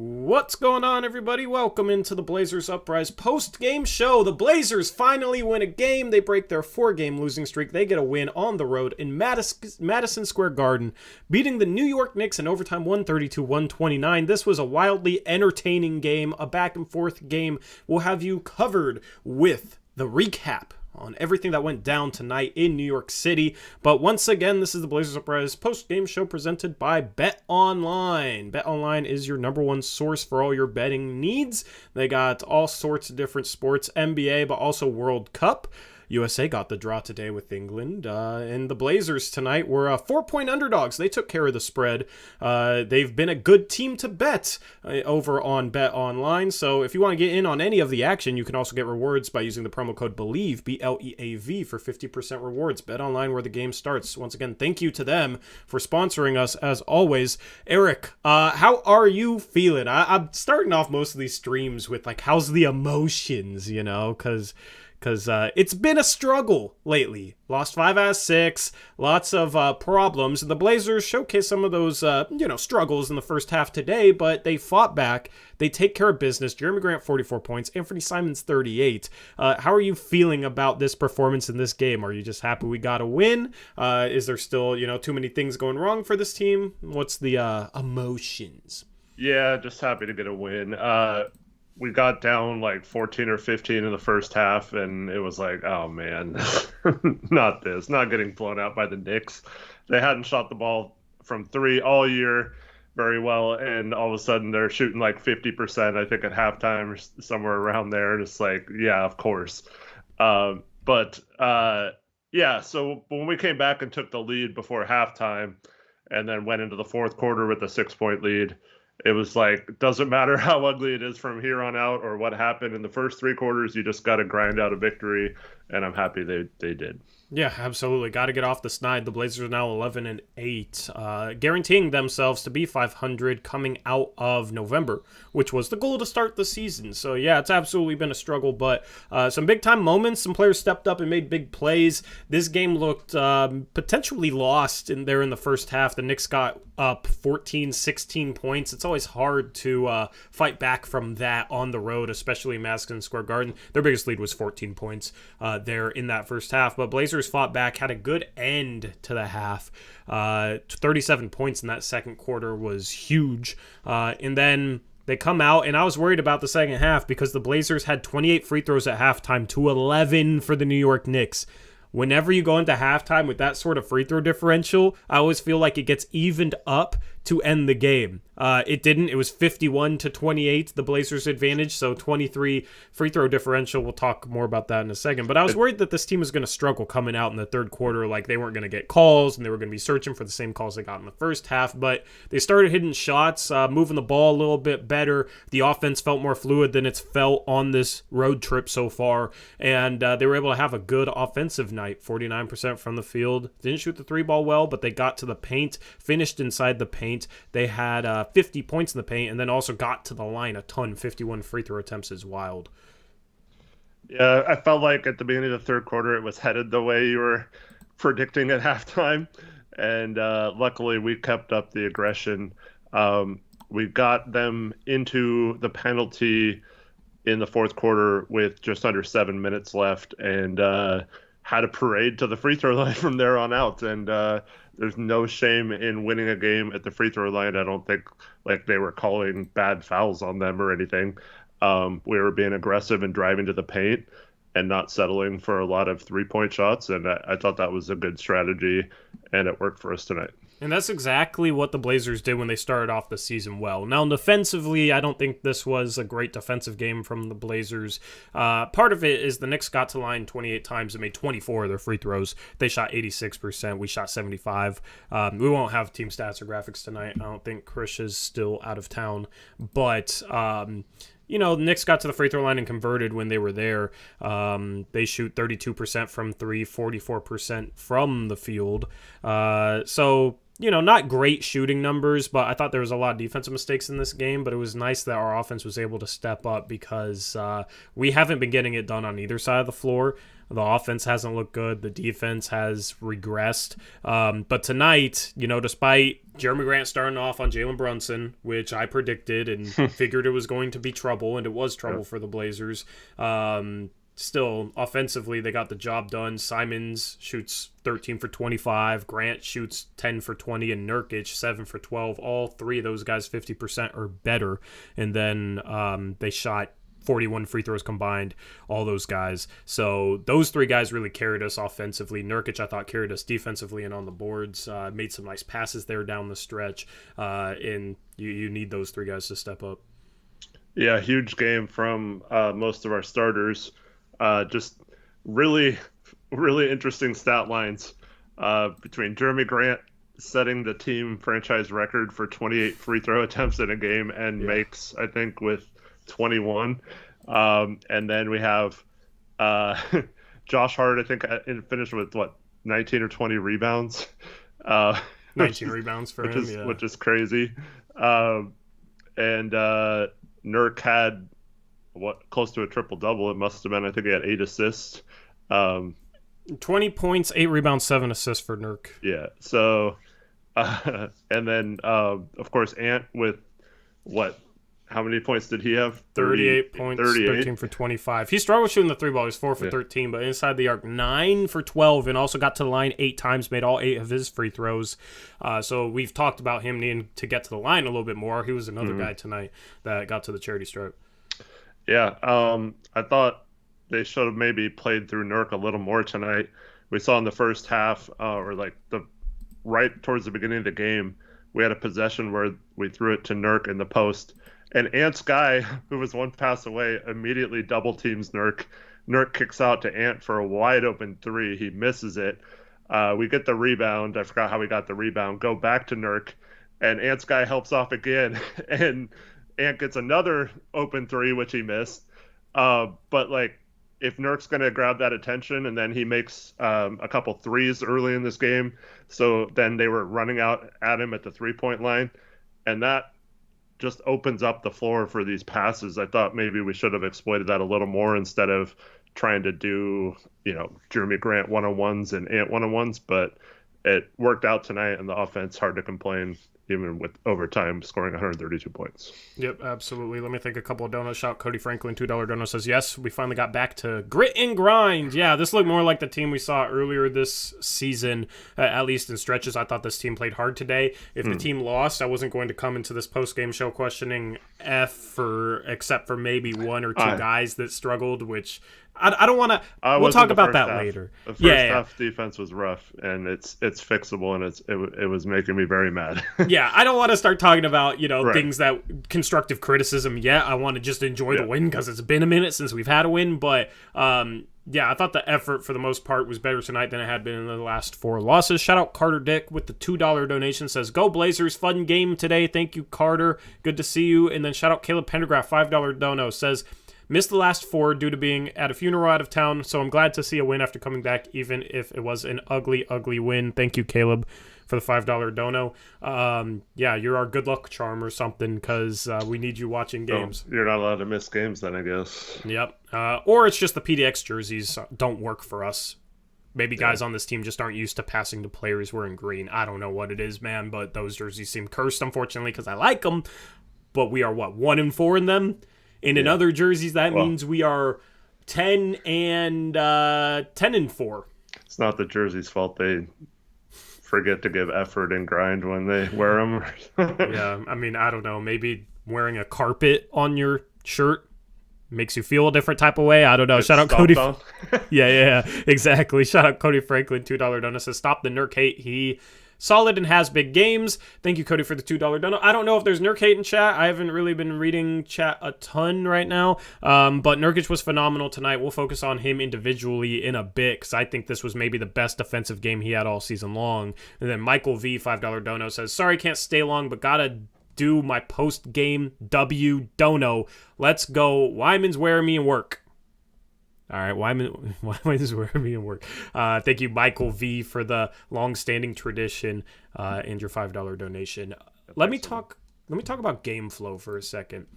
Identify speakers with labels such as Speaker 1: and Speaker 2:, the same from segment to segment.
Speaker 1: What's going on, everybody? Welcome into the Blazers Uprise post-game show. The Blazers finally win a game. They break their 4-game losing streak. They get a win on the road in Madison Square Garden, beating the New York Knicks in overtime 132-129. This was a wildly entertaining game, a back-and-forth game. We'll have you covered with the recap on everything that went down tonight in New York City. But once again, this is the Blazers Uprise post-game show presented by BetOnline. BetOnline is your number one source for all your betting needs. They got all sorts of different sports, NBA, but also World Cup. USA got the draw today with England, and the Blazers tonight were 4-point underdogs. They took care of the spread. They've been a good team to bet over on BetOnline, so if you want to get in on any of the action, you can also get rewards by using the promo code BELIEVE, BLEAV, for 50% rewards. BetOnline, where the game starts. Once again, thank you to them for sponsoring us, as always. Eric, how are you feeling? I'm starting off most of these streams with, how's the emotions, because it's been a struggle lately. Lost 5 out of 6, lots of problems. The Blazers showcased some of those, struggles in the first half today, but they fought back. They take care of business. Jerami Grant, 44 points. Anfernee Simons, 38. How are you feeling about this performance in this game? Are you just happy we got a win? Is there still, too many things going wrong for this team? What's the emotions?
Speaker 2: Yeah, just happy to get a win. We got down 14 or 15 in the first half, and it was like, oh man, not getting blown out by the Knicks. They hadn't shot the ball from 3 all year very well, and all of a sudden they're shooting 50%, I think, at halftime or somewhere around there, and it's like, yeah, of course. So when we came back and took the lead before halftime and then went into the fourth quarter with a 6-point lead, it was doesn't matter how ugly it is from here on out or what happened in the first 3 quarters, you just got to grind out a victory, and I'm happy they did.
Speaker 1: Yeah, absolutely. Got to get off the snide. The Blazers are now 11-8, guaranteeing themselves to be 500 coming out of November, which was the goal to start the season. So yeah, it's absolutely been a struggle, but some big time moments. Some players stepped up and made big plays. This game looked potentially lost in the first half. The Knicks got up 14, 16 points. It's always hard to fight back from that on the road, especially Madison Square Garden. Their biggest lead was 14 points there in that first half, but Blazers fought back, had a good end to the half. 37 points in that second quarter was huge. And then they come out, and I was worried about the second half because the Blazers had 28 free throws at halftime to 11 for the New York Knicks. Whenever you go into halftime with that sort of free throw differential, I always feel like it gets evened up to end the game. It didn't. It was 51-28, the Blazers' advantage, so 23 free throw differential. We'll talk more about that in a second. But I was worried that this team was going to struggle coming out in the third quarter, they weren't going to get calls, and they were going to be searching for the same calls they got in the first half. But they started hitting shots, moving the ball a little bit better. The offense felt more fluid than it's felt on this road trip so far, and they were able to have a good offensive night. 49% from the field. Didn't shoot the 3-ball well, but they got to the paint, finished inside the paint. They had 50 points in the paint, and then also got to the line a ton. 51 free throw attempts is wild.
Speaker 2: Yeah, I felt like at the beginning of the third quarter it was headed the way you were predicting at halftime, and luckily we kept up the aggression. We got them into the penalty in the fourth quarter with just under 7 minutes left, and had a parade to the free throw line from there on out. And there's no shame in winning a game at the free throw line. I don't think they were calling bad fouls on them or anything. We were being aggressive and driving to the paint and not settling for a lot of 3-point shots. And I thought that was a good strategy, and it worked for us tonight.
Speaker 1: And that's exactly what the Blazers did when they started off the season well. Now, defensively, I don't think this was a great defensive game from the Blazers. Part of it is the Knicks got to line 28 times and made 24 of their free throws. They shot 86%. We shot 75%. We won't have team stats or graphics tonight. I don't think Chris is still out of town. But the Knicks got to the free throw line and converted when they were there. They shoot 32% from 3, 44% from the field. So not great shooting numbers, but I thought there was a lot of defensive mistakes in this game, but it was nice that our offense was able to step up because we haven't been getting it done on either side of the floor. The offense hasn't looked good. The defense has regressed. But tonight, despite Jerami Grant starting off on Jalen Brunson, which I predicted and figured it was going to be trouble, and it was trouble for the Blazers, still, offensively, they got the job done. Simons shoots 13 for 25. Grant shoots 10 for 20. And Nurkić, 7 for 12. All three of those guys 50% or better. And then they shot 41 free throws combined, all those guys. So those three guys really carried us offensively. Nurkić, I thought, carried us defensively and on the boards. Made some nice passes there down the stretch. And you need those three guys to step up.
Speaker 2: Yeah, huge game from most of our starters. Just really, really interesting stat lines between Jerami Grant setting the team franchise record for 28 free throw attempts in a game and makes, I think, with 21. And then we have Josh Hart, I think, finished with, 19 or 20 rebounds.
Speaker 1: 19 rebounds for him,
Speaker 2: which is crazy. And Nurk had close to a triple-double. It must have been, I think he had 8 assists.
Speaker 1: 20 points, 8 rebounds, 7 assists for Nurk.
Speaker 2: Yeah, so, and then, of course, Ant with, how many points did he have?
Speaker 1: 38 points, 13 for 25. He struggled shooting the three ball. He was 4 for 13, but inside the arc, 9 for 12, and also got to the line 8 times, made all 8 of his free throws. So we've talked about him needing to get to the line a little bit more. He was another guy tonight that got to the charity stripe.
Speaker 2: Yeah, I thought they should have maybe played through Nurk a little more tonight. We saw in the first half, right towards the beginning of the game, we had a possession where we threw it to Nurk in the post, and Ant's guy, who was one pass away, immediately double teams Nurk. Nurk kicks out to Ant for a wide open 3. He misses it. We get the rebound. I forgot how we got the rebound. Go back to Nurk, and Ant's guy helps off again, and Ant gets another open 3, which he missed. But if Nurk's going to grab that attention, and then he makes a couple threes early in this game, so then they were running out at him at the 3-point line, and that just opens up the floor for these passes. I thought maybe we should have exploited that a little more instead of trying to do, Jerami Grant one-on-ones and Ant one-on-ones, but it worked out tonight, and the offense, hard to complain, even with overtime, scoring 132 points.
Speaker 1: Yep, absolutely. Let me think a couple of donuts. Shout Cody Franklin, $2 donut, says, yes, we finally got back to grit and grind. Yeah, this looked more like the team we saw earlier this season, at least in stretches. I thought this team played hard today. If the team lost, I wasn't going to come into this post-game show questioning except for maybe one or two guys that struggled, which I don't want to. We'll talk about that later.
Speaker 2: The first half defense was rough, and it's fixable, and it was making me very mad.
Speaker 1: Yeah, I don't want to start talking about things that constructive criticism yet. I want to just enjoy the win because it's been a minute since we've had a win. But I thought the effort for the most part was better tonight than it had been in the last 4 losses. Shout out Carter Dick with the $2 donation, says, go Blazers, fun game today. Thank you, Carter. Good to see you. And then shout out Caleb Pendergraft, $5 dono, says, missed the last 4 due to being at a funeral out of town, so I'm glad to see a win after coming back, even if it was an ugly, ugly win. Thank you, Caleb, for the $5 dono. You're our good luck charm or something, because we need you watching games.
Speaker 2: You're not allowed to miss games then, I guess.
Speaker 1: Yep. Or it's just the PDX jerseys don't work for us. Maybe guys on this team just aren't used to passing to players wearing green. I don't know what it is, man, but those jerseys seem cursed, unfortunately, because I like them. But we are, 1-4 in them? And in other jerseys, that means we are 10-4.
Speaker 2: It's not the jersey's fault. They forget to give effort and grind when they wear them.
Speaker 1: Yeah, I mean, I don't know. Maybe wearing a carpet on your shirt makes you feel a different type of way. I don't know. Shout out Cody. Yeah, exactly. Shout out Cody Franklin, $2 donut, says, stop the Nurk hate. He solid and has big games. Thank you, Cody, for the $2 donut. I don't know if there's Nurk hate in chat. I haven't really been reading chat a ton right now. But Nurkić was phenomenal tonight. We'll focus on him individually in a bit because I think this was maybe the best defensive game he had all season long. And then Michael V, $5 dono, says, sorry, can't stay long, but gotta do my post-game W dono. Let's go. Wyman's wearing me and work. All right, why am I just wearing me in work? Thank you, Michael V, for the long-standing tradition and your $5 donation. Let me talk about game flow for a second.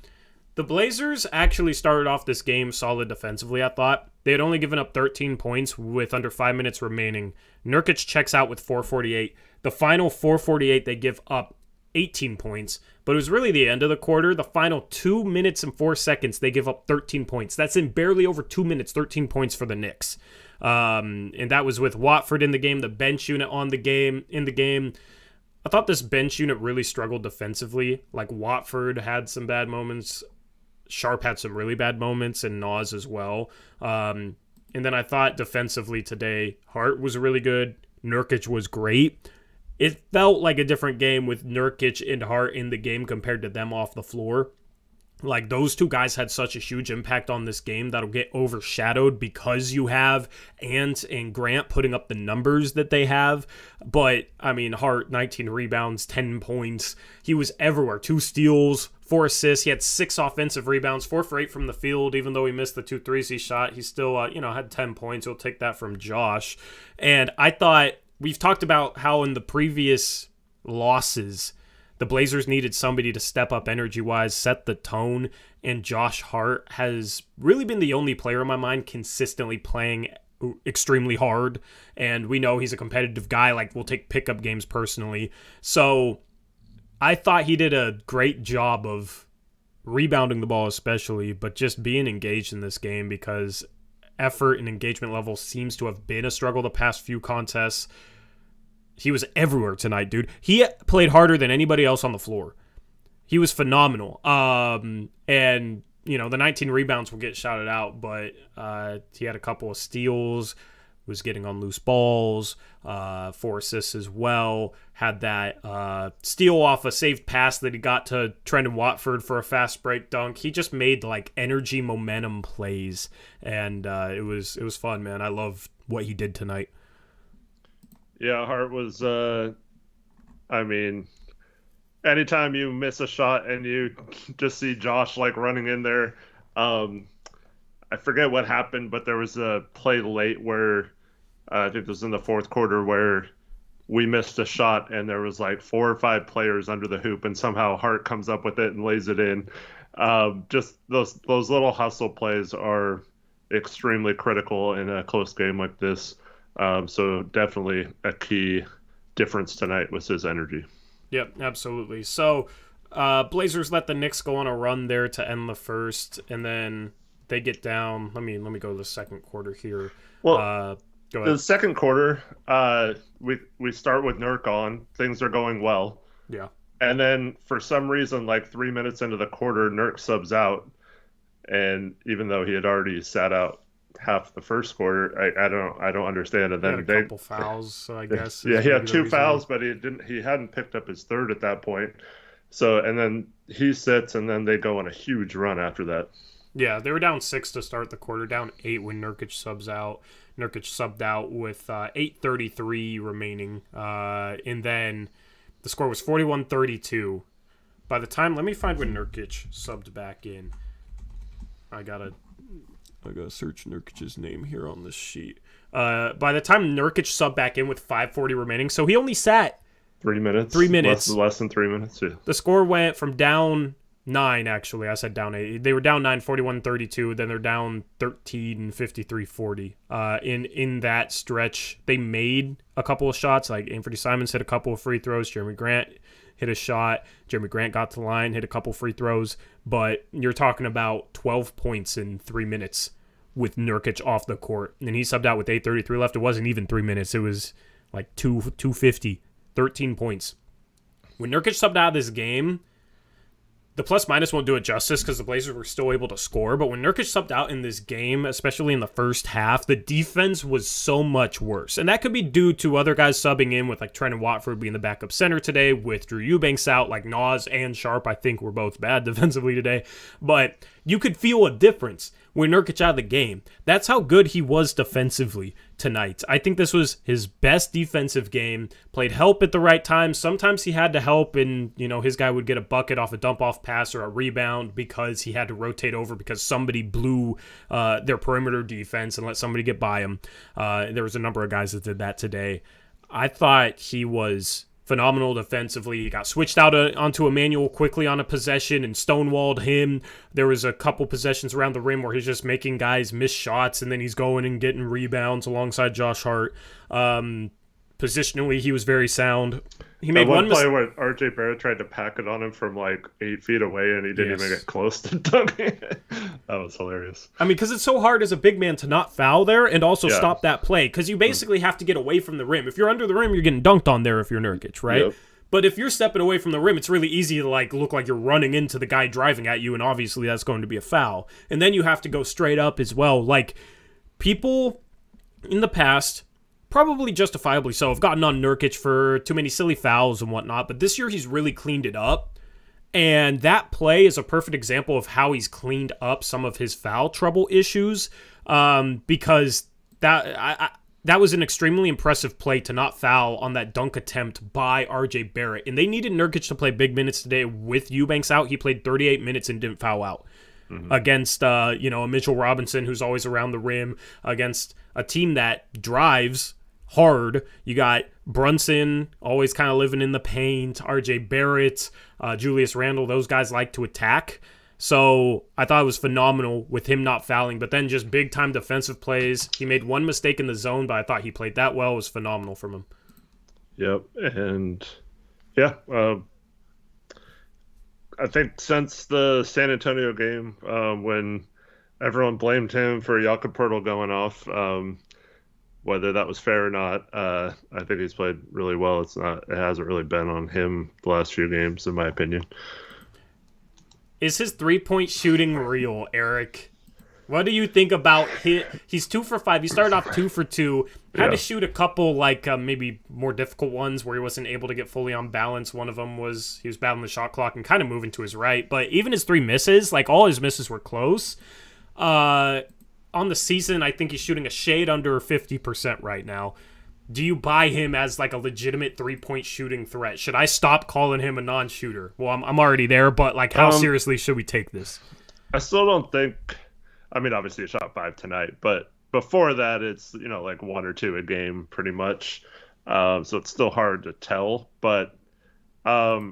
Speaker 1: The Blazers actually started off this game solid defensively, I thought. They had only given up 13 points with under 5 minutes remaining. Nurkić checks out with 4:48. The final 4:48, they give up 18 points, but it was really the end of the quarter. The final 2 minutes and 4 seconds, they give up 13 points. That's in barely over 2 minutes, 13 points for the Knicks. And that was with Watford in the game, the bench unit in the game. I thought this bench unit really struggled defensively. Like, Watford had some bad moments. Sharpe had some really bad moments, and Nas as well. And then I thought defensively today, Hart was really good. Nurkić was great. It felt like a different game with Nurkić and Hart in the game compared to them off the floor. Like, those two guys had such a huge impact on this game that'll get overshadowed because you have Ant and Grant putting up the numbers that they have. But, I mean, Hart, 19 rebounds, 10 points. He was everywhere. 2 steals, 4 assists. He had 6 offensive rebounds, 4 for 8 from the field. Even though he missed the 2 threes he shot, he still, had 10 points. He'll take that from Josh. And I thought, we've talked about how in the previous losses, the Blazers needed somebody to step up energy-wise, set the tone, and Josh Hart has really been the only player in my mind consistently playing extremely hard, and we know he's a competitive guy. Like, we'll take pickup games personally. So I thought he did a great job of rebounding the ball especially, but just being engaged in this game because effort and engagement level seems to have been a struggle the past few contests. He was everywhere tonight, dude. He played harder than anybody else on the floor. He was phenomenal. And, the 19 rebounds will get shouted out, but he had a couple of steals, was getting on loose balls, 4 assists as well. Had that steal off a saved pass that he got to Trendon Watford for a fast break dunk. He just made, like, energy momentum plays, and it was fun, man. I love what he did tonight.
Speaker 2: Yeah, Hart was, anytime you miss a shot and you just see Josh, like, running in there, I forget what happened, but there was a play late where, I think it was in the fourth quarter, where we missed a shot and there was, like, 4 or 5 players under the hoop, and somehow Hart comes up with it and lays it in. Just those little hustle plays are extremely critical in a close game like this. So definitely a key difference tonight was his energy.
Speaker 1: Yep, absolutely. So Blazers let the Knicks go on a run there to end the first, and then they get down. Let me go to the second quarter here.
Speaker 2: Well,
Speaker 1: go ahead.
Speaker 2: The second quarter, we start with Nurk on. Things are going well.
Speaker 1: Yeah. And
Speaker 2: then for some reason, like 3 minutes into the quarter, Nurk subs out, and even though he had already sat out half the first quarter, I don't understand. And then
Speaker 1: he had a couple fouls, so I guess.
Speaker 2: Yeah, he had 2 fouls, but he hadn't picked up his third at that point. So, and then he sits, and then they go on a huge run after that.
Speaker 1: Yeah, they were down 6 to start the quarter, down 8 when Nurkić subs out. Nurkić subbed out with 8:33 remaining, and then the score was 41-32. By the time, let me find when Nurkić subbed back in. I gotta search Nurkic's name here on this sheet. By the time Nurkić subbed back in with 5:40 remaining, so he only sat
Speaker 2: 3 minutes.
Speaker 1: 3 minutes.
Speaker 2: Less than 3 minutes, yeah.
Speaker 1: The score went from down 9, actually. I said down 8. They were down 9, 41-32. Then they're down 13, 53-40. In that stretch, they made a couple of shots. Like, Anfernee Simons hit a couple of free throws. Jerami Grant hit a shot. Jerami Grant got to the line, hit a couple free throws. But you're talking about 12 points in 3 minutes with Nurkić off the court. And he subbed out with 8:33 left. It wasn't even 3 minutes. It was like 2:50, 13 points. When Nurkić subbed out of this game, the plus-minus won't do it justice because the Blazers were still able to score. But when Nurkić subbed out in this game, especially in the first half, the defense was so much worse. And that could be due to other guys subbing in with, like, Trendon Watford being the backup center today, with Drew Eubanks out. Like, Nas and Sharpe, I think, were both bad defensively today. But you could feel a difference when Nurkić out of the game. That's how good he was defensively tonight. I think this was his best defensive game. Played help at the right time. Sometimes he had to help, and his guy would get a bucket off a dump-off pass or a rebound because he had to rotate over because somebody blew their perimeter defense and let somebody get by him. There was a number of guys that did that today. I thought he was phenomenal defensively. He got switched out onto Emmanuel quickly on a possession and stonewalled him. There was a couple possessions around the rim where he's just making guys miss shots, and then he's going and getting rebounds alongside Josh Hart. Positionally, he was very sound. He made one
Speaker 2: play where RJ Barrett tried to pack it on him from like 8 feet away, and he didn't even get close to dunking it. That was hilarious.
Speaker 1: I mean, because it's so hard as a big man to not foul there and also stop that play, because you basically have to get away from the rim. If you're under the rim, you're getting dunked on there if you're Nurkić, right? Yep. But if you're stepping away from the rim, it's really easy to look like you're running into the guy driving at you, and obviously that's going to be a foul. And then you have to go straight up as well. Like, people in the past, probably justifiably so, have gotten on Nurkić for too many silly fouls and whatnot, but this year he's really cleaned it up. And that play is a perfect example of how he's cleaned up some of his foul trouble issues, because that was an extremely impressive play to not foul on that dunk attempt by RJ Barrett. And they needed Nurkić to play big minutes today with Eubanks out. He played 38 minutes and didn't foul out. Against a Mitchell Robinson who's always around the rim, against a team that drives hard. You got Brunson always kind of living in the paint, RJ Barrett, Julius Randle. Those guys like to attack. So I thought it was phenomenal with him not fouling, but then just big time defensive plays. He made one mistake in the zone, but I thought he played that well. It was phenomenal from him.
Speaker 2: Yep. And I think since the San Antonio game, when everyone blamed him for Jakob Poeltl going off, whether that was fair or not, I think he's played really well. It hasn't really been on him the last few games, in my opinion.
Speaker 1: Is his 3-point shooting real, Eric? What do you think about he's 2 for 5. He started off 2 for 2. Had to shoot a couple maybe more difficult ones where he wasn't able to get fully on balance. One of them was he was battling the shot clock and kind of moving to his right. But even his 3 misses, all his misses were close. On the season, I think he's shooting a shade under 50% right now. Do you buy him as a legitimate 3-point shooting threat? Should I stop calling him a non-shooter? Well, I'm already there, but how seriously should we take this?
Speaker 2: I still don't think. I mean, obviously, he shot 5 tonight, but before that, it's 1 or 2 a game, pretty much. So it's still hard to tell. But I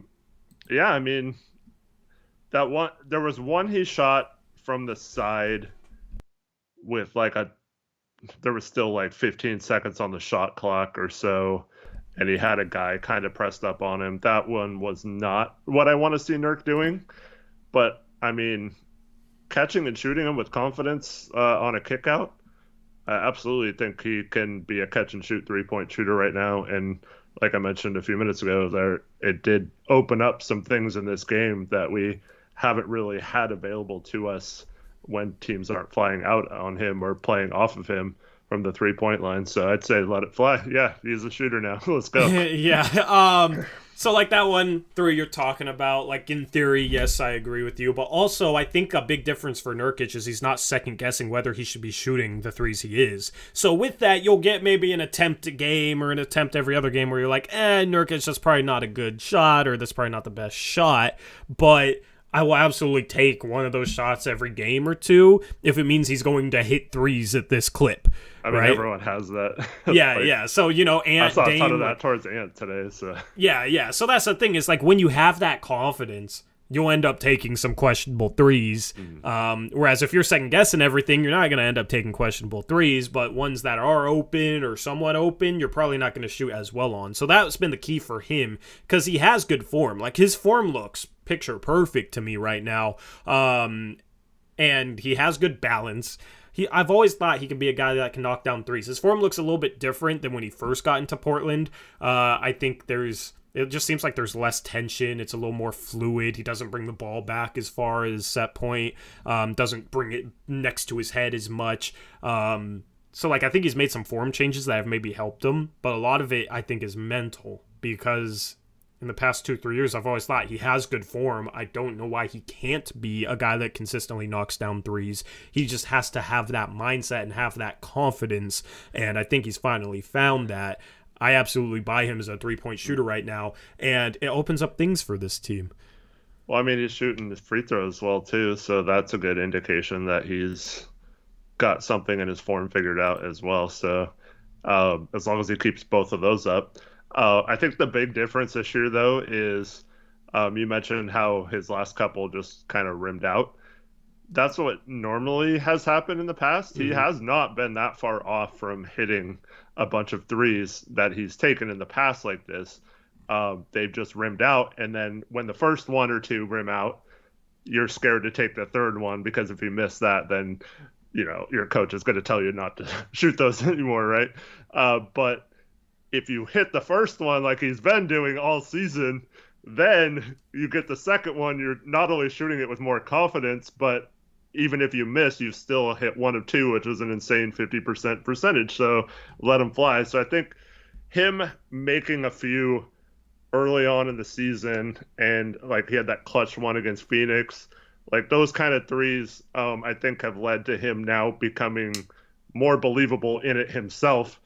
Speaker 2: mean, that one. There was one he shot from the side with there was still 15 seconds on the shot clock or so, and he had a guy kind of pressed up on him. That one was not what I want to see Nurk doing, but I mean, catching and shooting him with confidence on a kick out, I absolutely think he can be a catch and shoot 3-point shooter right now. And like I mentioned a few minutes ago, it did open up some things in this game that we haven't really had available to us when teams aren't flying out on him or playing off of him from the 3-point line. So I'd say let it fly. Yeah, he's a shooter now. Let's go.
Speaker 1: So that 1-3 you're talking about, in theory, yes, I agree with you. But also, I think a big difference for Nurkić is he's not second-guessing whether he should be shooting the threes he is. So with that, you'll get maybe an attempt a game or an attempt every other game where you're Nurkić, that's probably not a good shot, or that's probably not the best shot. But I will absolutely take one of those shots every game or two if it means he's going to hit threes at this clip.
Speaker 2: I mean,
Speaker 1: right?
Speaker 2: Everyone has that.
Speaker 1: Yeah. So, Ant,
Speaker 2: I saw a ton
Speaker 1: Dame,
Speaker 2: of that towards Ant today. So
Speaker 1: Yeah. So that's the thing is, when you have that confidence, you'll end up taking some questionable threes. Whereas if you're second-guessing everything, you're not going to end up taking questionable threes, but ones that are open or somewhat open, you're probably not going to shoot as well on. So that's been the key for him, because he has good form. His form looks picture perfect to me right now. And he has good balance. I've always thought he can be a guy that can knock down threes. His form looks a little bit different than when he first got into Portland. I think it just seems like there's less tension. It's a little more fluid. He doesn't bring the ball back as far as set point. Doesn't bring it next to his head as much. So I think he's made some form changes that have maybe helped him. But a lot of it, I think, is mental, because in the past 2-3 years, I've always thought he has good form. I don't know why he can't be a guy that consistently knocks down threes. He just has to have that mindset and have that confidence, and I think he's finally found that. I absolutely buy him as a three-point shooter right now, and it opens up things for this team.
Speaker 2: Well, I mean, he's shooting his free throws well, too, so that's a good indication that he's got something in his form figured out as well. So as long as he keeps both of those up. I think the big difference this year, though, is you mentioned how his last couple just kind of rimmed out. That's what normally has happened in the past. He has not been that far off from hitting a bunch of threes that he's taken in the past like this. They've just rimmed out, and then when the first one or two rim out, you're scared to take the third one, because if you miss that, then your coach is going to tell you not to shoot those anymore, right? But if you hit the first one like he's been doing all season, then you get the second one. You're not only shooting it with more confidence, but even if you miss, you still hit one of two, which is an insane 50% percentage. So let him fly. So I think him making a few early on in the season, and like he had that clutch one against Phoenix, like those kind of threes, I think have led to him now becoming more believable in it himself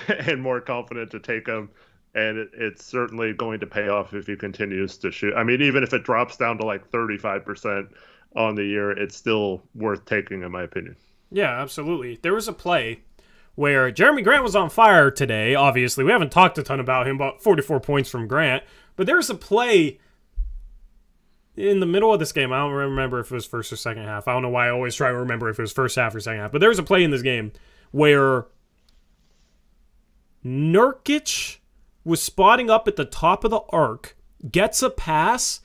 Speaker 2: and more confident to take them. And it's certainly going to pay off if he continues to shoot. I mean, even if it drops down to like 35% on the year, it's still worth taking, in my opinion.
Speaker 1: Yeah, absolutely. There was a play where Jerami Grant was on fire today. Obviously, we haven't talked a ton about him, about 44 points from Grant. But there was a play in the middle of this game. I don't remember if it was first or second half. I don't know why I always try to remember if it was first half or second half. But there was a play in this game where Nurkić was spotting up at the top of the arc, gets a pass,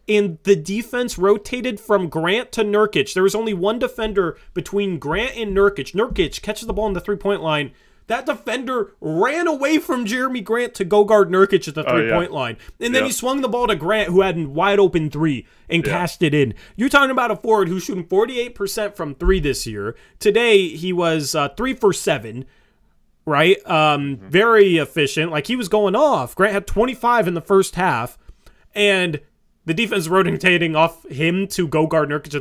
Speaker 1: and the defense rotated from Grant to Nurkić. There was only one defender between Grant and Nurkić. Nurkić catches the ball on the three-point line. That defender ran away from Jerami Grant to go guard Nurkić at the three-point line. And then he swung the ball to Grant, who had a wide-open three, and cashed it in. You're talking about a forward who's shooting 48% from three this year. Today, he was 3 for 7. Right? Very efficient. Like, he was going off. Grant had 25 in the first half, and the defense rotating off him to go guard Nurkić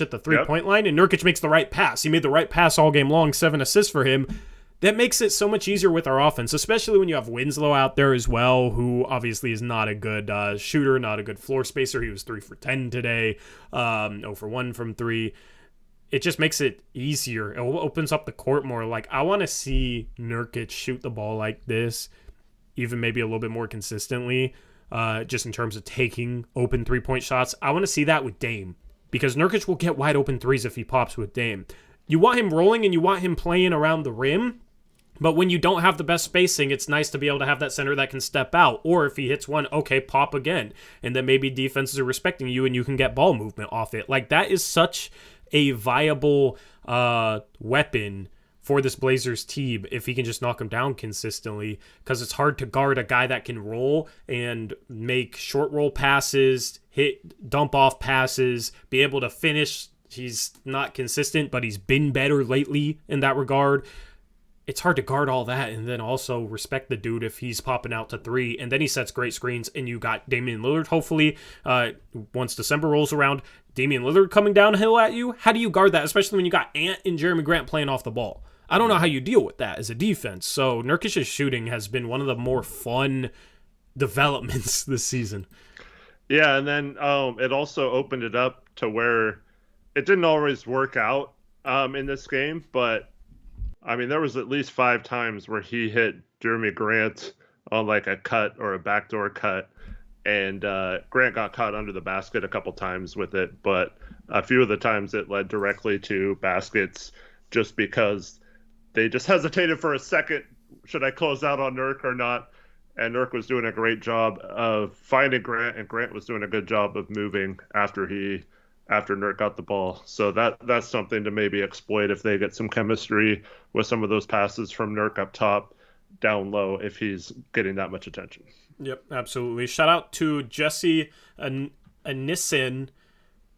Speaker 1: at the three-point line, and Nurkić makes the right pass. He made the right pass all game long, 7 assists for him. That makes it so much easier with our offense, especially when you have Winslow out there as well, who obviously is not a good shooter, not a good floor spacer. He was 3 for 10 today, 0 for 1 from 3. It just makes it easier. It opens up the court more. Like, I want to see Nurkić shoot the ball like this, even maybe a little bit more consistently, just in terms of taking open three-point shots. I want to see that with Dame, because Nurkić will get wide open threes if he pops with Dame. You want him rolling and you want him playing around the rim, but when you don't have the best spacing, it's nice to be able to have that center that can step out. Or if he hits one, okay, pop again. And then maybe defenses are respecting you and you can get ball movement off it. Like, that is such a viable weapon for this Blazers team if he can just knock him down consistently, because it's hard to guard a guy that can roll and make short roll passes, hit dump off passes, be able to finish. He's not consistent, but he's been better lately in that regard. It's hard to guard all that and then also respect the dude if he's popping out to three, and then he sets great screens, and you got Damian Lillard, hopefully, once December rolls around, Damian Lillard coming downhill at you. How do you guard that, especially when you got Ant and Jerami Grant playing off the ball? I don't know how you deal with that as a defense. So Nurkic's shooting has been one of the more fun developments this season.
Speaker 2: Yeah, and then it also opened it up to where it didn't always work out in this game, but I mean, there was at least 5 times where he hit Jerami Grant on like a cut or a backdoor cut, and Grant got caught under the basket a couple times with it, but a few of the times it led directly to baskets just because they just hesitated for a second. Should I close out on Nurk or not? And Nurk was doing a great job of finding Grant, and Grant was doing a good job of moving after Nurk got the ball. So that's something to maybe exploit if they get some chemistry with some of those passes from Nurk up top, down low, if he's getting that much attention.
Speaker 1: Yep, absolutely. Shout out to Jesse Anisin.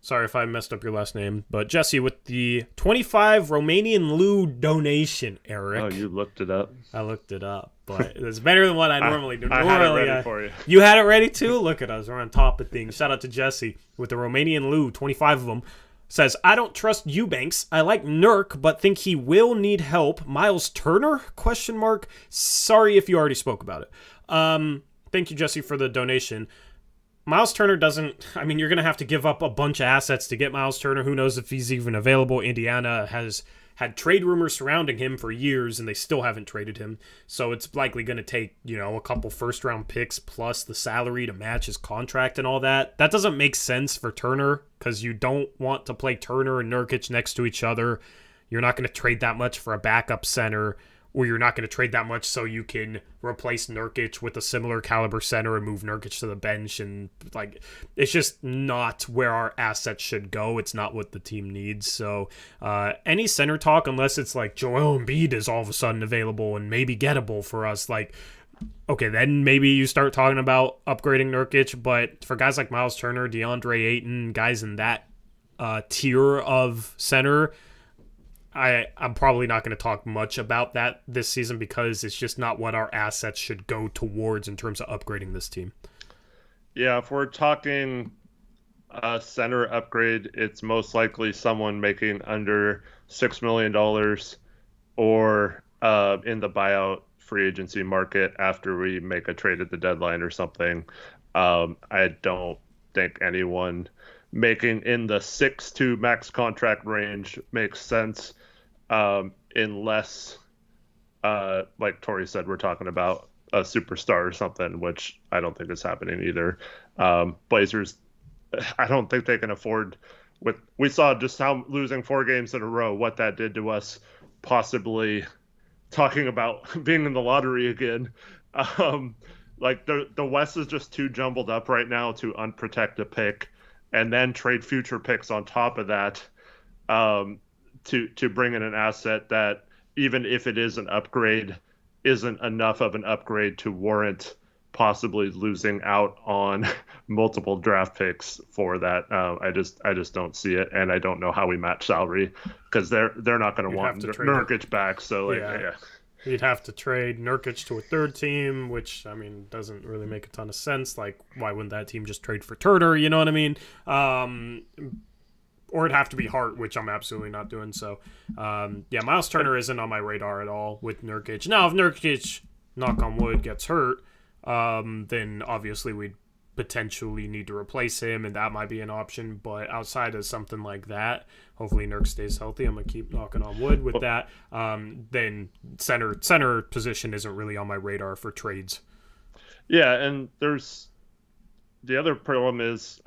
Speaker 1: Sorry if I messed up your last name, but Jesse with the 25 Romanian leu donation, Eric.
Speaker 2: Oh, you looked it up.
Speaker 1: I looked it up, but it's better than what I normally do.
Speaker 2: I had it ready for you.
Speaker 1: You had it ready too? Look at us. We're on top of things. Shout out to Jesse with the Romanian leu, 25 of them. Says, I don't trust Eubanks. I like Nurk, but think he will need help. Miles Turner? ? Sorry if you already spoke about it. Thank you, Jesse, for the donation. Miles Turner doesn't... I mean, you're going to have to give up a bunch of assets to get Miles Turner. Who knows if he's even available. Indiana has had trade rumors surrounding him for years, and they still haven't traded him. So it's likely going to take, a couple first-round picks plus the salary to match his contract and all that. That doesn't make sense for Turner because you don't want to play Turner and Nurkić next to each other. You're not going to trade that much for a backup center, or you're not going to trade that much so you can replace Nurkić with a similar caliber center and move Nurkić to the bench. And it's just not where our assets should go. It's not what the team needs. So any center talk, unless it's like Joel Embiid is all of a sudden available and maybe gettable for us, okay, then maybe you start talking about upgrading Nurkić. But for guys like Miles Turner, DeAndre Ayton, guys in that tier of center, I'm probably not going to talk much about that this season because it's just not what our assets should go towards in terms of upgrading this team.
Speaker 2: Yeah, if we're talking center upgrade, it's most likely someone making under $6 million or in the buyout free agency market after we make a trade at the deadline or something. I don't think anyone making in the 6-2 max contract range makes sense. Unless, like Tori said, we're talking about a superstar or something, which I don't think is happening either. Blazers, I don't think they can afford. We saw just how losing 4 games in a row, what that did to us. Possibly talking about being in the lottery again. The West is just too jumbled up right now to unprotect a pick, and then trade future picks on top of that. To bring in an asset that, even if it is an upgrade, isn't enough of an upgrade to warrant possibly losing out on multiple draft picks for that. I just don't see it, and I don't know how we match salary because they're not going to want Nurkić back. So yeah.
Speaker 1: You'd have to trade Nurkić to a third team, which, I mean, doesn't really make a ton of sense. Why wouldn't that team just trade for Turner? You know what I mean? Or it'd have to be Hart, which I'm absolutely not doing. So, Miles Turner isn't on my radar at all with Nurkić. Now, if Nurkić, knock on wood, gets hurt, then obviously we'd potentially need to replace him, and that might be an option. But outside of something like that, hopefully Nurk stays healthy. I'm going to keep knocking on wood with that. Then center position isn't really on my radar for trades.
Speaker 2: Yeah, and there's the other problem is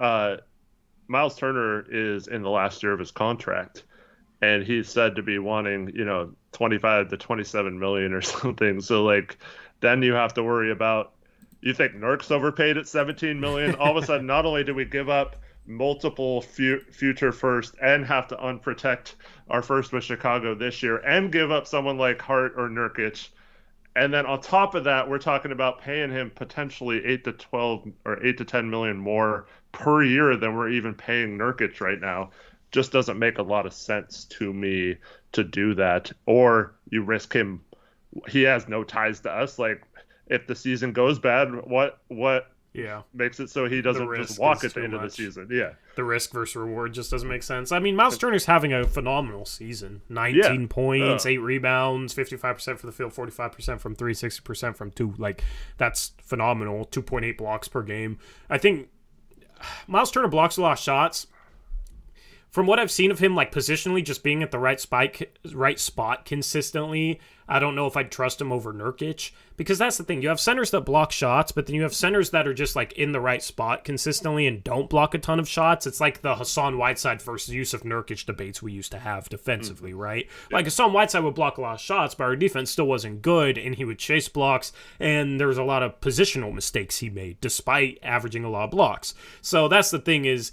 Speaker 2: Miles Turner is in the last year of his contract, and he's said to be wanting, 25 to 27 million or something. So then you have to worry about, you think Nurk's overpaid at 17 million? All of a sudden, not only do we give up multiple future first and have to unprotect our first with Chicago this year and give up someone like Hart or Nurkić. And then on top of that, we're talking about paying him potentially 8 to 12 or 8 to 10 million more per year than we're even paying Nurkić right now. Just doesn't make a lot of sense to me to do that. Or you risk him. He has no ties to us. If the season goes bad, what makes it so he doesn't just walk at the end of the season? Yeah.
Speaker 1: The risk versus reward just doesn't make sense. I mean, Miles Turner's having a phenomenal season. 19 points, 8 rebounds, 55% for the field, 45% from 3, 60% from 2. That's phenomenal. 2.8 blocks per game. I think Miles Turner blocks a lot of shots. From what I've seen of him, positionally, just being at the right spot consistently, I don't know if I'd trust him over Nurkić, because that's the thing. You have centers that block shots, but then you have centers that are just in the right spot consistently and don't block a ton of shots. It's like the Hassan Whiteside versus Yusuf Nurkić debates we used to have defensively, right? Yeah. Hassan Whiteside would block a lot of shots, but our defense still wasn't good, and he would chase blocks, and there was a lot of positional mistakes he made, despite averaging a lot of blocks. So that's the thing is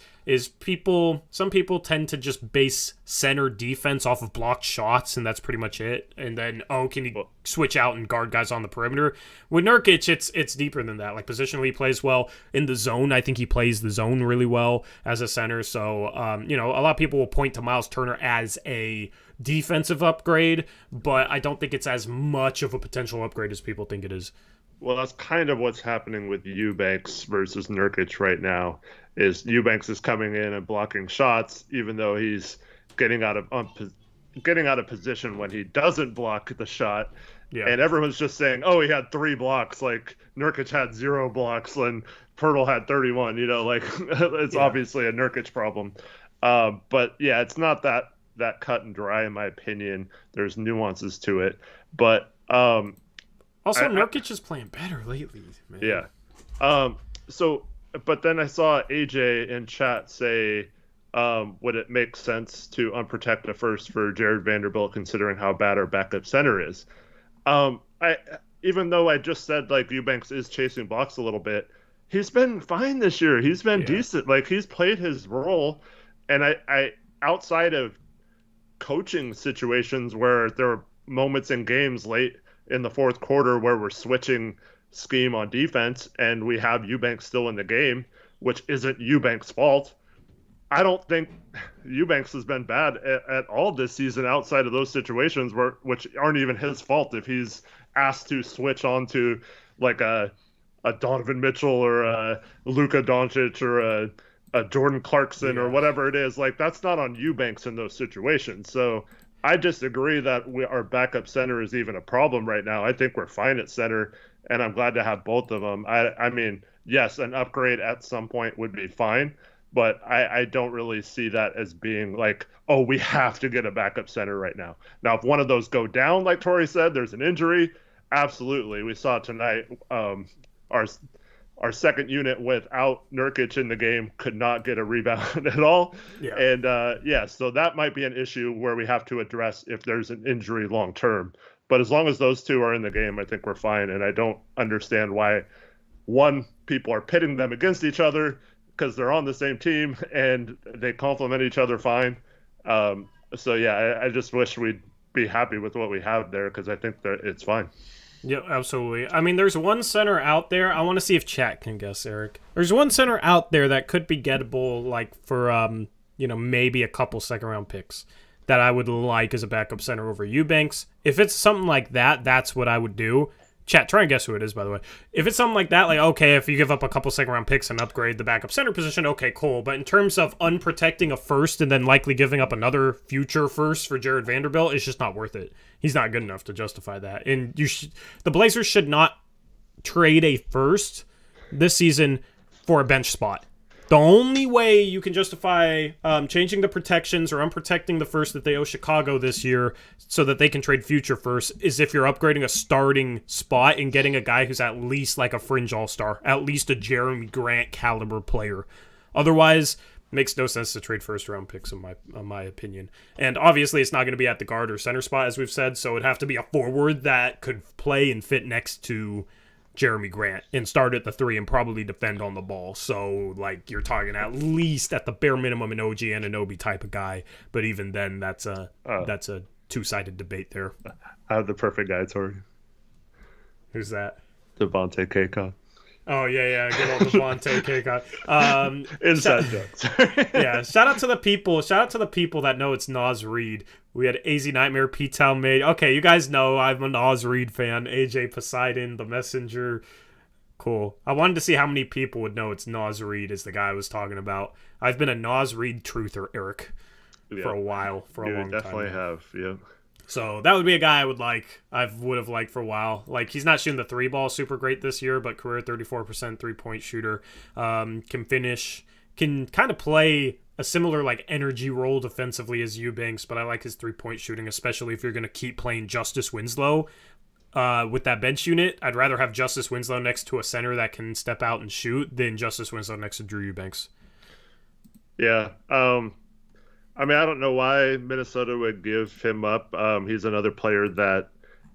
Speaker 1: some people tend to just base center defense off of blocked shots, and that's pretty much it. And then, can he switch out and guard guys on the perimeter? With Nurkic, it's deeper than that. Like, positionally, he plays well in the zone. I think he plays the zone really well as a center. So, a lot of people will point to Miles Turner as a defensive upgrade, but I don't think it's as much of a potential upgrade as people think it is.
Speaker 2: Well, that's kind of what's happening with Eubanks versus Nurkic right now. Is Eubanks is coming in and blocking shots, even though he's getting out of position when he doesn't block the shot. Yeah. And everyone's just saying, "Oh, he had 3 blocks." Like Nurkic had 0 blocks, and Pirtle had 31. It's obviously a Nurkic problem. But yeah, it's not that cut and dry in my opinion. There's nuances to it, but
Speaker 1: also Nurkic is playing better lately, man.
Speaker 2: Yeah. But then I saw AJ in chat say, would it make sense to unprotect a first for Jared Vanderbilt considering how bad our backup center is? Even though I just said like Eubanks is chasing blocks a little bit, he's been fine this year. He's been decent. Like he's played his role, and I outside of coaching situations where there are moments in games late in the fourth quarter where we're switching scheme on defense and we have Eubanks still in the game, which isn't Eubanks' fault. I don't think Eubanks has been bad at all this season outside of those situations which aren't even his fault if he's asked to switch on to like a Donovan Mitchell or a Luka Doncic or a Jordan Clarkson or whatever it is. Like that's not on Eubanks in those situations. So I disagree that our backup center is even a problem right now. I think we're fine at center, and I'm glad to have both of them. I mean, yes, an upgrade at some point would be fine, but I don't really see that as being like, oh, we have to get a backup center right now. Now, if one of those go down, like Tori said, there's an injury, absolutely. We saw tonight our second unit without Nurkic in the game could not get a rebound at all. Yeah. And, so that might be an issue where we have to address if there's an injury long term. But as long as those two are in the game, I think we're fine. And I don't understand why, people are pitting them against each other because they're on the same team and they complement each other fine. I just wish we'd be happy with what we have there because I think that it's fine.
Speaker 1: Yeah, absolutely. I mean, there's one center out there. I want to see if chat can guess, Eric. There's one center out there that could be gettable, like for maybe a couple second-round picks that I would like as a backup center over Eubanks. If it's something like that, that's what I would do. Chat, try and guess who it is, by the way. If it's something like that, like, okay, if you give up a couple second-round picks and upgrade the backup center position, okay, cool. But in terms of unprotecting a first and then likely giving up another future first for Jared Vanderbilt, it's just not worth it. He's not good enough to justify that. And the Blazers should not trade a first this season for a bench spot. The only way you can justify changing the protections or unprotecting the first that they owe Chicago this year so that they can trade future first is if you're upgrading a starting spot and getting a guy who's at least like a fringe all-star, at least a Jerami Grant caliber player. Otherwise, makes no sense to trade first-round picks in my opinion. And obviously, it's not going to be at the guard or center spot, as we've said, so it'd have to be a forward that could play and fit next to Jerami Grant and start at the 3 and probably defend on the ball. So, like, you're talking at least at the bare minimum an OG Anunoby type of guy. But even then, that's a two-sided debate there.
Speaker 2: I have the perfect guy, Tori.
Speaker 1: Who's that?
Speaker 2: Devontae Cacon.
Speaker 1: Oh, yeah, good old Devontae Cacon.
Speaker 2: Inside jokes.
Speaker 1: Yeah, shout out to the people. Shout out to the people that know it's Nas Reed. We had AZ Nightmare, P-Town Made. Okay, you guys know I'm a Nas Reed fan. AJ Poseidon, The Messenger. Cool. I wanted to see how many people would know it's Nas Reed is the guy I was talking about. I've been a Nas Reed truther, Eric, for a while, for a long time. You
Speaker 2: definitely have, yeah.
Speaker 1: So that would be a guy I would have liked for a while. Like, he's not shooting the 3 ball super great this year, but career 34% 3-point shooter. Can finish, can kind of play a similar like energy role defensively as Eubanks, but I like his 3-point shooting, especially if you're going to keep playing Justice Winslow with that bench unit. I'd rather have Justice Winslow next to a center that can step out and shoot than Justice Winslow next to Drew Eubanks.
Speaker 2: Yeah. I mean, I don't know why Minnesota would give him up. He's another player that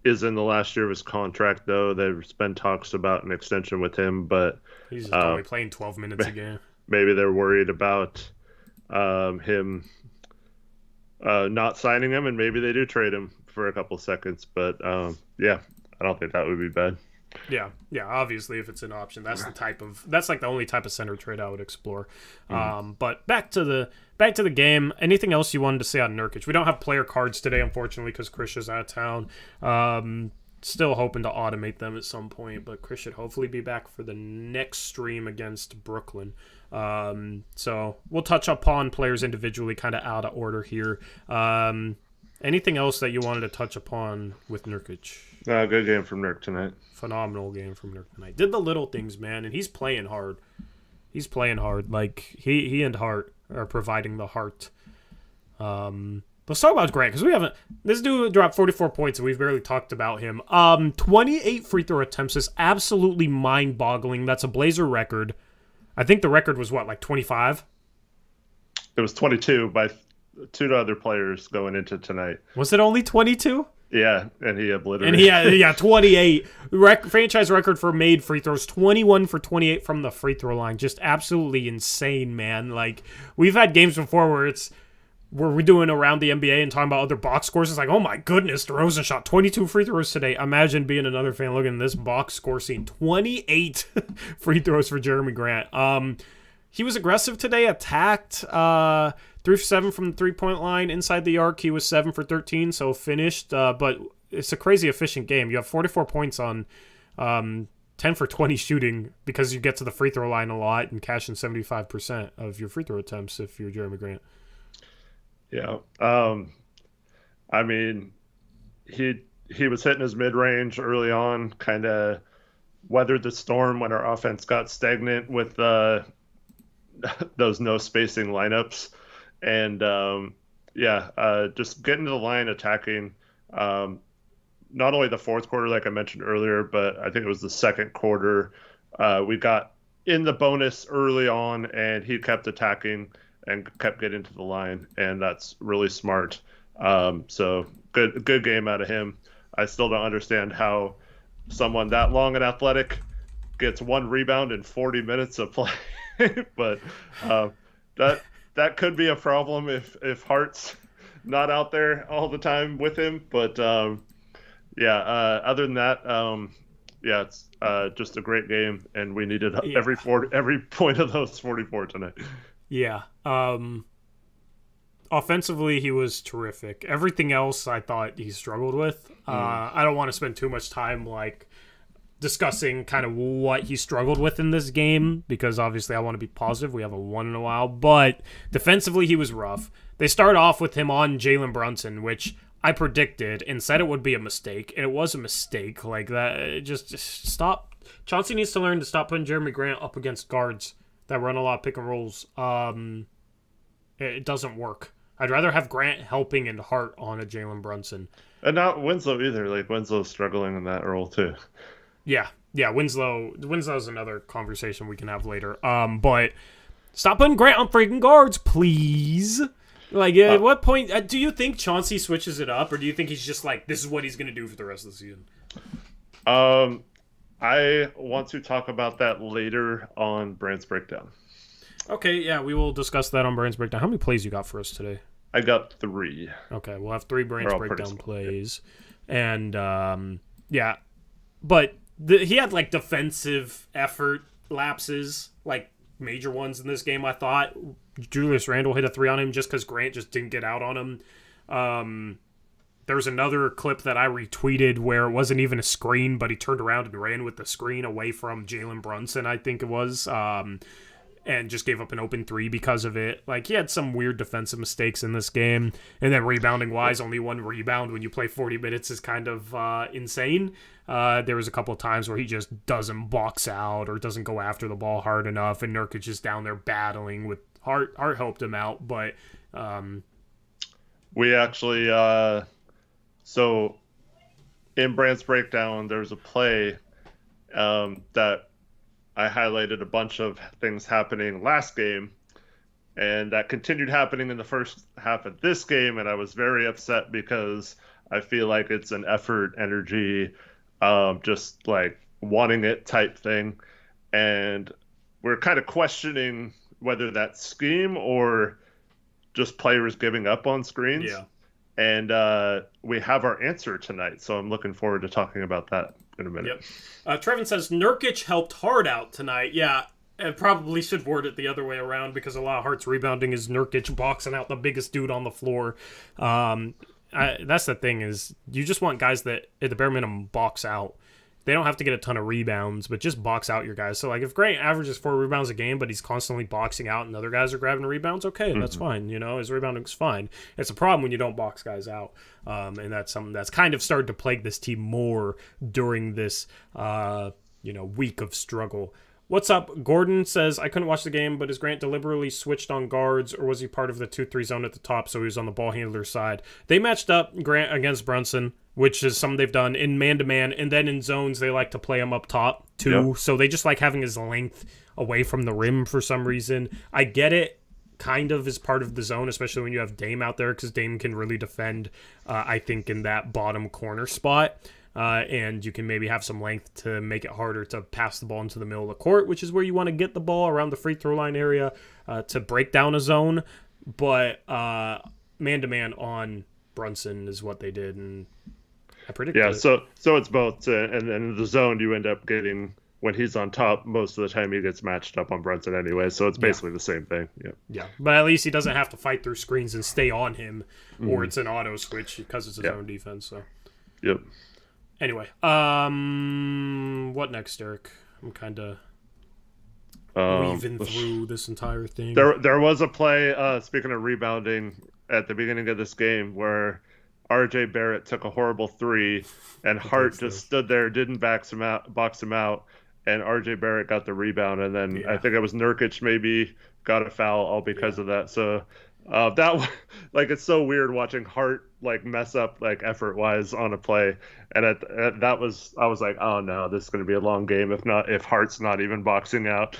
Speaker 2: is in the last year of his contract, though. There's been talks about an extension with him, but
Speaker 1: he's just only playing 12 minutes a game.
Speaker 2: Maybe they're worried about him not signing him, and maybe they do trade him for a couple seconds. But yeah, I don't think that would be bad.
Speaker 1: Yeah, obviously if it's an option, that's like the only type of center trade I would explore. But back to the game. Anything else you wanted to say on Nurkić? We don't have player cards today, unfortunately, because Chris is out of town. Still hoping to automate them at some point, but Chris should hopefully be back for the next stream against Brooklyn. So we'll touch upon players individually, kind of out of order here. Anything else that you wanted to touch upon with Nurkić?
Speaker 2: Good game from Nurk tonight.
Speaker 1: Phenomenal game from Nurk tonight. Did the little things, man, and he's playing hard. Like he and Hart are providing the heart. Let's talk about Grant, because we haven't. This dude dropped 44 points, and we've barely talked about him. 28 free throw attempts is absolutely mind-boggling. That's a Blazer record. I think the record was what, like 25?
Speaker 2: It was 22 by two other players going into tonight.
Speaker 1: Was it only 22?
Speaker 2: Yeah, and he obliterated.
Speaker 1: And he had 28. Franchise record for made free throws, 21 for 28 from the free throw line. Just absolutely insane, man. Like, we've had games before where we're doing around the NBA and talking about other box scores. It's like, oh my goodness, DeRozan shot 22 free throws today. Imagine being another fan looking at this box score, seeing 28 free throws for Jerami Grant. He was aggressive today, attacked, 3 for 7 from the three-point line. Inside the arc, he was 7 for 13, so finished. But it's a crazy efficient game. You have 44 points on 10 for 20 shooting because you get to the free throw line a lot and cash in 75% of your free throw attempts if you're Jerami Grant.
Speaker 2: Yeah. I mean, he was hitting his mid-range early on, kind of weathered the storm when our offense got stagnant with those no spacing lineups. And just getting to the line, attacking. Not only the fourth quarter, like I mentioned earlier, but I think it was the second quarter. We got in the bonus early on, and he kept attacking and kept getting to the line, and that's really smart. So good game out of him. I still don't understand how someone that long and athletic gets one rebound in 40 minutes of play, but that could be a problem if Hart's not out there all the time with him. But other than that, it's just a great game, and we needed every point of those 44 tonight.
Speaker 1: Yeah. Offensively, he was terrific. Everything else I thought he struggled with. I don't want to spend too much time discussing kind of what he struggled with in this game, because obviously I want to be positive. We haven't won in a while, but defensively he was rough. They start off with him on Jalen Brunson, which I predicted and said it would be a mistake, and it was a mistake. Like that, just stop. Chauncey needs to learn to stop putting Jerami Grant up against guards that run a lot of pick and rolls. It doesn't work. I'd rather have Grant helping and Hart on a Jalen Brunson.
Speaker 2: And not Winslow either. Like, Winslow's struggling in that role too.
Speaker 1: Yeah, Winslow's another conversation we can have later. But stop putting Grant on freaking guards, please. Like, at what point do you think Chauncey switches it up, or do you think he's just like, this is what he's going to do for the rest of the season?
Speaker 2: I want to talk about that later on Brand's Breakdown.
Speaker 1: Okay, yeah, we will discuss that on Brand's Breakdown. How many plays you got for us today?
Speaker 2: I got 3.
Speaker 1: Okay, we'll have 3 Brand's Breakdown plays. And, but he had, defensive effort lapses, major ones in this game, I thought. Julius Randle hit a 3 on him just because Grant just didn't get out on him. There was another clip that I retweeted where it wasn't even a screen, but he turned around and ran with the screen away from Jalen Brunson, I think it was, and just gave up an open 3 because of it. He had some weird defensive mistakes in this game. And then rebounding-wise, only 1 rebound when you play 40 minutes is kind of insane. There was a couple of times where he just doesn't box out or doesn't go after the ball hard enough, and Nurkić is down there battling with Hart. Hart helped him out, but...
Speaker 2: We actually... So, in Brand's Breakdown, there's a play that I highlighted a bunch of things happening last game, and that continued happening in the first half of this game, and I was very upset because I feel like it's an effort, energy, just wanting it type thing, and we're kind of questioning whether that's scheme or just players giving up on screens.
Speaker 1: Yeah.
Speaker 2: And we have our answer tonight, so I'm looking forward to talking about that in a minute.
Speaker 1: Yep. Trevin says Nurkić helped Hart out tonight. Yeah, I probably should word it the other way around because a lot of Hart's rebounding is Nurkić boxing out the biggest dude on the floor. That's the thing is you just want guys that at the bare minimum box out. They don't have to get a ton of rebounds, but just box out your guys. So, like, if Grant averages 4 rebounds a game, but he's constantly boxing out and other guys are grabbing rebounds, okay, that's fine. You know, his rebounding's fine. It's a problem when you don't box guys out. And that's something that's kind of started to plague this team more during this, week of struggle. What's up? Gordon says, I couldn't watch the game, but is Grant deliberately switched on guards, or was he part of the 2-3 zone at the top, so he was on the ball handler side? They matched up Grant against Brunson, which is something they've done in man-to-man, and then in zones, they like to play him up top, too. Yep. So they just like having his length away from the rim for some reason. I get it, kind of, as part of the zone, especially when you have Dame out there, because Dame can really defend, I think, in that bottom corner spot. And you can maybe have some length to make it harder to pass the ball into the middle of the court, which is where you want to get the ball around the free throw line area to break down a zone. But man-to-man on Brunson is what they did, and I predicted it.
Speaker 2: So it's both. And then in the zone, you end up getting, when he's on top, most of the time he gets matched up on Brunson anyway. So it's basically the same thing.
Speaker 1: Yeah. But at least he doesn't have to fight through screens and stay on him, or it's an auto switch because it's his own defense. So.
Speaker 2: Yep.
Speaker 1: Anyway, what next, Eric? I'm kind of weaving through this entire thing.
Speaker 2: There was a play, speaking of rebounding, at the beginning of this game where RJ Barrett took a horrible 3, and Hart just stood there, didn't box him out, and RJ Barrett got the rebound, and then I think it was Nurkić maybe got a foul all because of that. So that, like, it's so weird watching Hart like mess up like effort wise on a play, and I was like, oh no, this is going to be a long game if Hart's not even boxing out.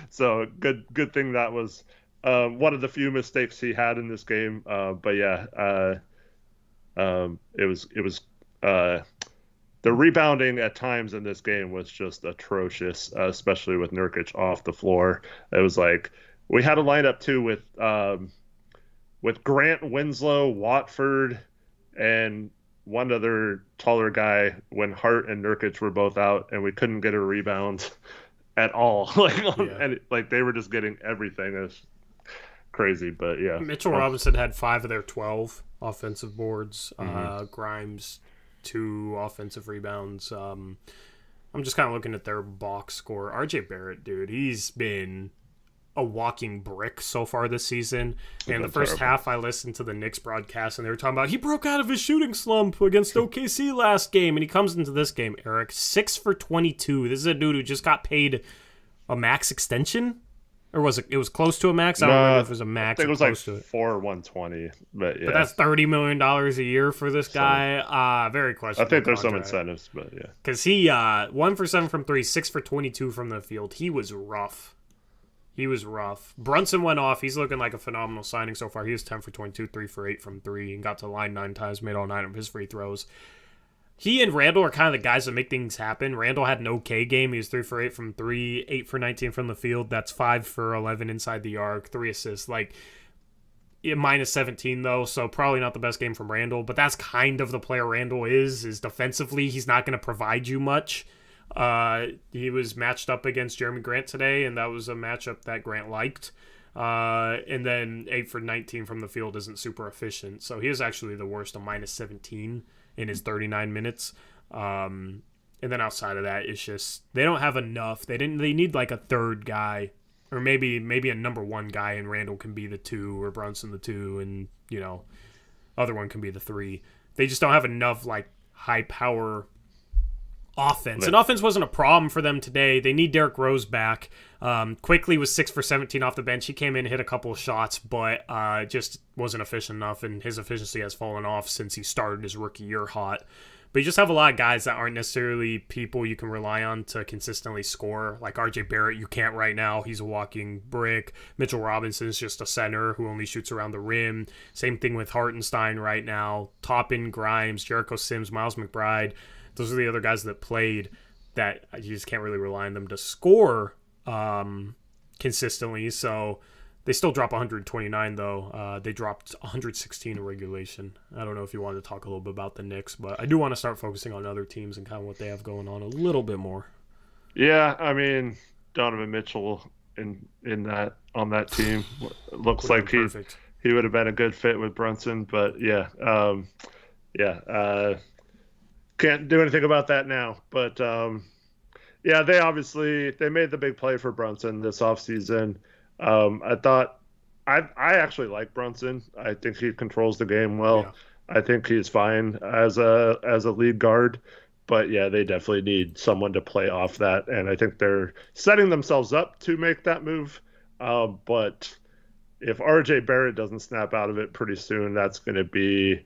Speaker 2: So good thing that was one of the few mistakes he had in this game. But yeah, it was the rebounding at times in this game was just atrocious, especially with Nurkić off the floor. It was like we had a lineup too with Grant, Winslow, Watford, and one other taller guy when Hart and Nurkić were both out, and we couldn't get a rebound at all. And they were just getting everything. It was crazy, but yeah.
Speaker 1: Mitchell Robinson had 5 of their 12 offensive boards. Grimes, 2 offensive rebounds. I'm just kind of looking at their box score. RJ Barrett, dude, he's been a walking brick so far this season. And the first half, I listened to the Knicks broadcast, and they were talking about he broke out of his shooting slump against OKC last game, and he comes into this game, Eric, 6 for 22. This is a dude who just got paid a max extension, or was it? It was close to a max. I don't remember if it was a max.
Speaker 2: I think it was like 4,120, but yeah.
Speaker 1: But that's $30 million a year for this guy. Very questionable.
Speaker 2: I think there's some incentives, but yeah.
Speaker 1: Because he 1 for 7 from 3, 6 for 22 from the field. He was rough. Brunson went off. He's looking like a phenomenal signing so far. He was 10 for 22, 3 for 8 from 3, and got to the line 9 times, made all 9 of his free throws. He and Randall are kind of the guys that make things happen. Randall had an okay game. He was 3 for 8 from 3, 8 for 19 from the field. That's 5 for 11 inside the arc, 3 assists. Like, minus 17, though, so probably not the best game from Randall. But that's kind of the player Randall is defensively. He's not going to provide you much. He was matched up against Jerami Grant today, and that was a matchup that Grant liked. And then 8 for 19 from the field isn't super efficient. So he is actually the worst, a minus 17 in his 39 minutes. And then outside of that, it's just they don't have enough. They need like a third guy, or maybe a number 1 guy, and Randall can be the 2, or Brunson the 2, and other one can be the 3. They just don't have enough like high power offense. And offense wasn't a problem for them today. They need Derrick Rose back. Quickly was 6 for 17 off the bench. He came in, hit a couple of shots, but just wasn't efficient enough, and his efficiency has fallen off since he started his rookie year hot. But you just have a lot of guys that aren't necessarily people you can rely on to consistently score. Like RJ Barrett, you can't right now. He's a walking brick. Mitchell Robinson is just a center who only shoots around the rim. Same thing with Hartenstein right now. Toppin, Grimes, Jericho Sims, Miles McBride. Those are the other guys that played that you just can't really rely on them to score consistently. So They still drop 129, though. They dropped 116 in regulation. I don't know if you wanted to talk a little bit about the Knicks, but I do want to start focusing on other teams and kind of what they have going on a little bit more.
Speaker 2: Yeah, I mean, Donovan Mitchell in that on that team looks like he would have been a good fit with Brunson, but yeah, can't do anything about that now. But yeah, they made the big play for Brunson this offseason. I actually like Brunson. I think he controls the game well. Yeah. I think he's fine as a lead guard. But yeah, they definitely need someone to play off that, and I think they're setting themselves up to make that move. But if RJ Barrett doesn't snap out of it pretty soon, that's going to be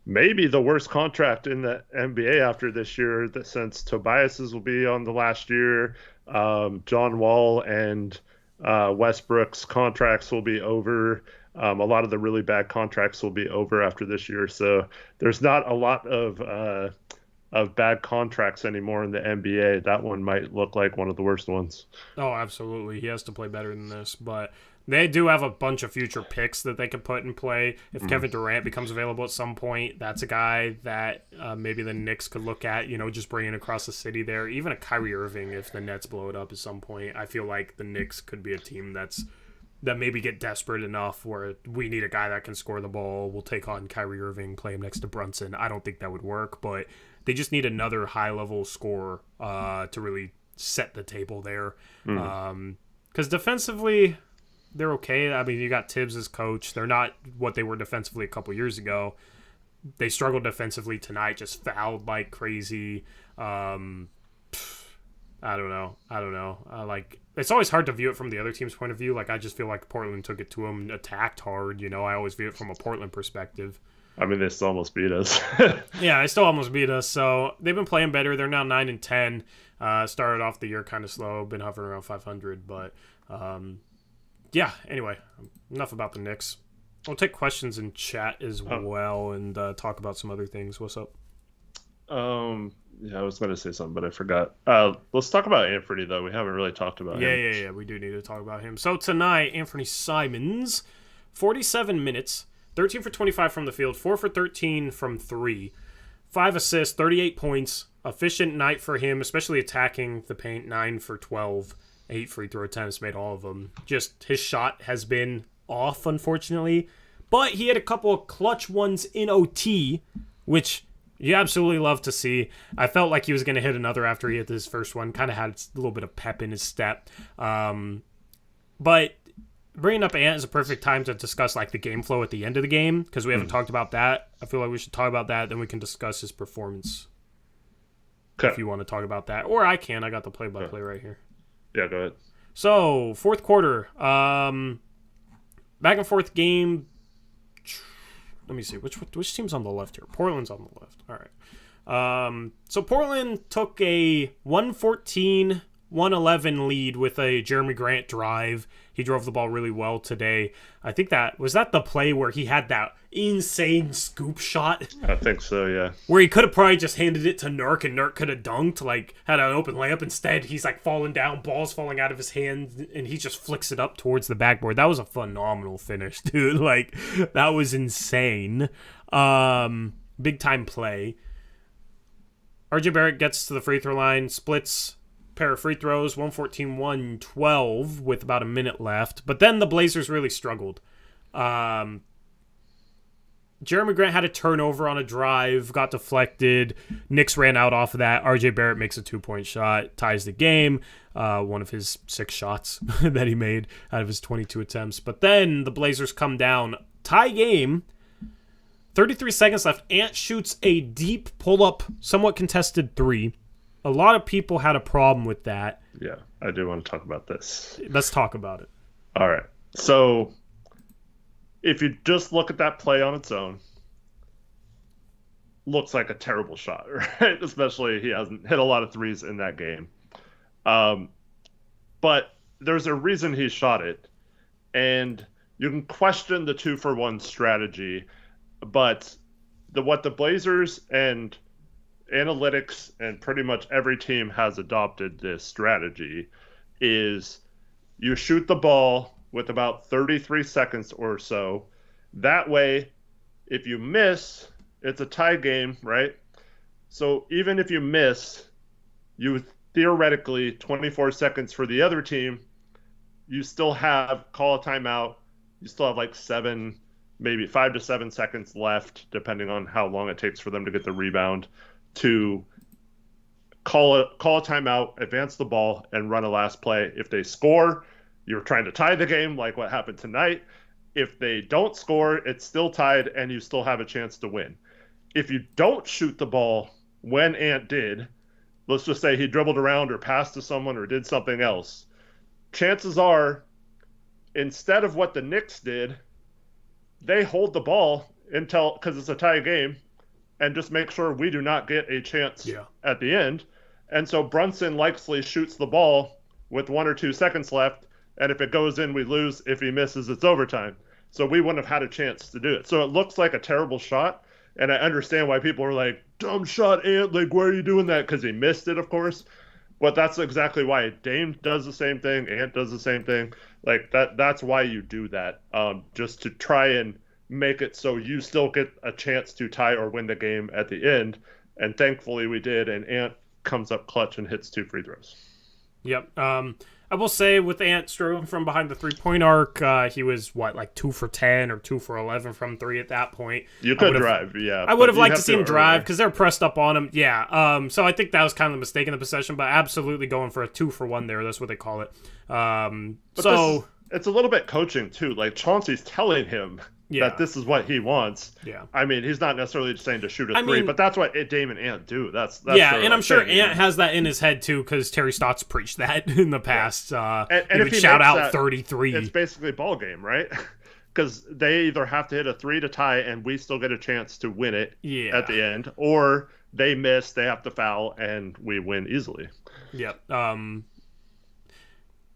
Speaker 2: maybe the worst contract in the NBA after this year, since Tobias's will be on the last year. John Wall and Westbrook's contracts will be over. A lot of the really bad contracts will be over after this year. So there's not a lot of bad contracts anymore in the NBA. That one might look like one of the worst ones.
Speaker 1: Oh, absolutely. He has to play better than this, but they do have a bunch of future picks that they could put in play. If Kevin Durant becomes available at some point, that's a guy that maybe the Knicks could look at, just bringing across the city there. Even a Kyrie Irving, if the Nets blow it up at some point. I feel like the Knicks could be a team that maybe get desperate enough where we need a guy that can score the ball. We'll take on Kyrie Irving, play him next to Brunson. I don't think that would work, but they just need another high-level scorer to really set the table there. Because defensively, they're okay. I mean, you got Tibbs as coach. They're not what they were defensively a couple years ago. They struggled defensively tonight, just fouled like crazy. I don't know. It's always hard to view it from the other team's point of view. Like, I just feel like Portland took it to them, attacked hard. I always view it from a Portland perspective.
Speaker 2: I mean, they still almost beat us.
Speaker 1: Yeah, they still almost beat us. So they've been playing better. They're now 9-10. Started off the year kind of slow. Been hovering around 500. But yeah. Anyway, enough about the Knicks. We'll take questions in chat as well and talk about some other things. What's up?
Speaker 2: Yeah, I was going to say something, but I forgot. Let's talk about Anfernee, though. We haven't really talked about him.
Speaker 1: Yeah. We do need to talk about him. So tonight, Anfernee Simons, 47 minutes. 13 for 25 from the field, 4 for 13 from 3, 5 assists, 38 points. Efficient night for him, especially attacking the paint, 9 for 12, 8 free throw attempts, made all of them. Just his shot has been off, unfortunately. But he had a couple of clutch ones in OT, which you absolutely love to see. I felt like he was going to hit another after he hit his first one. Kind of had a little bit of pep in his step. But bringing up Ant is a perfect time to discuss like the game flow at the end of the game, because we haven't talked about that. I feel like we should talk about that, then we can discuss his performance. Okay. If you want to talk about that, or I can. I got the play-by-play right here.
Speaker 2: Yeah, go ahead.
Speaker 1: So fourth quarter, back and forth game. Let me see which team's on the left here. Portland's on the left. All right. So Portland took a 114-111 lead with a Jerami Grant drive. He drove the ball really well today. I think was that the play where he had that insane scoop shot?
Speaker 2: I think so, yeah.
Speaker 1: Where he could have probably just handed it to Nurk and Nurk could have dunked, like had an open layup. Instead, he's like falling down, balls falling out of his hand, and he just flicks it up towards the backboard. That was a phenomenal finish, dude. Like, that was insane. Big time play. RJ Barrett gets to the free throw line, splits pair of free throws, 114-112 with about a minute left. But then the Blazers really struggled. Jerami Grant had a turnover on a drive, got deflected. Knicks ran out off of that. RJ Barrett makes a 2-point shot, ties the game. One of his 6 shots that he made out of his 22 attempts. But then the Blazers come down, tie game. 33 seconds left. Ant shoots a deep pull-up, somewhat contested 3. A lot of people had a problem with that.
Speaker 2: Yeah, I do want to talk about this.
Speaker 1: Let's talk about it.
Speaker 2: All right. So, if you just look at that play on its own, looks like a terrible shot, right? Especially he hasn't hit a lot of threes in that game. But there's a reason he shot it. And you can question the 2-for-1 strategy, but what the Blazers and analytics and pretty much every team has adopted this strategy is you shoot the ball with about 33 seconds or so. That way, if you miss, it's a tie game, right? So even if you miss, you theoretically 24 seconds for the other team, you still have call a timeout. You still have like maybe 5 to 7 seconds left, depending on how long it takes for them to get the rebound, to call a timeout, advance the ball, and run a last play. If they score, you're trying to tie the game like what happened tonight. If they don't score, it's still tied, and you still have a chance to win. If you don't shoot the ball when Ant did, let's just say he dribbled around or passed to someone or did something else, chances are, instead of what the Knicks did, they hold the ball until, because it's a tie game, and just make sure we do not get a chance at the end. And so Brunson likely shoots the ball with 1 or 2 seconds left, and if it goes in, we lose. If he misses, it's overtime. So we wouldn't have had a chance to do it. So it looks like a terrible shot, and I understand why people are like, dumb shot, Ant, like, why are you doing that? Because he missed it, of course. But that's exactly why Dame does the same thing, Ant does the same thing. Like, that's why you do that, just to try and make it so you still get a chance to tie or win the game at the end. And thankfully we did, and Ant comes up clutch and hits 2 free throws.
Speaker 1: Yep. I will say with Ant struggling from behind the three-point arc, he was, like 2 for 10 or 2 for 11 from 3 at that point.
Speaker 2: You could drive, yeah.
Speaker 1: I would have liked to see him drive because they're pressed up on him. Yeah. So I think that was kind of the mistake in the possession, but absolutely going for a 2 for 1 there. That's what they call it.
Speaker 2: It's a little bit coaching, too. Like, Chauncey's telling him that this is what he wants.
Speaker 1: Yeah.
Speaker 2: I mean, he's not necessarily just saying to shoot a 3, but that's what Dame and Ant do. That's
Speaker 1: and I'm sure Ant has that in his head, too, because Terry Stotts preached that in the past.
Speaker 2: And
Speaker 1: he would shout out 33.
Speaker 2: It's basically ball game, right? Because they either have to hit a 3 to tie, and we still get a chance to win it at the end, or they miss, they have to foul, and we win easily.
Speaker 1: Yep.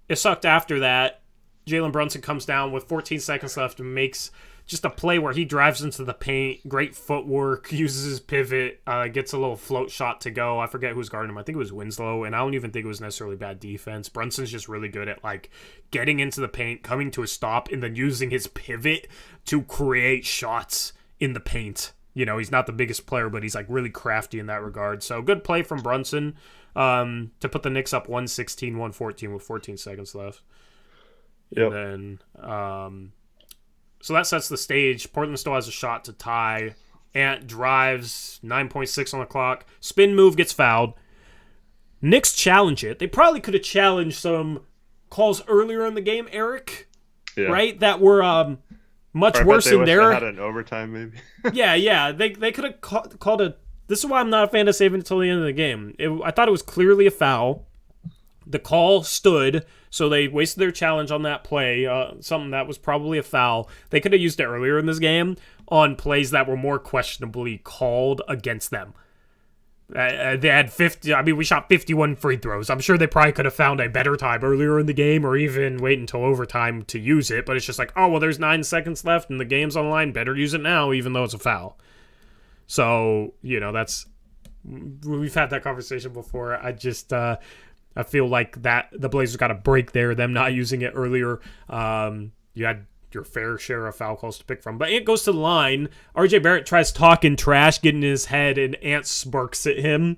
Speaker 1: It sucked after that. Jalen Brunson comes down with 14 seconds left and makes just a play where he drives into the paint, great footwork, uses his pivot, gets a little float shot to go. I forget who's guarding him. I think it was Winslow, and I don't even think it was necessarily bad defense. Brunson's just really good at getting into the paint, coming to a stop, and then using his pivot to create shots in the paint. You know, he's not the biggest player, but he's really crafty in that regard. So good play from Brunson to put the Knicks up 116-114 with 14 seconds left.
Speaker 2: Yep.
Speaker 1: And then, so that sets the stage. Portland still has a shot to tie. Ant drives, 9.6 on the clock. Spin move gets fouled. Knicks challenge it. They probably could have challenged some calls earlier in the game, Eric. Yeah. Right? That were much worse in there.
Speaker 2: Had an overtime, maybe.
Speaker 1: yeah. They could have called a. This is why I'm not a fan of saving it until the end of the game. I thought it was clearly a foul. The call stood, so they wasted their challenge on that play, something that was probably a foul. They could have used it earlier in this game on plays that were more questionably called against them. They had 50. I mean, we shot 51 free throws. I'm sure they probably could have found a better time earlier in the game or even wait until overtime to use it, but it's just there's 9 seconds left and the game's on the line. Better use it now, even though it's a foul. So, we've had that conversation before. I feel like that the Blazers got a break there, them not using it earlier. You had your fair share of foul calls to pick from. But Ant goes to the line. RJ Barrett tries talking trash, getting in his head, and Ant smirks at him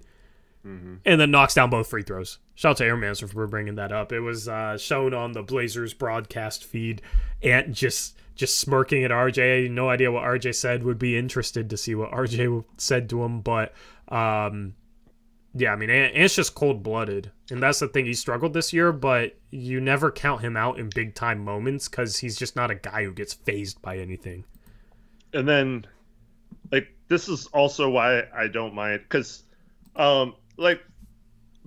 Speaker 1: and then knocks down both free throws. Shout out to Airmancer for bringing that up. It was shown on the Blazers broadcast feed. Ant just smirking at RJ. No idea what RJ said. Would be interested to see what RJ said to him. But yeah, I mean, Ant's just cold-blooded, and that's the thing. He struggled this year, but you never count him out in big-time moments because he's just not a guy who gets fazed by anything.
Speaker 2: And then, this is also why I don't mind, because,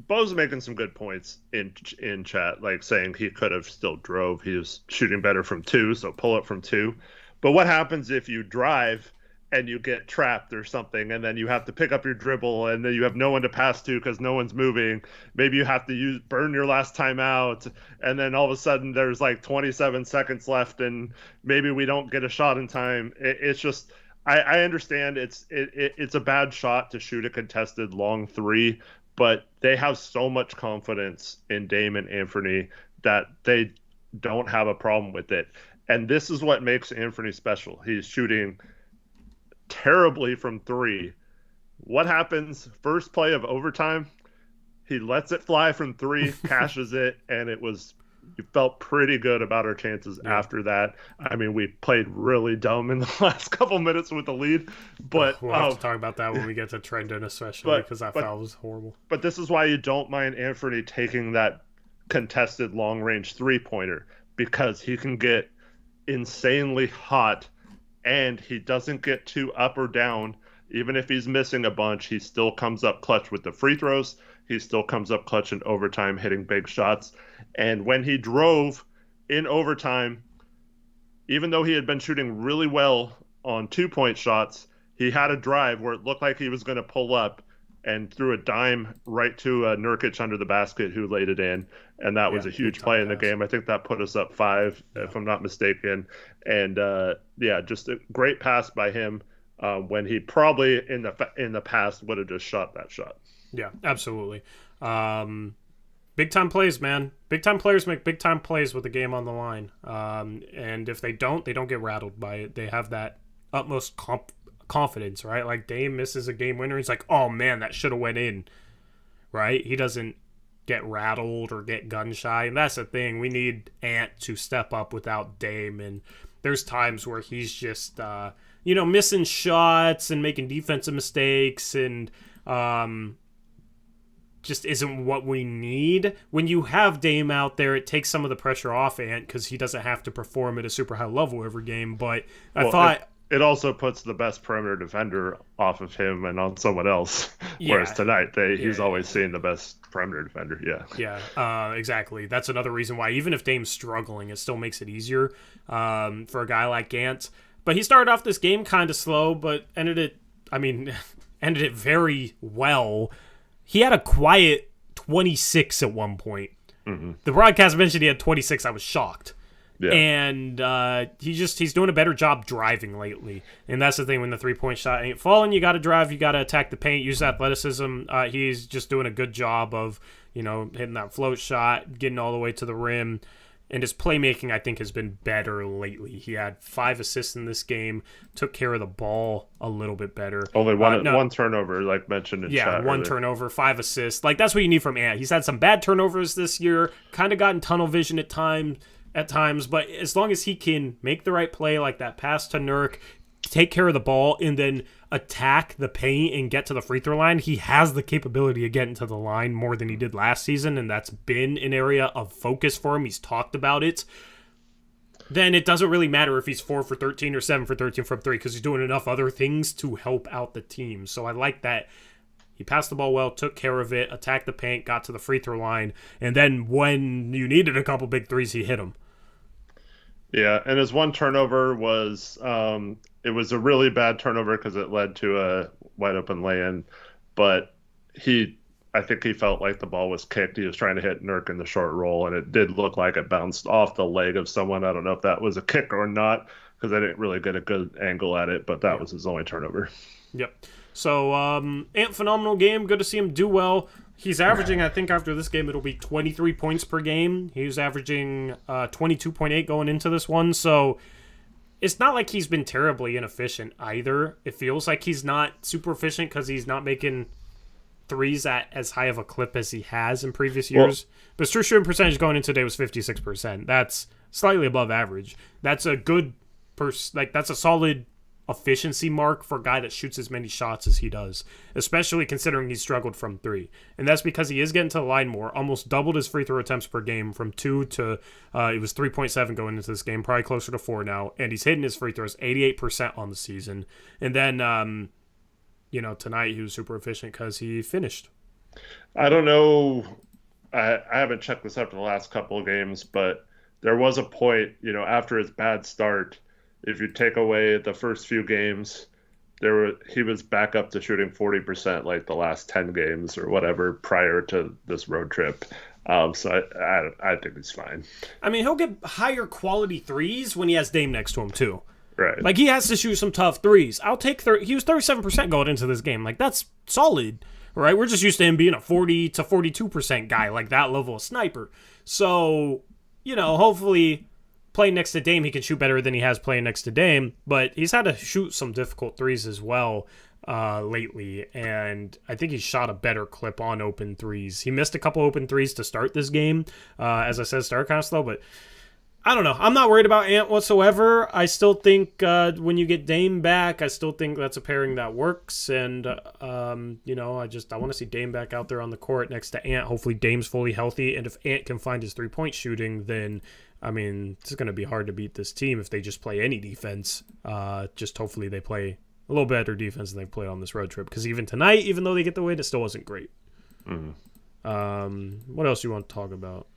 Speaker 2: Bo's making some good points in chat, saying he could have still drove. He was shooting better from 2, so pull up from 2. But what happens if you drive and you get trapped or something, and then you have to pick up your dribble, and then you have no one to pass to because no one's moving? Maybe you have to burn your last timeout, and then all of a sudden there's 27 seconds left, and maybe we don't get a shot in time. It's just, I understand it's a bad shot to shoot a contested long 3, but they have so much confidence in Dame and Anfernee that they don't have a problem with it. And this is what makes Anfernee special. He's shooting terribly from three. What happens first play of overtime? He lets it fly from three, cashes it, and we felt pretty good about our chances after that. I mean, we played really dumb in the last couple minutes with the lead, but
Speaker 1: we'll have to talk about that when we get to Trendon, especially because that foul was horrible.
Speaker 2: But this is why you don't mind Anfernee taking that contested long-range three-pointer, because he can get insanely hot, and he doesn't get too up or down. Even if he's missing a bunch, he still comes up clutch with the free throws. He still comes up clutch in overtime, hitting big shots. And when he drove in overtime, even though he had been shooting really well on 2-point shots, he had a drive where it looked like he was going to pull up and threw a dime right to Nurkić under the basket, who laid it in. And that was a huge play in the game. I think that put us up 5, if I'm not mistaken. And just a great pass by him when he probably in the past would have just shot that shot.
Speaker 1: Yeah, absolutely. Big time plays, man. Big time players make big time plays with the game on the line. And if they don't get rattled by it. They have that utmost confidence, right? Like Dame misses a game winner, he's like, oh man, that should have went in, right? He doesn't get rattled or get gun shy, and that's the thing. We need Ant to step up without Dame, and there's times where he's just missing shots and making defensive mistakes, and just isn't what we need. When you have Dame out there, it takes some of the pressure off Ant because he doesn't have to perform at a super high level every game. But I thought
Speaker 2: it also puts the best perimeter defender off of him and on someone else. Yeah. Whereas tonight, he's always seeing the best perimeter defender.
Speaker 1: Yeah, exactly. That's another reason why, even if Dame's struggling, it still makes it easier for a guy like Ant. But he started off this game kind of slow, but ended it very well. He had a quiet 26 at one point. Mm-hmm. The broadcast mentioned he had 26. I was shocked. Yeah. And he's doing a better job driving lately. And that's the thing, when the three-point shot ain't falling, you got to drive, you got to attack the paint, use athleticism. He's just doing a good job of, hitting that float shot, getting all the way to the rim. And his playmaking, I think, has been better lately. He had 5 assists in this game, took care of the ball a little bit better.
Speaker 2: Only one turnover, like mentioned in chat.
Speaker 1: Yeah, one turnover, 5 assists. Like, that's what you need from Ant. He's had some bad turnovers this year, kind of gotten tunnel vision at times, but as long as he can make the right play, like that pass to Nurk, take care of the ball, and then attack the paint and get to the free throw line, he has the capability of getting to the line more than he did last season, and that's been an area of focus for him. He's talked about it. Then it doesn't really matter if he's 4 for 13 or 7 for 13 from 3, because he's doing enough other things to help out the team. So I like that. He passed the ball well, took care of it, attacked the paint, got to the free throw line, and then when you needed a couple big threes, he hit them.
Speaker 2: Yeah, and his one turnover was it was a really bad turnover because it led to a wide open lay-in, but I think he felt like the ball was kicked. He was trying to hit Nurk in the short roll, and it did look like it bounced off the leg of someone. I don't know if that was a kick or not, because I didn't really get a good angle at it, but that was his only turnover. Yep.
Speaker 1: So, Ant, phenomenal game. Good to see him do well. He's averaging, I think after this game, it'll be 23 points per game. He was averaging 22.8 going into this one. So, it's not like he's been terribly inefficient either. It feels like he's not super efficient because he's not making threes at as high of a clip as he has in previous years. But his true shooting percentage going into today was 56%. That's slightly above average. That's a good, that's a solid efficiency mark for a guy that shoots as many shots as he does, especially considering he's struggled from 3. And that's because he is getting to the line more, almost doubled his free throw attempts per game from 2 to it was 3.7 going into this game, probably closer to 4 now, and he's hitting his free throws 88% on the season. And then tonight he was super efficient because he finished.
Speaker 2: I don't know, I haven't checked this after the last couple of games, but there was a point, after his bad start, if you take away the first few games, he was back up to shooting 40% like the last 10 games or whatever prior to this road trip. So I think he's fine.
Speaker 1: I mean, he'll get higher quality threes when he has Dame next to him too.
Speaker 2: Right.
Speaker 1: Like, he has to shoot some tough threes. I'll take he was 37% going into this game. Like, that's solid, right? We're just used to him being a 40 to 42% guy, like that level of sniper. So hopefully playing next to Dame, he can shoot better than he has playing next to Dame, but he's had to shoot some difficult threes as well lately, and I think he shot a better clip on open threes. He missed a couple open threes to start this game. As I said, start kind of slow, but I don't know. I'm not worried about Ant whatsoever. I still think when you get Dame back, I still think that's a pairing that works. And, I want to see Dame back out there on the court next to Ant. Hopefully Dame's fully healthy. And if Ant can find his three-point shooting, then, it's going to be hard to beat this team if they just play any defense. Just hopefully they play a little better defense than they played on this road trip. Because even tonight, even though they get the win, it still wasn't great. What else do you want to talk about?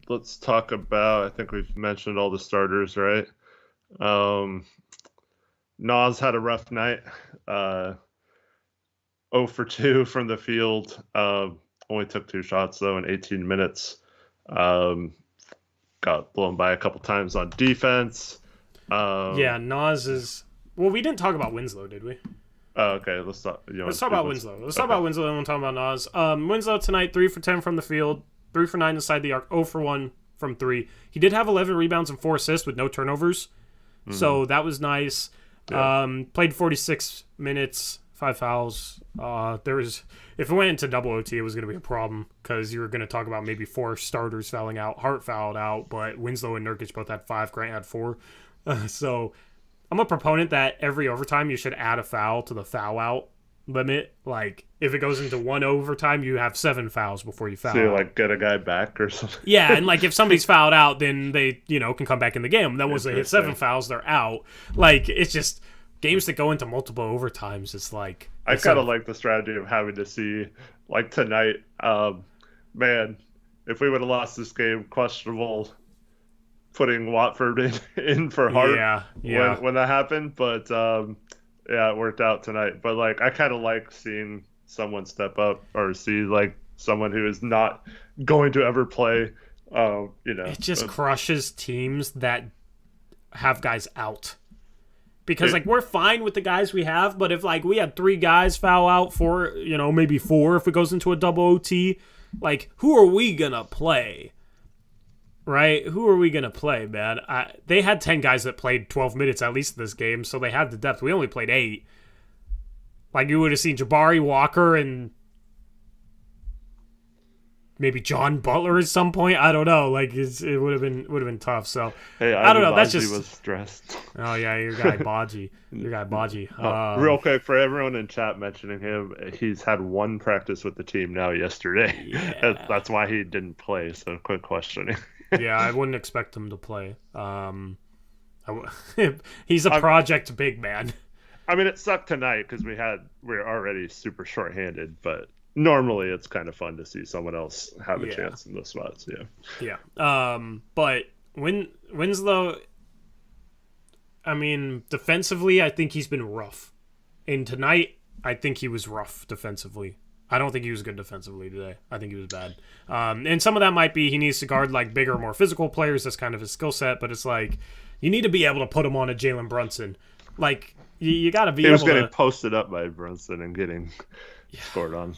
Speaker 2: Let's talk about, I think we've mentioned all the starters, right? Nas had a rough night. 0 for 2 from the field. Only took 2 shots, though, in 18 minutes. Got blown by a couple times on defense.
Speaker 1: Nas is... Well, we didn't talk about Winslow, did we?
Speaker 2: Oh, okay. Let's talk
Speaker 1: about Winslow. Let's talk about Winslow, and we'll talk about Nas. Winslow tonight, 3 for 10 from the field. 3 for 9 inside the arc, 0 for 1 from 3. He did have 11 rebounds and 4 assists with no turnovers, so that was nice. Yeah. Played 46 minutes, 5 fouls. If it went into double OT, it was going to be a problem because you were going to talk about maybe 4 starters fouling out. Hart fouled out, but Winslow and Nurkić both had 5. Grant had 4. So I'm a proponent that every overtime you should add a foul to the foul out limit. Like, if it goes into 1 overtime, you have 7 fouls before you foul.
Speaker 2: So you get a guy back or something.
Speaker 1: Yeah, and if somebody's fouled out, then they can come back in the game. Then once they hit 7 fouls, they're out. It's just games that go into multiple overtimes. It's like
Speaker 2: I kind of like the strategy of having to see tonight. Man, if we would have lost this game, questionable putting Watford in for Hart. When that happened, but. Yeah, it worked out tonight. But, I kind of like seeing someone step up or see, someone who is not going to ever play, It
Speaker 1: just crushes teams that have guys out. Because, we're fine with the guys we have, but if, we had 3 guys foul out, 4, maybe 4 if it goes into a double OT, who are we going to play? Right? Who are we going to play, man? They had 10 guys that played 12 minutes at least in this game, so they had the depth. We only played 8. You would have seen Jabari Walker and maybe John Butler at some point. I don't know. It would have been tough. So
Speaker 2: hey,
Speaker 1: I don't know. That's just
Speaker 2: was stressed.
Speaker 1: Oh yeah, your guy Baji.
Speaker 2: Real quick for everyone in chat mentioning him, he's had 1 practice with the team now yesterday.
Speaker 1: Yeah.
Speaker 2: That's why he didn't play. So quick questioning.
Speaker 1: Yeah, I wouldn't expect him to play. He's a project big man.
Speaker 2: It sucked tonight because we're already super shorthanded, but normally it's kind of fun to see someone else have a chance in those spots.
Speaker 1: Yeah. But Winslow, defensively, I think he's been rough. And tonight, I think he was rough defensively. I don't think he was good defensively today. I think he was bad. And some of that might be he needs to guard bigger, more physical players. That's kind of his skill set. But it's you need to be able to put him on a Jalen Brunson. You got to be able to.
Speaker 2: He was getting posted up by Brunson and getting scored on.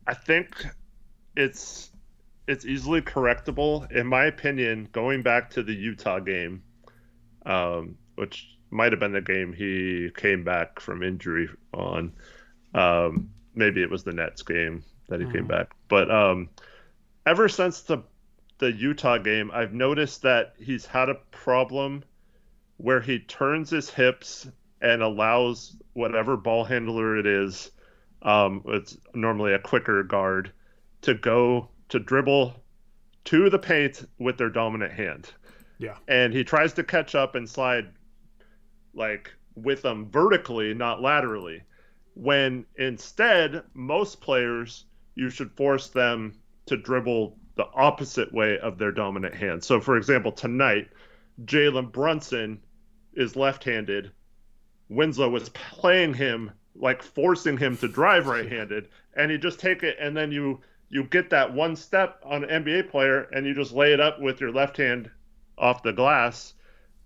Speaker 2: I think it's easily correctable. In my opinion, going back to the Utah game, which might have been the game he came back from injury on. Maybe it was the Nets game that he came back. But ever since the Utah game, I've noticed that he's had a problem where he turns his hips and allows whatever ball handler it is, it's normally a quicker guard, to dribble to the paint with their dominant hand.
Speaker 1: Yeah. And
Speaker 2: he tries to catch up and slide with them vertically, not laterally, when instead most players, you should force them to dribble the opposite way of their dominant hand. So for example, tonight Jalen Brunson is left-handed. Winslow was playing him, forcing him to drive right-handed, and you just take it and then you get that one step on an NBA player and you just lay it up with your left hand off the glass,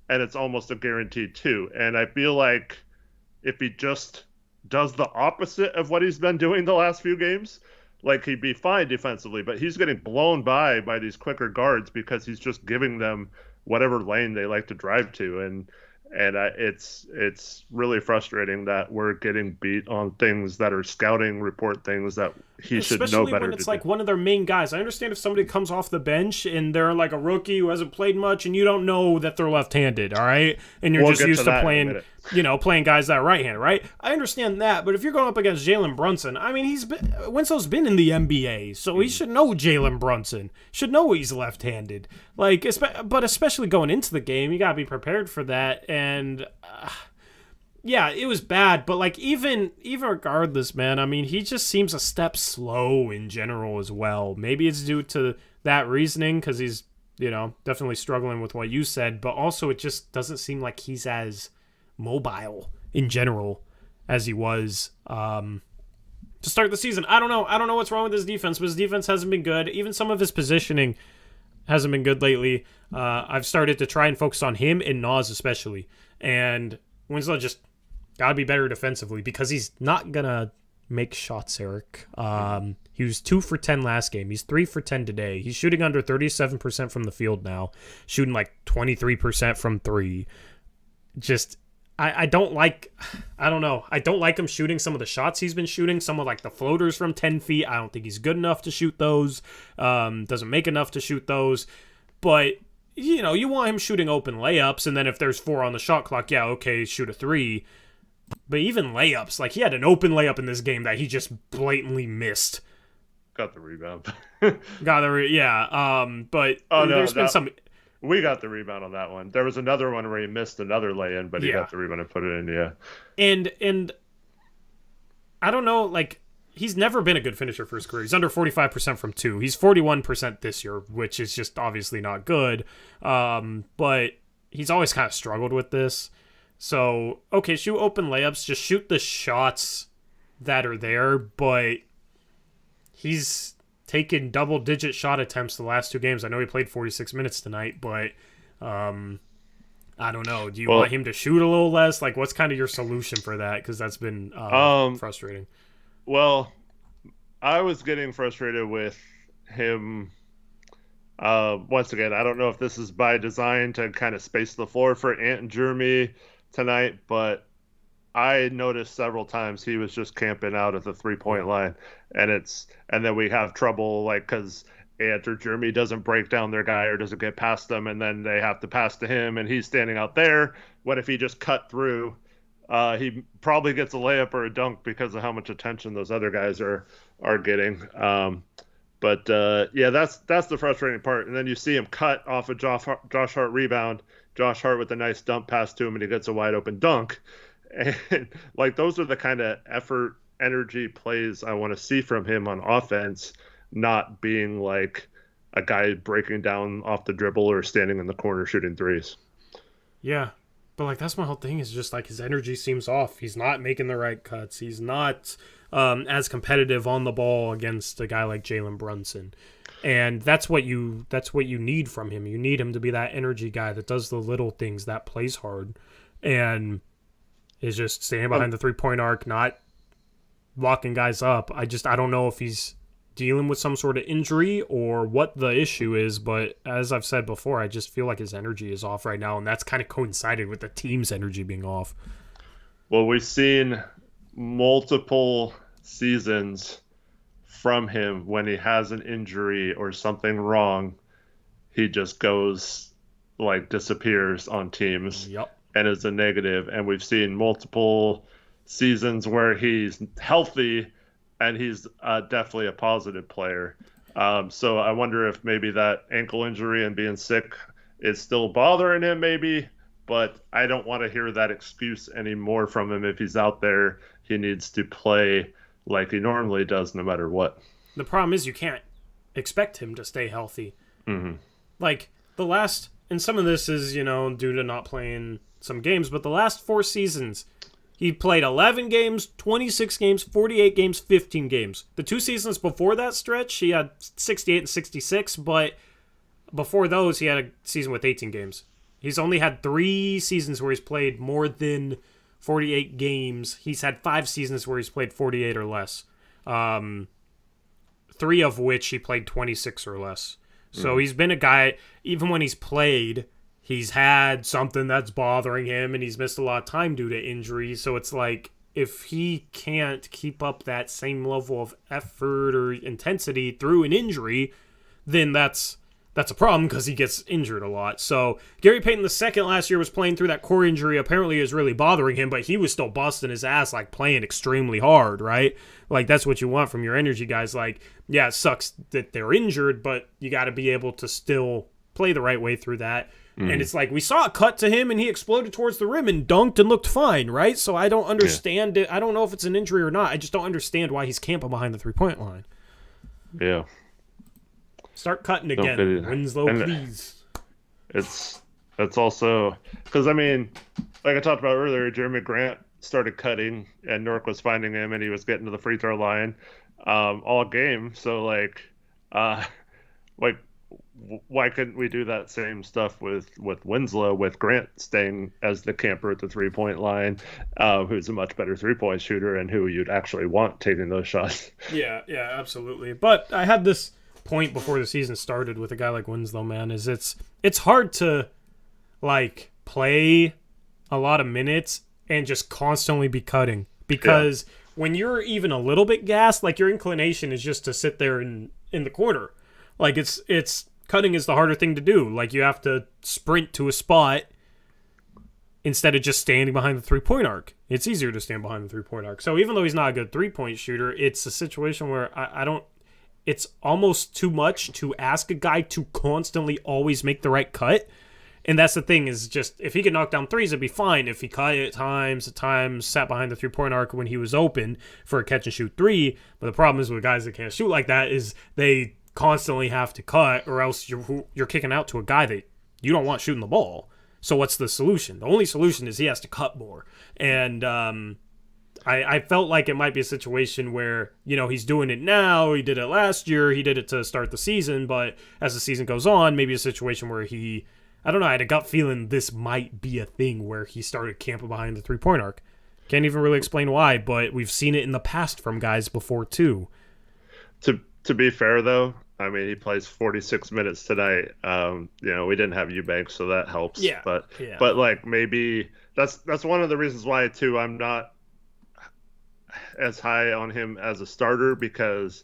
Speaker 2: and it's almost a guaranteed 2. And I feel like if he just does the opposite of what he's been doing the last few games, like he'd be fine defensively, but he's getting blown by these quicker guards because he's just giving them whatever lane they like to drive to, and it's really frustrating that we're getting beat on things that are scouting report things that he should know better.
Speaker 1: Especially when it's like one of their main guys. I understand if somebody comes off the bench and they're like a rookie who hasn't played much and you don't know that they're left-handed, all right? And you're just used to playing, playing guys that are right-handed, right? I understand that, but if you're going up against Jalen Brunson, I mean, Winslow's been in the NBA, so he should know Jalen Brunson. Should know he's left-handed. Like, but especially going into the game, you got to be prepared for that. And yeah, it was bad, but like even regardless, man, I mean, he just seems a step slow in general as well. Maybe it's due to that reasoning because he's, definitely struggling with what you said, but also it just doesn't seem like he's as mobile in general as he was to start the season. I don't know what's wrong with his defense, but his defense hasn't been good. Even some of his positioning hasn't been good lately. I've started to try and focus on him and Nas especially, and Winslow just gotta be better defensively because he's not gonna make shots, Eric. He was 2 for 10 last game. He's 3 for 10 today. He's shooting under 37% from the field now, shooting like 23% from 3. Just I don't like him shooting some of the shots he's been shooting, some of like the floaters from 10 feet. I don't think he's good enough to shoot those. Doesn't make enough to shoot those. But you want him shooting open layups, and then if there's 4 on the shot clock, yeah, okay, shoot a 3. But even layups, like he had an open layup in this game that he just blatantly missed.
Speaker 2: Got the rebound.
Speaker 1: But there's been some.
Speaker 2: We got the rebound on that one. There was another one where he missed another lay-in, but he got the rebound and put it in. Yeah.
Speaker 1: And I don't know, like he's never been a good finisher for his career. He's under 45% from 2. He's 41% this year, which is just obviously not good. But he's always kind of struggled with this. So, okay, shoot open layups, just shoot the shots that are there, but he's taken double-digit shot attempts the last 2 games. I know he played 46 minutes tonight, but I don't know. Do you want him to shoot a little less? Like, what's kind of your solution for that? Because that's been frustrating.
Speaker 2: Well, I was getting frustrated with him. Once again, I don't know if this is by design to kind of space the floor for Ant and Jerami tonight, but I noticed several times he was just camping out at the 3-point line, and then we have trouble like because Ant or Jerami doesn't break down their guy or doesn't get past them, and then they have to pass to him, and he's standing out there. What if he just cut through? He probably gets a layup or a dunk because of how much attention those other guys are getting. But that's the frustrating part. And then you see him cut off a Josh Hart rebound. Josh Hart with a nice dump pass to him, and he gets a wide open dunk. And like those are the kind of effort, energy plays I want to see from him on offense, not being like a guy breaking down off the dribble or standing in the corner shooting threes.
Speaker 1: Yeah. But like that's my whole thing is just like his energy seems off. He's not making the right cuts. He's not as competitive on the ball against a guy like Jalen Brunson. And that's what you need from him. You need him to be that energy guy that does the little things, that plays hard, and is just standing behind the 3-point arc, not locking guys up. I don't know if he's dealing with some sort of injury or what the issue is, but as I've said before, I just feel like his energy is off right now, and that's kind of coincided with the team's energy being off.
Speaker 2: Well, we've seen multiple seasons from him when he has an injury or something wrong, he just goes like disappears on teams and is a negative. And we've seen multiple seasons where he's healthy and he's definitely a positive player. So I wonder if maybe that ankle injury and being sick is still bothering him maybe, but I don't want to hear that excuse anymore from him. If he's out there, he needs to play like he normally does no matter what.
Speaker 1: The problem is you can't expect him to stay healthy.
Speaker 2: Mm-hmm.
Speaker 1: Like and some of this is, due to not playing some games, but the last 4 seasons, he played 11 games, 26 games, 48 games, 15 games. The 2 seasons before that stretch, he had 68 and 66, but before those, he had a season with 18 games. He's only had 3 seasons where he's played more than 48 games. He's had 5 seasons where he's played 48 or less. 3 of which he played 26 or less. So he's been a guy, even when he's played, he's had something that's bothering him, and he's missed a lot of time due to injury. So it's like, if he can't keep up that same level of effort or intensity through an injury, then that's a problem because he gets injured a lot. So Gary Payton II last year was playing through that core injury. Apparently is really bothering him, but he was still busting his ass, like playing extremely hard, right? Like, that's what you want from your energy guys. Like, yeah, it sucks that they're injured, but you got to be able to still play the right way through that. And it's like, we saw a cut to him and he exploded towards the rim and dunked and looked fine, right? So I don't understand it. I don't know if it's an injury or not. I just don't understand why he's camping behind the three-point line.
Speaker 2: Yeah.
Speaker 1: Start cutting again. Winslow, and please.
Speaker 2: It's also because, I mean, like I talked about earlier, Jerami Grant started cutting and Nurkić was finding him and he was getting to the free throw line all game. So why couldn't we do that same stuff with Winslow, with Grant staying as the camper at the 3-point line, who's a much better 3-point shooter and who you'd actually want taking those shots?
Speaker 1: Yeah, absolutely. But I had this point before the season started with a guy like Winslow, man, is it's hard to like play a lot of minutes and just constantly be cutting, because when you're even a little bit gassed, like, your inclination is just to sit there in the corner. Like, it's cutting is the harder thing to do. Like, you have to sprint to a spot instead of just standing behind the 3-point arc. It's easier to stand behind the 3-point arc. So even though he's not a good 3-point shooter, it's a situation where I don't. It's almost too much to ask a guy to constantly always make the right cut. And that's the thing, is just, if he could knock down threes, it'd be fine. If he cut at times, sat behind the 3-point arc when he was open for a catch and shoot 3. But the problem is with guys that can't shoot like that is they constantly have to cut, or else you're kicking out to a guy that you don't want shooting the ball. So what's the solution? The only solution is he has to cut more. And I felt like it might be a situation where, he's doing it now, he did it last year, he did it to start the season, but as the season goes on, maybe a situation where I don't know, I had a gut feeling this might be a thing where he started camping behind the 3-point arc. Can't even really explain why, but we've seen it in the past from guys before too.
Speaker 2: To be fair, though, I mean, he plays 46 minutes tonight. We didn't have Eubanks, so that helps.
Speaker 1: Yeah.
Speaker 2: But like, maybe that's one of the reasons why too I'm not as high on him as a starter, because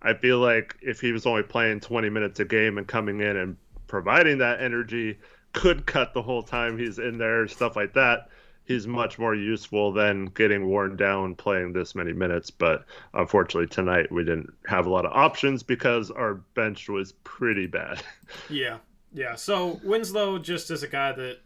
Speaker 2: I feel like if he was only playing 20 minutes a game and coming in and providing that energy, could cut the whole time he's in there, stuff like that, he's much more useful than getting worn down playing this many minutes. But unfortunately tonight we didn't have a lot of options because our bench was pretty bad. Yeah.
Speaker 1: So Winslow just is a guy that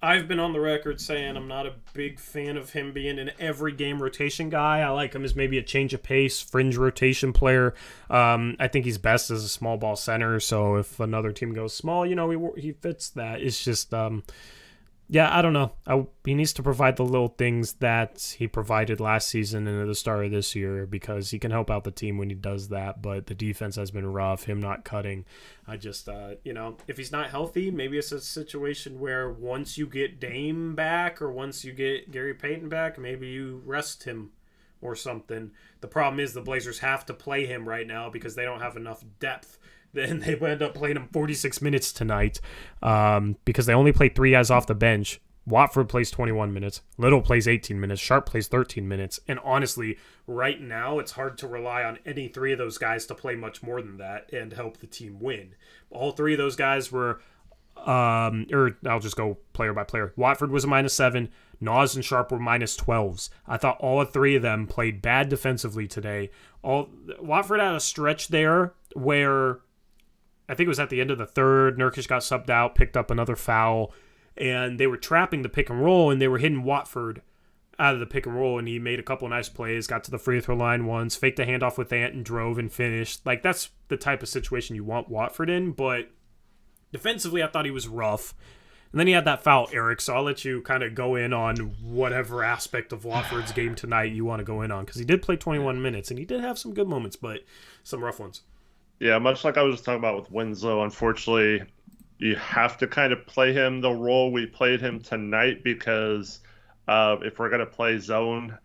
Speaker 1: I've been on the record saying I'm not a big fan of him being an every game rotation guy. I like him as maybe a change of pace, fringe rotation player. I think he's best as a small ball center. So if another team goes small, he fits that. It's just, I don't know. He needs to provide the little things that he provided last season and at the start of this year, because he can help out the team when he does that. But the defense has been rough, him not cutting. I just, if he's not healthy, maybe it's a situation where once you get Dame back or once you get Gary Payton back, maybe you rest him or something. The problem is the Blazers have to play him right now because they don't have enough depth. Then they end up playing him 46 minutes tonight because they only play 3 guys off the bench. Watford plays 21 minutes. Little plays 18 minutes. Sharpe plays 13 minutes. And honestly, right now, it's hard to rely on any 3 of those guys to play much more than that and help the team win. All 3 of those guys were, I'll just go player by player. Watford was a -7. Nas and Sharpe were -12s. I thought all 3 of them played bad defensively today. Watford had a stretch there where I think it was at the end of the third, Nurkić got subbed out, picked up another foul, and they were trapping the pick and roll, and they were hitting Watford out of the pick and roll, and he made a couple of nice plays, got to the free throw line once, faked a handoff with Ant and drove and finished. Like, that's the type of situation you want Watford in, but defensively I thought he was rough. And then he had that foul, Eric, so I'll let you kind of go in on whatever aspect of Watford's game tonight you want to go in on, because he did play 21 minutes, and he did have some good moments, but some rough ones.
Speaker 2: Yeah, much like I was just talking about with Winslow, unfortunately, you have to kind of play him the role we played him tonight, because If we're going to play zone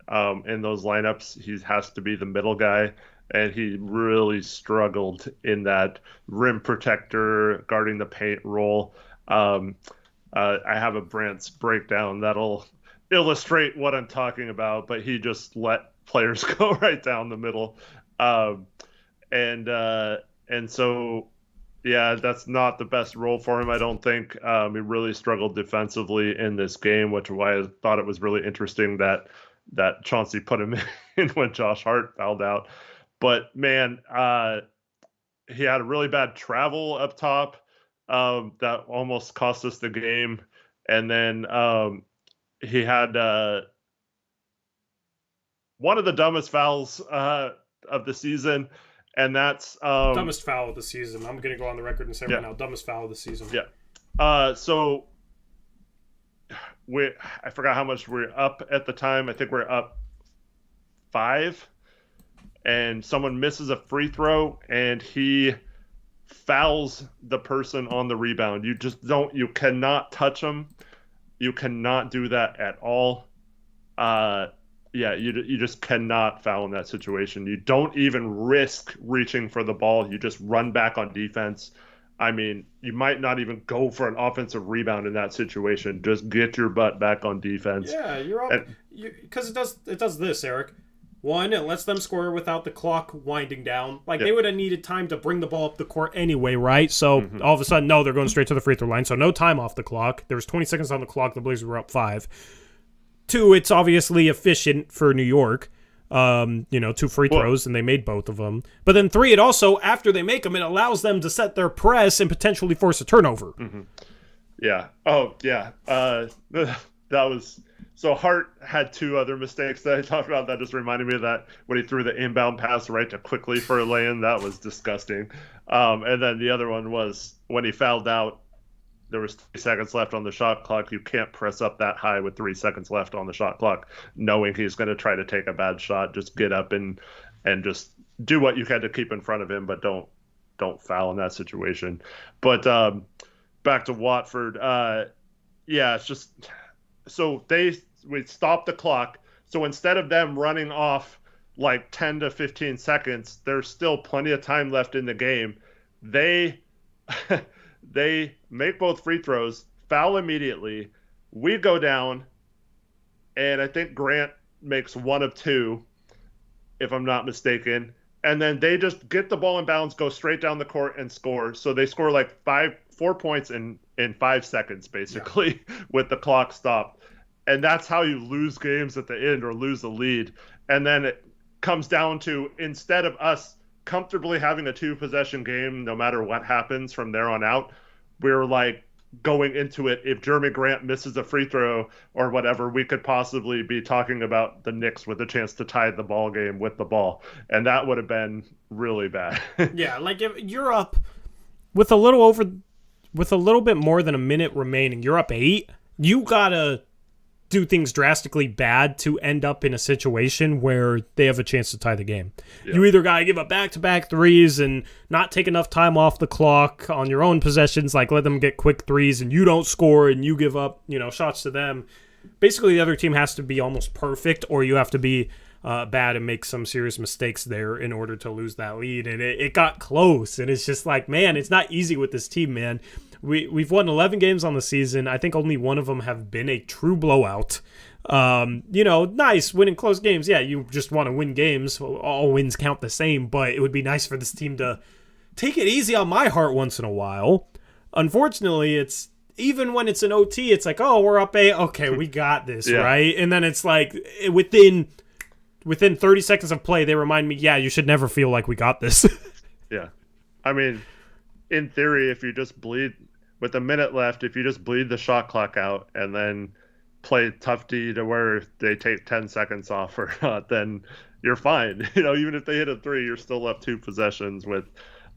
Speaker 2: in those lineups, he has to be the middle guy. And he really struggled in that rim protector, guarding the paint role. I have a Brant's breakdown that'll illustrate what I'm talking about, but he just let players go right down the middle. Um, and so yeah, that's not the best role for him, I don't think. He really struggled defensively in this game, which is why I thought it was really interesting that Chauncey put him in when Josh Hart fouled out. But man, he had a really bad travel up top that almost cost us the game. And then he had one of the dumbest fouls of the season. And that's
Speaker 1: dumbest foul of the season. I'm going to go on the record and say right now, dumbest foul of the season.
Speaker 2: Yeah. So I forgot how much we're up at the time. I think we're up 5. And someone misses a free throw, and he fouls the person on the rebound. You cannot touch him. You cannot do that at all. You just cannot foul in that situation. You don't even risk reaching for the ball. You just run back on defense. I mean, you might not even go for an offensive rebound in that situation. Just get your butt back on defense.
Speaker 1: Yeah, you're up. Because it does this, Eric. One, it lets them score without the clock winding down. They would have needed time to bring the ball up the court anyway, right? So all of a sudden, no, they're going straight to the free throw line. So no time off the clock. There was 20 seconds on the clock. The Blazers were up 5. 2, it's obviously efficient for New York. 2 free throws, and they made both of them. But then 3, it also, after they make them, it allows them to set their press and potentially force a turnover.
Speaker 2: Mm-hmm. Yeah. Oh, yeah. That was... So Hart had 2 other mistakes that I talked about that just reminded me of that when he threw the inbound pass right to Quickly for a lay-in. That was disgusting. And then the other one was when he fouled out, there was 3 seconds left on the shot clock. You can't press up that high with 3 seconds left on the shot clock, knowing he's going to try to take a bad shot. Just get up and just do what you can to keep in front of him, but don't foul in that situation. But back to Watford. It's just so we stopped the clock. So instead of them running off like 10 to 15 seconds, there's still plenty of time left in the game. They make both free throws, foul immediately. We go down, and I think Grant makes 1 of 2, if I'm not mistaken. And then they just get the ball in bounds, go straight down the court, and score. So they score like 4 points in 5 seconds, basically, with the clock stopped. And that's how you lose games at the end or lose the lead. And then it comes down to, instead of us comfortably having a 2-possession game, no matter what happens from there on out, we're like going into it. If Jerami Grant misses a free throw or whatever, we could possibly be talking about the Knicks with a chance to tie the ball game with the ball. And that would have been really bad.
Speaker 1: Yeah, like if you're up with a little bit more than a minute remaining, you're up 8, you gotta do things drastically bad to end up in a situation where they have a chance to tie the game. Yeah. You either got to give up back-to-back threes and not take enough time off the clock on your own possessions, like let them get quick threes and you don't score and you give up, shots to them. Basically, the other team has to be almost perfect, or you have to be bad and make some serious mistakes there in order to lose that lead. And it got close, and it's just like, man, it's not easy with this team, man. We've won 11 games on the season. I think only 1 of them have been a true blowout. Nice winning close games. Yeah, you just want to win games. All wins count the same, but it would be nice for this team to take it easy on my Hart once in a while. Unfortunately, it's even when it's an OT, it's like, oh, we're up 8. Okay, we got this, right? And then it's like within 30 seconds of play, they remind me, yeah, you should never feel like we got this.
Speaker 2: Yeah. I mean, in theory, if you just bleed with a minute left, if you just bleed the shot clock out and then play tough D to where they take 10 seconds off or not, then you're fine. Even if they hit a 3, you're still left 2 possessions with,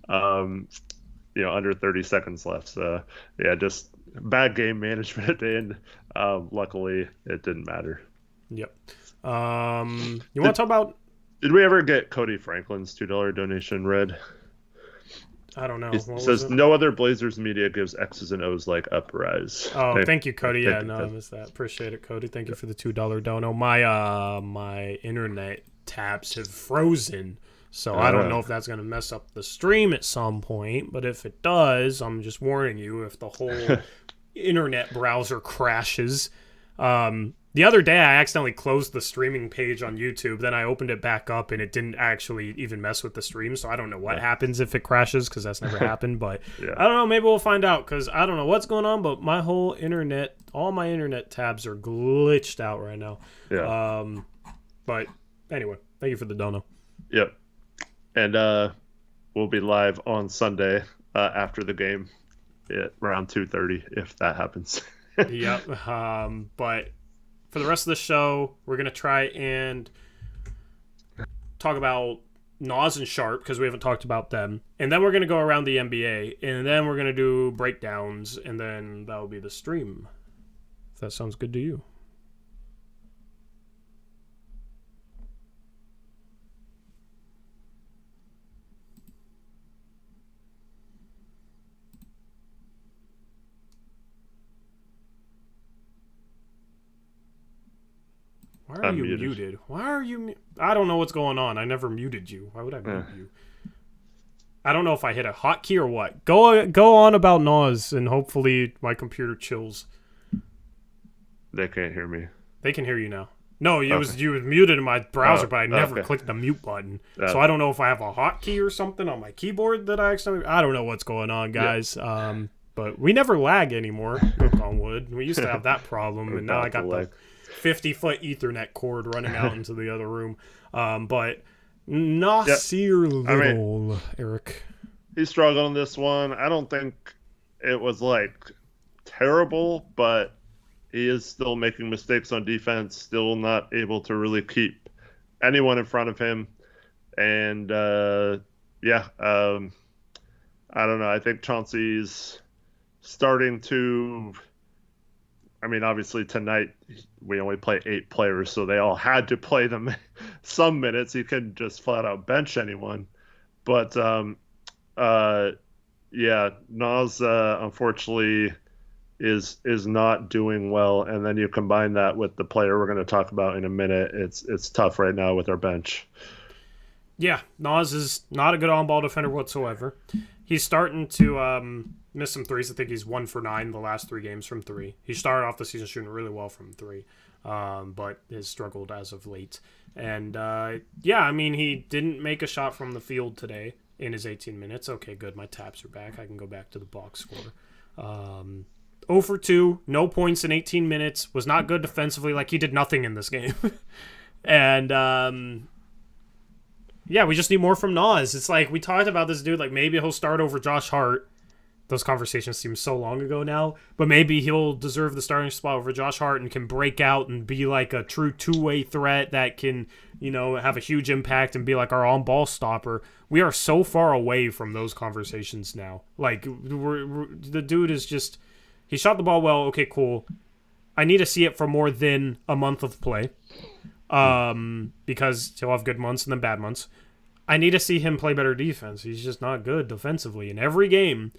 Speaker 2: under 30 seconds left. So, yeah, just bad game management at the end. Luckily, it didn't matter.
Speaker 1: Yep. You want to talk about...
Speaker 2: Did we ever get Cody Franklin's $2 donation read?
Speaker 1: I don't know.
Speaker 2: It says no other Blazers media gives X's and O's like Uprise.
Speaker 1: Oh, thank you, Cody. Yeah, no, I missed that. Appreciate it, Cody. Thank you for the $2 dono. My internet tabs have frozen, so I don't know if that's going to mess up the stream at some point. But if it does, I'm just warning you, if the whole internet browser crashes. The other day, I accidentally closed the streaming page on YouTube. Then I opened it back up, and it didn't actually even mess with the stream. So I don't know what happens if it crashes, because that's never happened. But I don't know. Maybe we'll find out, because I don't know what's going on. But my whole internet, all my internet tabs are glitched out right now. Yeah. But anyway, thank you for the dono.
Speaker 2: Yep. And we'll be live on Sunday after the game at around 2:30 if that happens.
Speaker 1: Yep. But for the rest of the show, we're going to try and talk about Nas and Sharpe, because we haven't talked about them. And then we're going to go around the NBA, and then we're going to do breakdowns, and then that will be the stream. If that sounds good to you. Why are you muted? Why are you... I don't know what's going on. I never muted you. Why would I mute you? I don't know if I hit a hotkey or what. Go on about Nas, and hopefully my computer chills.
Speaker 2: They can't hear me.
Speaker 1: They can hear you now. No, you was muted in my browser, but I never clicked the mute button. So I don't know if I have a hotkey or something on my keyboard that I accidentally... I don't know what's going on, guys. Yeah. But we never lag anymore, knock on wood. We used to have that problem, and now I got the 50-foot Ethernet cord running out into the other room. But Nasir Little, Eric.
Speaker 2: He struggled on this one. I don't think it was, like, terrible, but he is still making mistakes on defense, still not able to really keep anyone in front of him. And, I don't know. I think Chauncey's starting to... I mean, obviously tonight we only play 8 players, so they all had to play them some minutes. You couldn't just flat out bench anyone. But, Nas, unfortunately, is not doing well. And then you combine that with the player we're going to talk about in a minute. It's tough right now with our bench.
Speaker 1: Yeah, Nas is not a good on-ball defender whatsoever. He's starting to miss some threes. I think he's 1 for 9 the last 3 games from 3. He started off the season shooting really well from 3, but has struggled as of late. And, I mean, he didn't make a shot from the field today in his 18 minutes. Okay, good. My tabs are back. I can go back to the box score. 0 for 2, no points in 18 minutes, was not good defensively. Like, he did nothing in this game. And, we just need more from Nas. It's like, we talked about this dude, like, maybe he'll start over Josh Hart. Those conversations seem so long ago now, but maybe he'll deserve the starting spot over Josh Hart and can break out and be like a true two-way threat that can, have a huge impact and be like our on-ball stopper. We are so far away from those conversations now. Like, the dude is just... He shot the ball well. Okay, cool. I need to see it for more than a month of play. Because he'll have good months and then bad months. I need to see him play better defense. He's just not good defensively. In every game,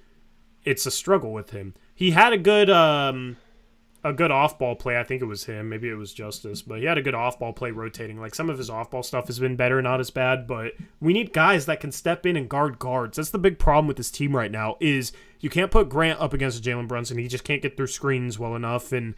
Speaker 1: it's a struggle with him. He had a good off-ball play. I think it was him. Maybe it was Justice. But he had a good off-ball play rotating. Like, some of his off-ball stuff has been better, not as bad. But we need guys that can step in and guard guards. That's the big problem with this team right now is you can't put Grant up against Jalen Brunson. He just can't get through screens well enough. And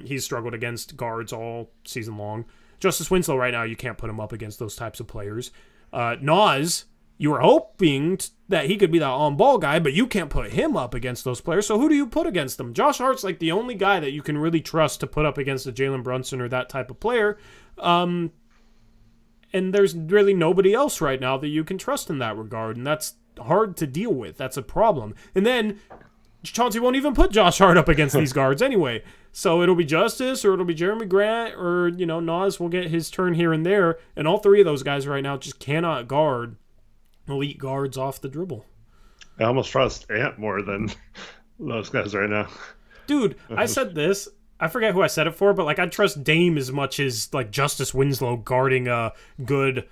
Speaker 1: he's struggled against guards all season long. Justice Winslow right now, you can't put him up against those types of players. Nas, you were hoping that he could be that on-ball guy, but you can't put him up against those players. So who do you put against them? Josh Hart's like the only guy that you can really trust to put up against a Jalen Brunson or that type of player. And there's really nobody else right now that you can trust in that regard, and that's hard to deal with. That's a problem. And then Chauncey won't even put Josh Hart up against these guards anyway. So it'll be Justice or it'll be Jerami Grant or, Nas will get his turn here and there. And all 3 of those guys right now just cannot guard elite guards off the dribble.
Speaker 2: I almost trust Ant more than those guys right now.
Speaker 1: Dude, I said this. I forget who I said it for, but, like, I'd trust Dame as much as, like, Justice Winslow guarding a good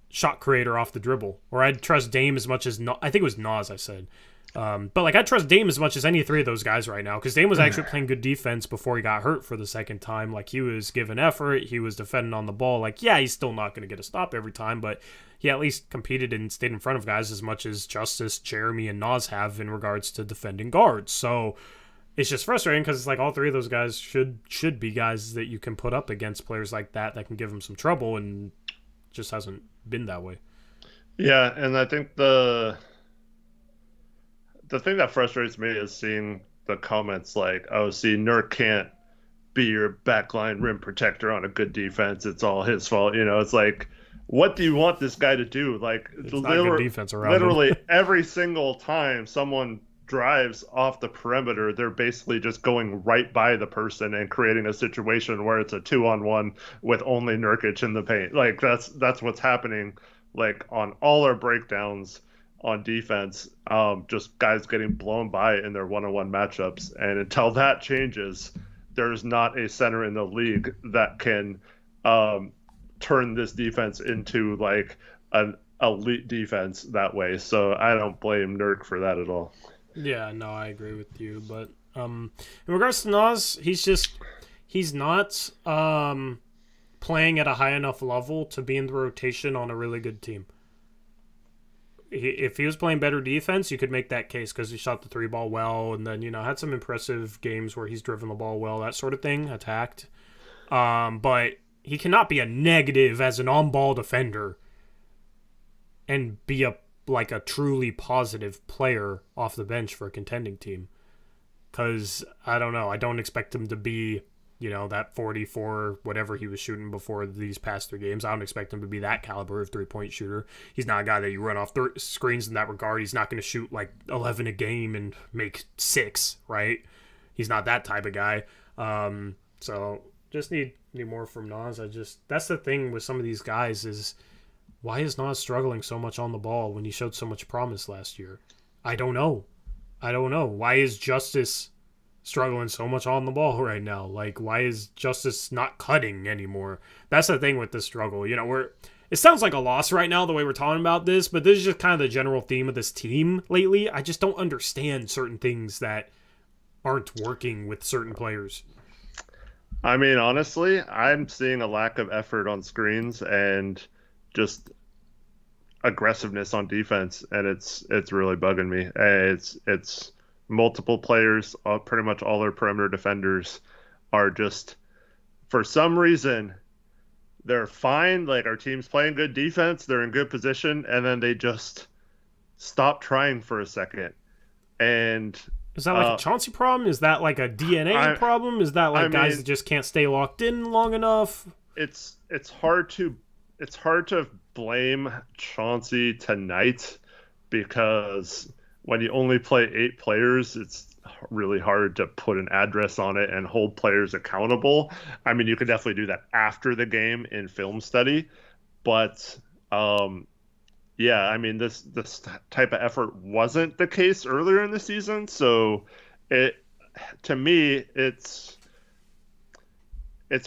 Speaker 1: shot creator off the dribble, or I'd trust Dame as much as I think it was Nas I said. But like I trust Dame as much as any three of those guys right now, because Dame was actually playing good defense before he got hurt for the second time. Like he was giving effort, he was defending on the ball. Like yeah, he's still not going to get a stop every time, but he at least competed and stayed in front of guys as much as Justice, Jerami, and Nas have in regards to defending guards. So it's just frustrating because it's like all three of those guys should be guys that you can put up against players like that can give them some trouble, and just hasn't been that way.
Speaker 2: Yeah, and I think the thing that frustrates me is seeing the comments like, oh, see, Nurk can't be your backline rim protector on a good defense. It's all his fault. You know, it's like, what do you want this guy to do? Like,
Speaker 1: it's not good defense around
Speaker 2: literally
Speaker 1: him.
Speaker 2: every single time someone drives off the perimeter, they're basically just going right by the person and creating a situation where it's a 2-on-1 with only Nurkić in the paint. Like, that's what's happening, like, on all our breakdowns on defense, just guys getting blown by in their one-on-one matchups. And until that changes, there's not a center in the league that can turn this defense into like an elite defense that way. So I don't blame Nurk for that at all.
Speaker 1: Yeah, no, I agree with you. But in regards to Nas, he's not playing at a high enough level to be in the rotation on a really good team. If he was playing better defense, you could make that case because he shot the three ball well, and then had some impressive games where he's driven the ball well, that sort of thing, attacked. But he cannot be a negative as an on-ball defender and be a truly positive player off the bench for a contending team. Because I don't know, I don't expect him to be that 44, whatever he was shooting before these past 3 games. I don't expect him to be that caliber of three-point shooter. He's not a guy that you run off screens in that regard. He's not going to shoot like 11 a game and make 6, right? He's not that type of guy. So just need more from Nas. That's the thing with some of these guys is, why is Nas struggling so much on the ball when he showed so much promise last year? I don't know. Why is Justice struggling so much on the ball right now? Like, why is Justice not cutting anymore? That's the thing with this struggle. It sounds like a loss right now the way we're talking about this, but this is just kind of the general theme of this team lately. I just don't understand certain things that aren't working with certain players.
Speaker 2: I mean, honestly, I'm seeing a lack of effort on screens and just aggressiveness on defense, and it's really bugging me. It's multiple players, pretty much all our perimeter defenders are just, for some reason, they're fine. Like, our team's playing good defense, they're in good position, and then they just stop trying for a second. And
Speaker 1: is that like a Chauncey problem? Is that like a DNA problem? Is that like guys that just can't stay locked in long enough?
Speaker 2: It's hard to blame Chauncey tonight, because when you only play 8 players, it's really hard to put an address on it and hold players accountable. I mean, you could definitely do that after the game in film study, but yeah, I mean, this type of effort wasn't the case earlier in the season. So to me, it's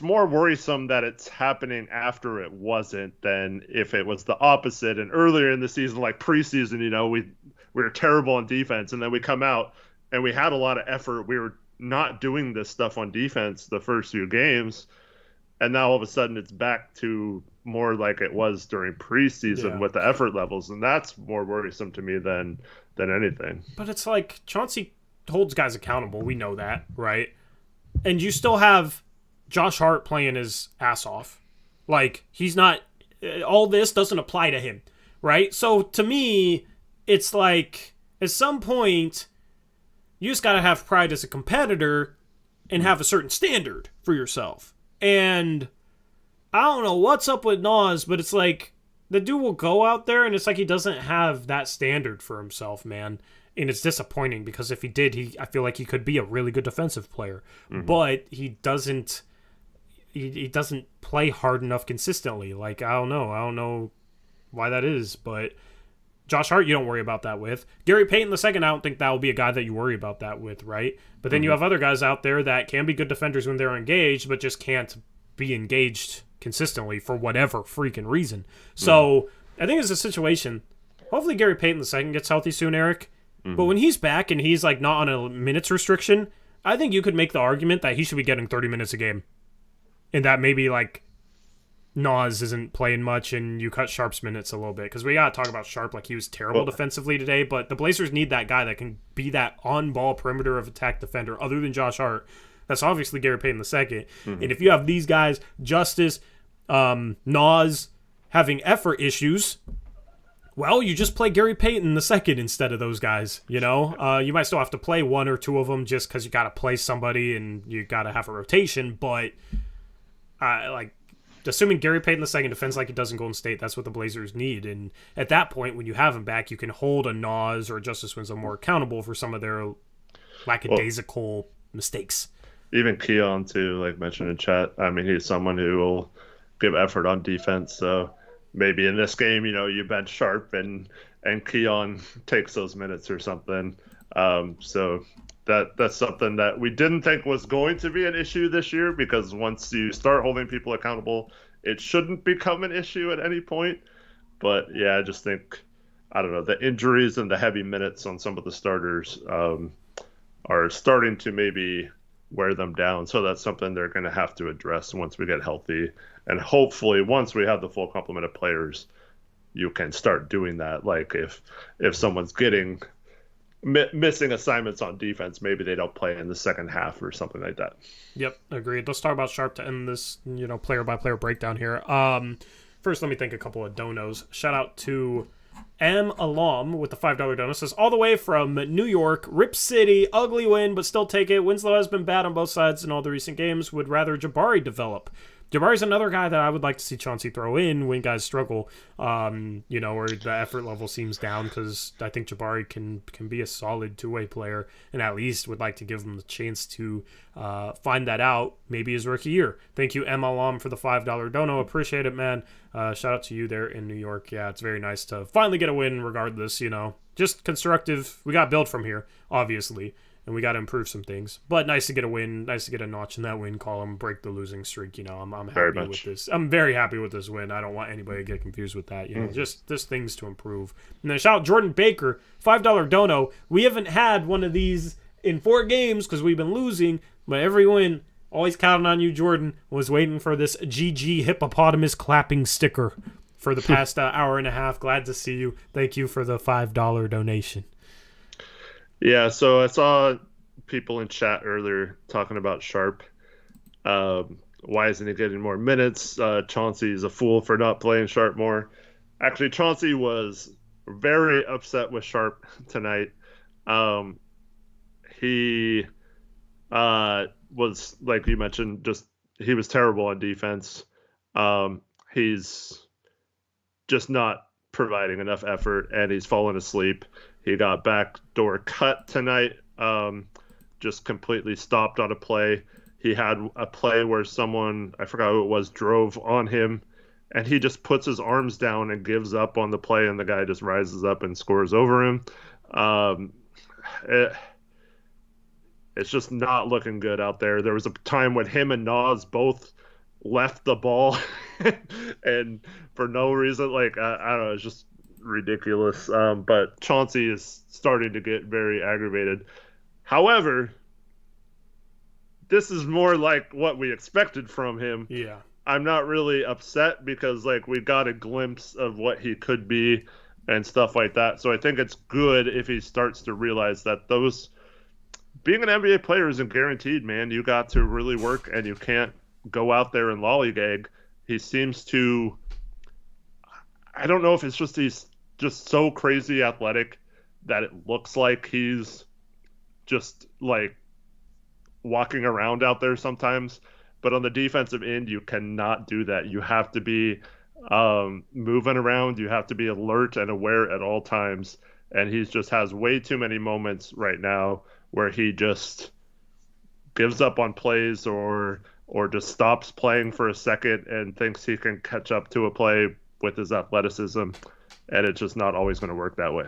Speaker 2: more worrisome that it's happening after it wasn't than if it was the opposite. And earlier in the season, like preseason, we were terrible on defense, and then we come out and we had a lot of effort. We were not doing this stuff on defense the first few games, and now all of a sudden it's back to more like it was during preseason with the effort levels, and that's more worrisome to me than anything.
Speaker 1: But it's like Chauncey holds guys accountable. We know that, right? And you still have Josh Hart playing his ass off. Like, he's not... all this doesn't apply to him, right? So to me, it's like, at some point, you just got to have pride as a competitor and have a certain standard for yourself. And I don't know what's up with Nas, but it's like, the dude will go out there and it's like he doesn't have that standard for himself, man. And it's disappointing, because if he did, I feel like he could be a really good defensive player. Mm-hmm. But he doesn't play hard enough consistently. Like, I don't know why that is, but Josh Hart, you don't worry about that with. Gary Payton II, I don't think that will be a guy that you worry about that with, right? But then you have other guys out there that can be good defenders when they're engaged, but just can't be engaged consistently for whatever freaking reason. So I think it's a situation. Hopefully Gary Payton II gets healthy soon, Eric. Mm-hmm. But when he's back and he's like not on a minutes restriction, I think you could make the argument that he should be getting 30 minutes a game. And that maybe like Nas isn't playing much and you cut Sharpe's minutes a little bit. Because we got to talk about Sharpe like he was terrible defensively today. But the Blazers need that guy that can be that on-ball perimeter of attack defender other than Josh Hart. That's obviously Gary Payton II. Mm-hmm. And if you have these guys, Justice, Nas, having effort issues, well, you just play Gary Payton II instead of those guys, you know? You might still have to play one or two of them just because you got to play somebody and you got to have a rotation, but assuming Gary Payton II defends like he does in Golden State, that's what the Blazers need. And at that point, when you have him back, you can hold a Nas or a Justice Winslow more accountable for some of their lackadaisical mistakes. Even
Speaker 2: Keon, too, like mentioned in chat. I mean, he's someone who will give effort on defense, so maybe in this game, you know, you bench Sharpe and Keon takes those minutes or something. So that's something that we didn't think was going to be an issue this year, because once you start holding people accountable, it shouldn't become an issue at any point. But yeah, I just think, I don't know, the injuries and the heavy minutes on some of the starters are starting to maybe wear them down. So that's something they're going to have to address once we get healthy. And hopefully once we have the full complement of players, you can start doing that. Like if someone's getting missing assignments on defense, maybe they don't play in the second half or something like that.
Speaker 1: Yep, agreed. Let's talk about Sharpe to end this, you know, player by player breakdown here. First, let me thank a couple of donos. Shout out to M. Alam with the $5 dono. Says, all the way from New York, Rip City, ugly win, but still take it. Winslow has been bad on both sides in all the recent games. Would rather Jabari develop. Jabari's another guy that I would like to see Chauncey throw in when guys struggle, you know, where the effort level seems down, because I think Jabari can be a solid two-way player, and at least would like to give him the chance to find that out maybe his rookie year. Thank you, M. Alam, for the $5 dono. Appreciate it, man. Shout out to you there in New York. Yeah, it's very nice to finally get a win regardless, you know. Just constructive. We got built from here, obviously. And we got to improve some things. But nice to get a win. Nice to get a notch in that win column. Break the losing streak. You know, I'm happy with this. I'm very happy with this win. I don't want anybody to get confused with that. You know, just things to improve. And then shout out Jordan Baker, $5 dono. We haven't had one of these in 4 games because we've been losing. But every win, always counting on you, Jordan. Was waiting for this GG hippopotamus clapping sticker for the past hour and a half. Glad to see you. Thank you for the $5 donation.
Speaker 2: Yeah, so I saw people in chat earlier talking about Sharpe. Why isn't he getting more minutes? Chauncey's a fool for not playing Sharpe more. Actually, Chauncey was very upset with Sharpe tonight. He was, like you mentioned, he was terrible on defense. He's just not providing enough effort, and he's fallen asleep. He got backdoor cut tonight, just completely stopped on a play. He had a play where someone, I forgot who it was, drove on him, and he just puts his arms down and gives up on the play, and the guy just rises up and scores over him. It's just not looking good out there. There was a time when him and Nas both left the ball, and for no reason, like, I don't know, it's just ridiculous. But Chauncey is starting to get very aggravated. However, this is more like what we expected from him.
Speaker 1: Yeah.
Speaker 2: I'm not really upset because, like, we got a glimpse of what he could be and stuff like that. So I think it's good if he starts to realize that being an NBA player isn't guaranteed, man. You got to really work, and you can't go out there and lollygag. He seems to, I don't know if it's just he's just so crazy athletic that it looks like he's just like walking around out there sometimes. But on the defensive end, you cannot do that. You have to be moving around. You have to be alert and aware at all times. And he just has way too many moments right now where he just gives up on plays or just stops playing for a second and thinks he can catch up to a play with his athleticism. And it's just not always going to work that way.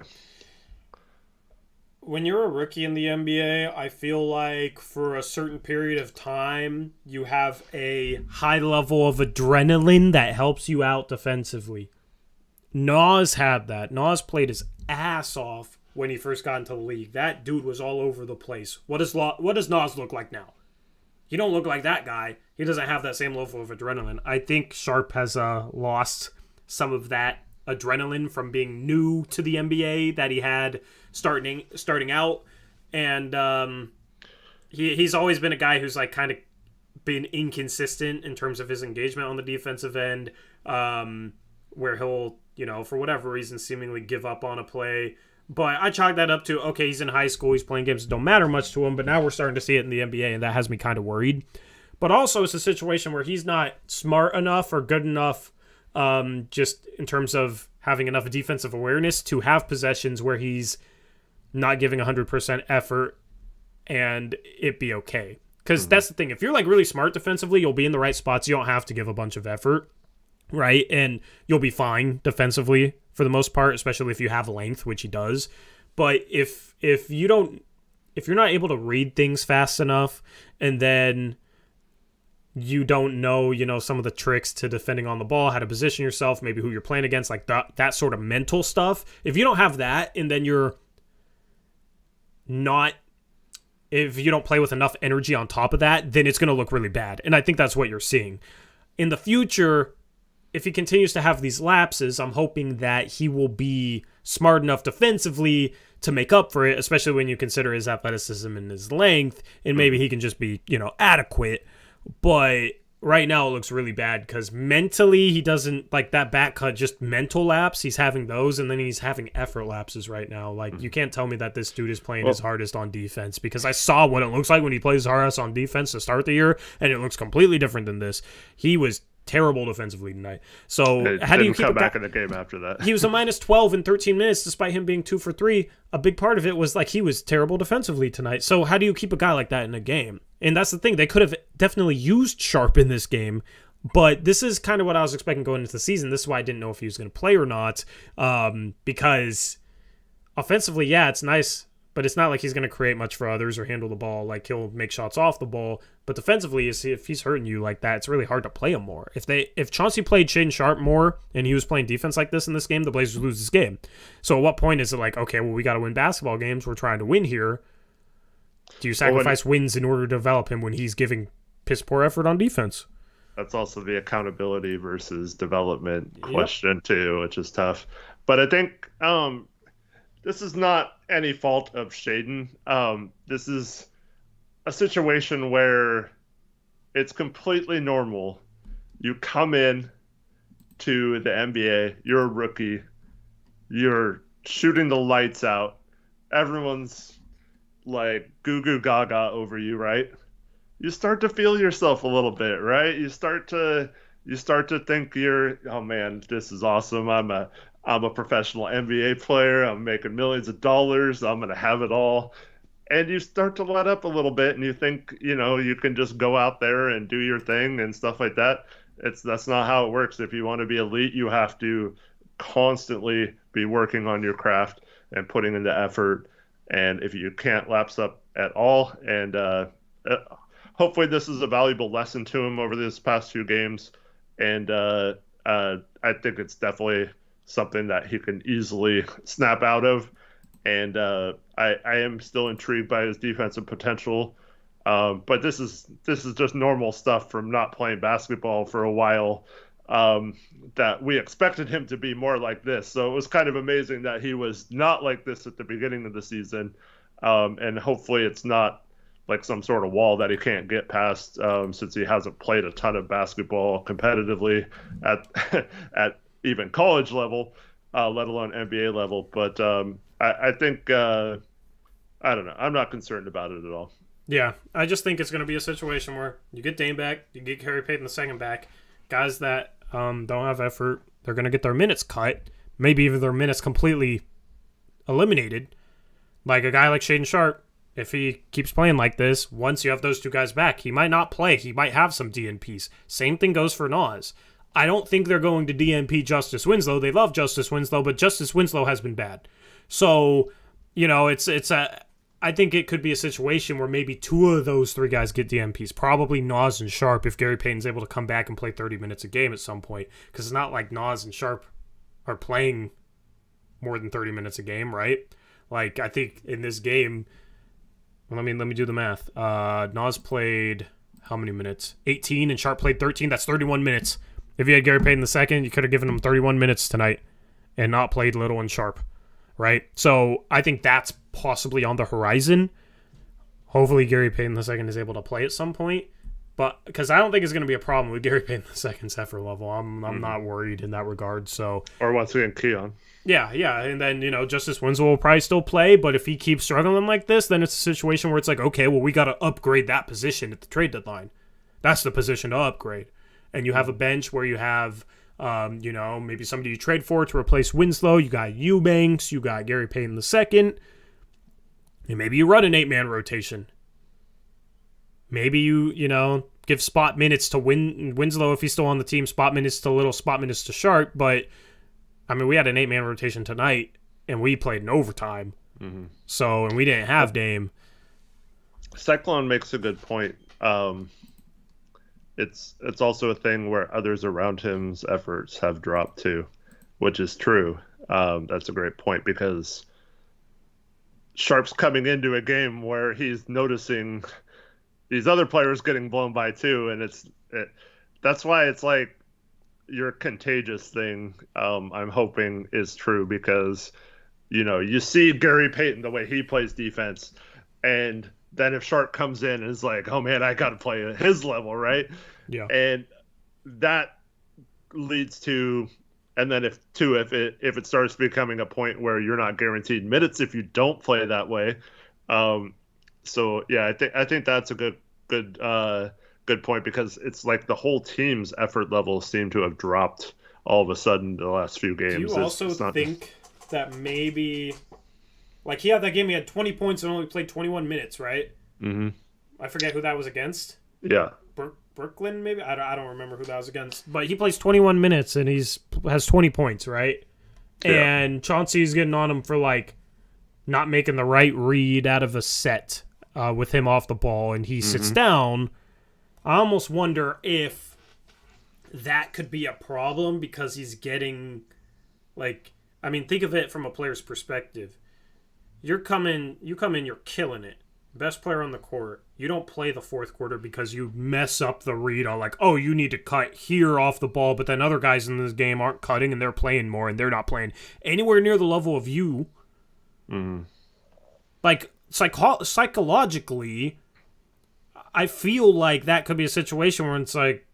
Speaker 1: When you're a rookie in the NBA, I feel like for a certain period of time, you have a high level of adrenaline that helps you out defensively. Nas had that. Nas played his ass off when he first got into the league. That dude was all over the place. What does Nas look like now? He don't look like that guy. He doesn't have that same level of adrenaline. I think Sharpe has lost some of that adrenaline from being new to the NBA that he had starting out. And he's always been a guy who's like kind of been inconsistent in terms of his engagement on the defensive end, where he'll, for whatever reason, seemingly give up on a play. But I chalk that up to, okay, he's in high school, he's playing games that don't matter much to him, but now we're starting to see it in the NBA, and that has me kind of worried. But also it's a situation where he's not smart enough or good enough, just in terms of having enough defensive awareness to have possessions where he's not giving 100% effort and it be okay. Because that's the thing. If you're like really smart defensively, you'll be in the right spots. You don't have to give a bunch of effort, right? And you'll be fine defensively for the most part, especially if you have length, which he does. But if you're not able to read things fast enough, and then you don't know, some of the tricks to defending on the ball, how to position yourself, maybe who you're playing against, like that sort of mental stuff. If you don't have that, and then if you don't play with enough energy on top of that, then it's going to look really bad. And I think that's what you're seeing. In the future, if he continues to have these lapses, I'm hoping that he will be smart enough defensively to make up for it, especially when you consider his athleticism and his length, and maybe he can just be, adequate. But right now it looks really bad because mentally he doesn't, like that back cut, just mental lapse. He's having those, and then he's having effort lapses right now. Like, you can't tell me that this dude is playing his hardest on defense, because I saw what it looks like when he plays his hardest on defense to start the year, and it looks completely different than this. He was terrible defensively tonight. So how do you keep
Speaker 2: come back in the game after that?
Speaker 1: He was a minus 12 in 13 minutes despite him being 2 for 3. A big part of it was like he was terrible defensively tonight. So how do you keep a guy like that in a game? And that's the thing. They could have definitely used Sharpe in this game, but this is kind of what I was expecting going into the season. This is why I didn't know if he was going to play or not, because offensively, yeah, it's nice, but it's not like he's going to create much for others or handle the ball. Like, he'll make shots off the ball. But defensively, if he's hurting you like that, it's really hard to play him more. If Chauncey played Shaedon Sharpe more and he was playing defense like this in this game, the Blazers lose this game. So at what point is it like, okay, well, we got to win basketball games. We're trying to win here. Do you sacrifice wins in order to develop him when he's giving piss poor effort on defense? That's
Speaker 2: also the accountability versus development question too, which is tough. But I think this is not any fault of Shaedon. This is a situation where it's completely normal. You come in to the NBA, you're a rookie, you're shooting the lights out, everyone's like goo goo gaga over you, right? You start to feel yourself a little bit, right? You start to think oh man, this is awesome. I'm a professional NBA player. I'm making millions of dollars. I'm going to have it all. And you start to let up a little bit, and you think, you can just go out there and do your thing and stuff like that. That's not how it works. If you want to be elite, you have to constantly be working on your craft and putting in the effort. And if you can't lapse up at all, and hopefully this is a valuable lesson to him over this past 2 games. And I think it's definitely something that he can easily snap out of. And I am still intrigued by his defensive potential. But this is just normal stuff from not playing basketball for a while, that we expected him to be more like this. So it was kind of amazing that he was not like this at the beginning of the season. And hopefully it's not like some sort of wall that he can't get past, since he hasn't played a ton of basketball competitively at even college level, let alone NBA level. But I think, I don't know. I'm not concerned about it at all.
Speaker 1: Yeah, I just think it's going to be a situation where you get Dame back, you get Gary Payton II back, guys that don't have effort, they're going to get their minutes cut, maybe even their minutes completely eliminated. Like a guy like Shaedon Sharpe, if he keeps playing like this, once you have those 2 guys back, he might not play. He might have some DNPs. Same thing goes for Nas. I don't think they're going to DNP Justice Winslow. They love Justice Winslow, but Justice Winslow has been bad. So, I think it could be a situation where maybe 2 of those 3 guys get DNPs. Probably Nas and Sharpe if Gary Payton's able to come back and play 30 minutes a game at some point. Because it's not like Nas and Sharpe are playing more than 30 minutes a game, right? Like, I think in this game, let me do the math. Nas played how many minutes? 18, and Sharpe played 13. That's 31 minutes. If you had Gary Payton II, you could have given him 31 minutes tonight and not played Little and Sharpe, right? So I think that's possibly on the horizon. Hopefully Gary Payton II is able to play at some point. But because I don't think it's going to be a problem with Gary Payton II's effort level. I'm not worried in that regard. So,
Speaker 2: or once again, Keon.
Speaker 1: Yeah. And then, Justice Winslow will probably still play, but if he keeps struggling like this, then it's a situation where it's like, okay, well, we got to upgrade that position at the trade deadline. That's the position to upgrade. And you have a bench where you have, maybe somebody you trade for to replace Winslow. You got Eubanks, you got Gary Payton II, and maybe you run an 8-man rotation. Maybe you give spot minutes to Winslow if he's still on the team, spot minutes to Little, spot minutes to Sharpe. But, I mean, we had an 8-man rotation tonight, and we played in overtime. Mm-hmm. So, and we didn't have Dame.
Speaker 2: Cyclone makes a good point. It's also a thing where others around him's efforts have dropped too, which is true. That's a great point because Sharpe's coming into a game where he's noticing these other players getting blown by too, and that's why it's like your contagious thing. I'm hoping is true because you see Gary Payton the way he plays defense, and then if Sharpe comes in and is like, oh man, I got to play at his level, right?
Speaker 1: Yeah, and
Speaker 2: that leads to, and then if it starts becoming a point where you're not guaranteed minutes if you don't play that way. So yeah, I think that's a good point because it's like the whole team's effort levels seem to have dropped all of a sudden the last few games.
Speaker 1: Do you also think that maybe, like he had that game, he had 20 points and only played 21 minutes, right?
Speaker 2: Mm-hmm. I
Speaker 1: forget who that was against.
Speaker 2: Yeah.
Speaker 1: Brooklyn, maybe? I don't remember who that was against. But he plays 21 minutes and has 20 points, right? Yeah. And Chauncey's getting on him for like not making the right read out of a set with him off the ball, and he sits down. I almost wonder if that could be a problem because he's getting, think of it from a player's perspective. You come in, you're killing it. Best player on the court. You don't play the fourth quarter because you mess up the read on you need to cut here off the ball, but then other guys in this game aren't cutting and they're playing more and they're not playing anywhere near the level of you.
Speaker 2: Mm.
Speaker 1: Psychologically, I feel like that could be a situation where it's like,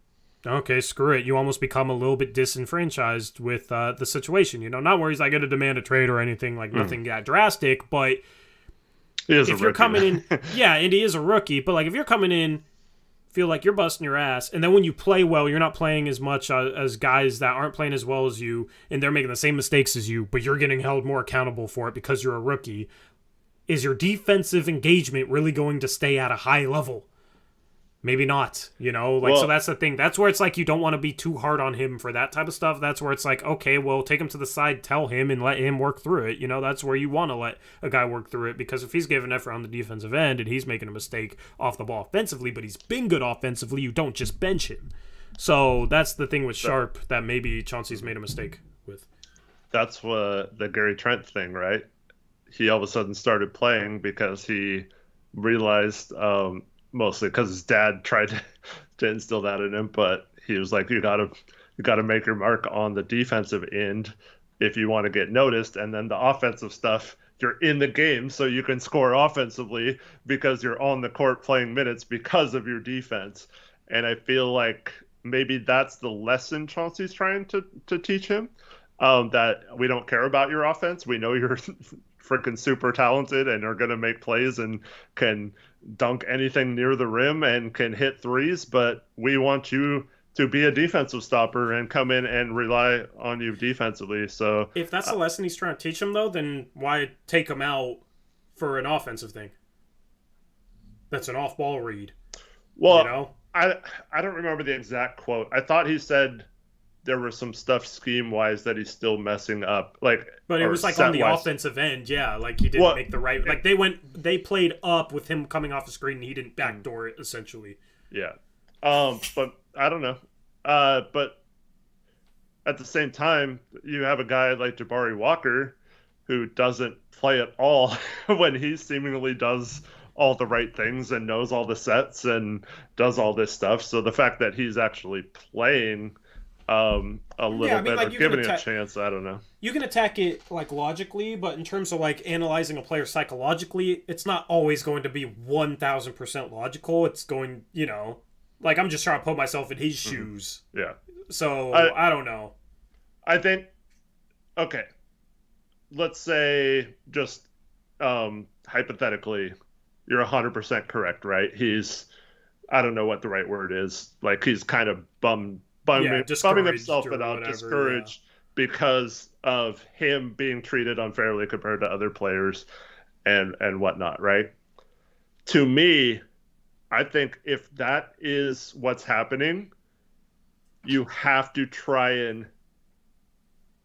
Speaker 1: okay, screw it. You almost become a little bit disenfranchised with the situation. Not where he's going to demand a trade or anything, nothing that drastic, but if you're coming in, yeah, and he is a rookie, but if you're coming in, feel like you're busting your ass, and then when you play well, you're not playing as much as guys that aren't playing as well as you, and they're making the same mistakes as you, but you're getting held more accountable for it because you're a rookie. Is your defensive engagement really going to stay at a high level? Maybe not, so that's the thing. That's where it's you don't want to be too hard on him for that type of stuff. That's where it's okay, well, take him to the side, tell him, and let him work through it. That's where you want to let a guy work through it, because if he's giving effort on the defensive end and he's making a mistake off the ball offensively, but he's been good offensively, you don't just bench him. So that's the thing with Sharpe that maybe Chauncey's made a mistake with.
Speaker 2: That's what the Gary Trent thing, right? He all of a sudden started playing because he realized, mostly because his dad tried to instill that in him, but he was like, you gotta make your mark on the defensive end if you want to get noticed, and then the offensive stuff, you're in the game so you can score offensively because you're on the court playing minutes because of your defense. And I feel like maybe that's the lesson Chauncey's trying to teach him, that we don't care about your offense. We know you're freaking super talented and are going to make plays and can dunk anything near the rim and can hit threes, but we want you to be a defensive stopper and come in and rely on you defensively. So
Speaker 1: if that's the lesson he's trying to teach him, though, then why take him out for an offensive thing? That's an off-ball read.
Speaker 2: Well, I don't remember the exact quote. I thought he said there was some stuff scheme-wise that he's still messing up.
Speaker 1: But it was on the offensive end, yeah. He didn't make the right... they played up with him coming off the screen, and he didn't backdoor it, essentially.
Speaker 2: Yeah. But I don't know. But at the same time, you have a guy like Jabari Walker who doesn't play at all when he seemingly does all the right things and knows all the sets and does all this stuff. So the fact that he's actually playing a little bit or giving it a chance, I don't know.
Speaker 1: You can attack it like logically, but in terms of like analyzing a player psychologically, it's not always going to be 1000% logical. It's going, like I'm just trying to put myself in his shoes.
Speaker 2: Yeah.
Speaker 1: So I don't know.
Speaker 2: I think, okay, let's say just hypothetically, you're 100% correct, right? I don't know what the right word is. Like he's kind of bumming himself out, discouraged because of him being treated unfairly compared to other players and whatnot, right? To me, I think if that is what's happening, you have to try and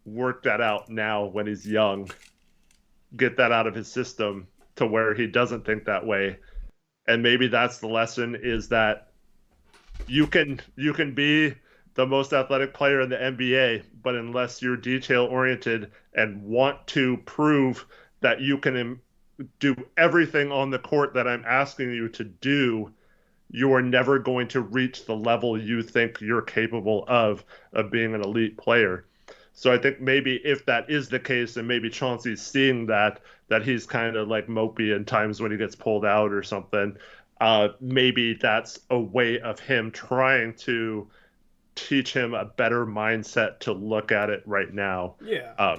Speaker 2: work that out now when he's young, get that out of his system to where he doesn't think that way. And maybe that's the lesson, is that you can be the most athletic player in the NBA, but unless you're detail oriented and want to prove that you can do everything on the court that I'm asking you to do, you are never going to reach the level you think you're capable of being an elite player. So I think maybe if that is the case, and maybe Chauncey's seeing that he's kind of like mopey in times when he gets pulled out or something, maybe that's a way of him trying to teach him a better mindset to look at it right now.
Speaker 1: Yeah.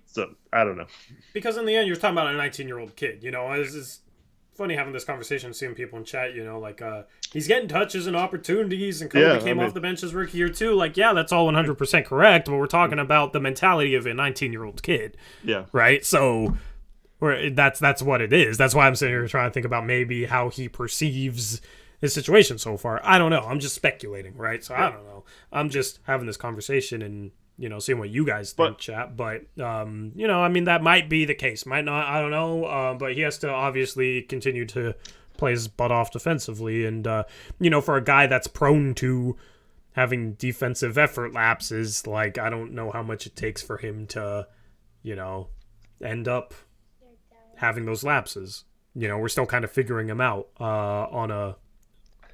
Speaker 2: So I don't know.
Speaker 1: Because in the end, you're talking about a 19-year-old kid. It's funny having this conversation, seeing people in chat, like he's getting touches and opportunities, and Kobe came off the bench his rookie year too. Like, yeah, that's all 100% correct, but we're talking about the mentality of a 19-year-old kid.
Speaker 2: Yeah.
Speaker 1: Right? So that's what it is. That's why I'm sitting here trying to think about maybe how he perceives his situation so far. I don't know. I'm just speculating, right? So I don't know. I'm just having this conversation and seeing what you guys think, chat. But that might be the case. Might not. I don't know. But he has to obviously continue to play his butt off defensively, and for a guy that's prone to having defensive effort lapses, like I don't know how much it takes for him to, end up having those lapses. We're still kind of figuring him out on a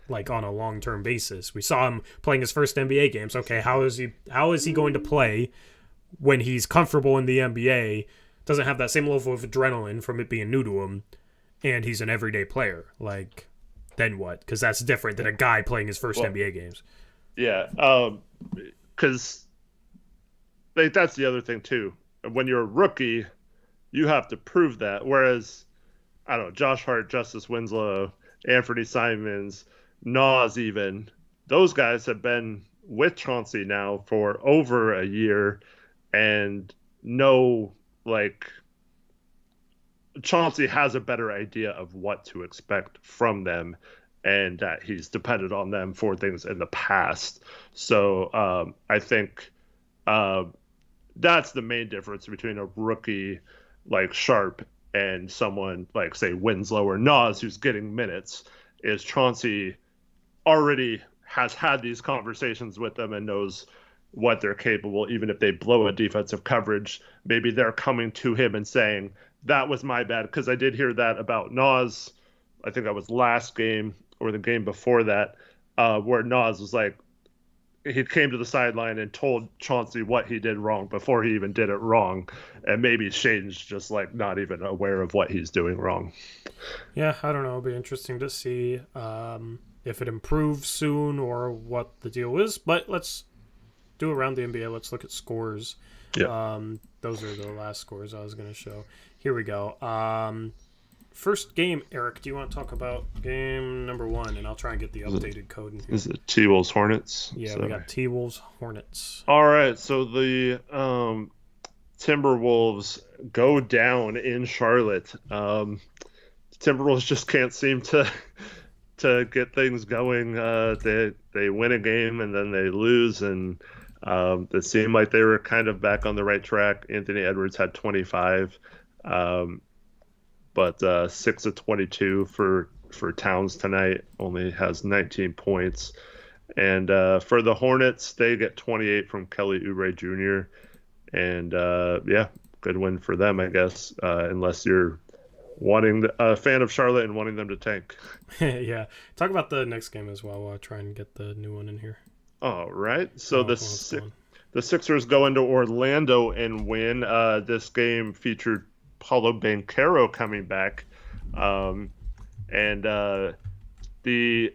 Speaker 1: long-term basis. We saw him playing his first NBA games. Okay, how is he going to play when he's comfortable in the NBA, doesn't have that same level of adrenaline from it being new to him, and he's an everyday player? Like, then what? Because that's different than a guy playing his first NBA games.
Speaker 2: Yeah, because that's the other thing too. When you're a rookie, you have to prove that. Whereas, I don't know, Josh Hart, Justice Winslow, Anfernee Simons, Nas, even those guys have been with Chauncey now for over a year, and Chauncey has a better idea of what to expect from them, and that he's depended on them for things in the past. So I think that's the main difference between a rookie like Sharpe and someone like, say, Winslow or Nas, who's getting minutes, is Chauncey already has had these conversations with them and knows what they're capable. Even if they blow a defensive coverage, maybe they're coming to him and saying, that was my bad. Because I did hear that about Nas. I think that was last game or the game before that, where Nas was like, he came to the sideline and told Chauncey what he did wrong before he even did it wrong. And maybe Shaedon's just like not even aware of what he's doing wrong.
Speaker 1: Yeah, I don't know. It'll be interesting to see if it improves soon or what the deal is. But let's do around the NBA. Let's look at scores.
Speaker 2: Yeah.
Speaker 1: Those are the last scores I was going to show. Here we go. First game, Eric, do you want to talk about game number 1? And I'll try and get the updated code in here.
Speaker 2: Is it T-Wolves Hornets?
Speaker 1: Yeah, we got T-Wolves Hornets.
Speaker 2: All right, so the Timberwolves go down in Charlotte. The Timberwolves just can't seem to get things going. They win a game and then they lose, and it seemed like they were kind of back on the right track. Anthony Edwards had 25. But 6 of 22 for Towns tonight, only has 19 points. And for the Hornets, they get 28 from Kelly Oubre Jr. And yeah, good win for them, I guess, unless you're a fan of Charlotte and wanting them to tank.
Speaker 1: Yeah. Talk about the next game as well while I try and get the new one in here.
Speaker 2: All right. So
Speaker 1: What's going on?
Speaker 2: the Sixers go into Orlando and win. This game featured Paulo Banchero coming back. And the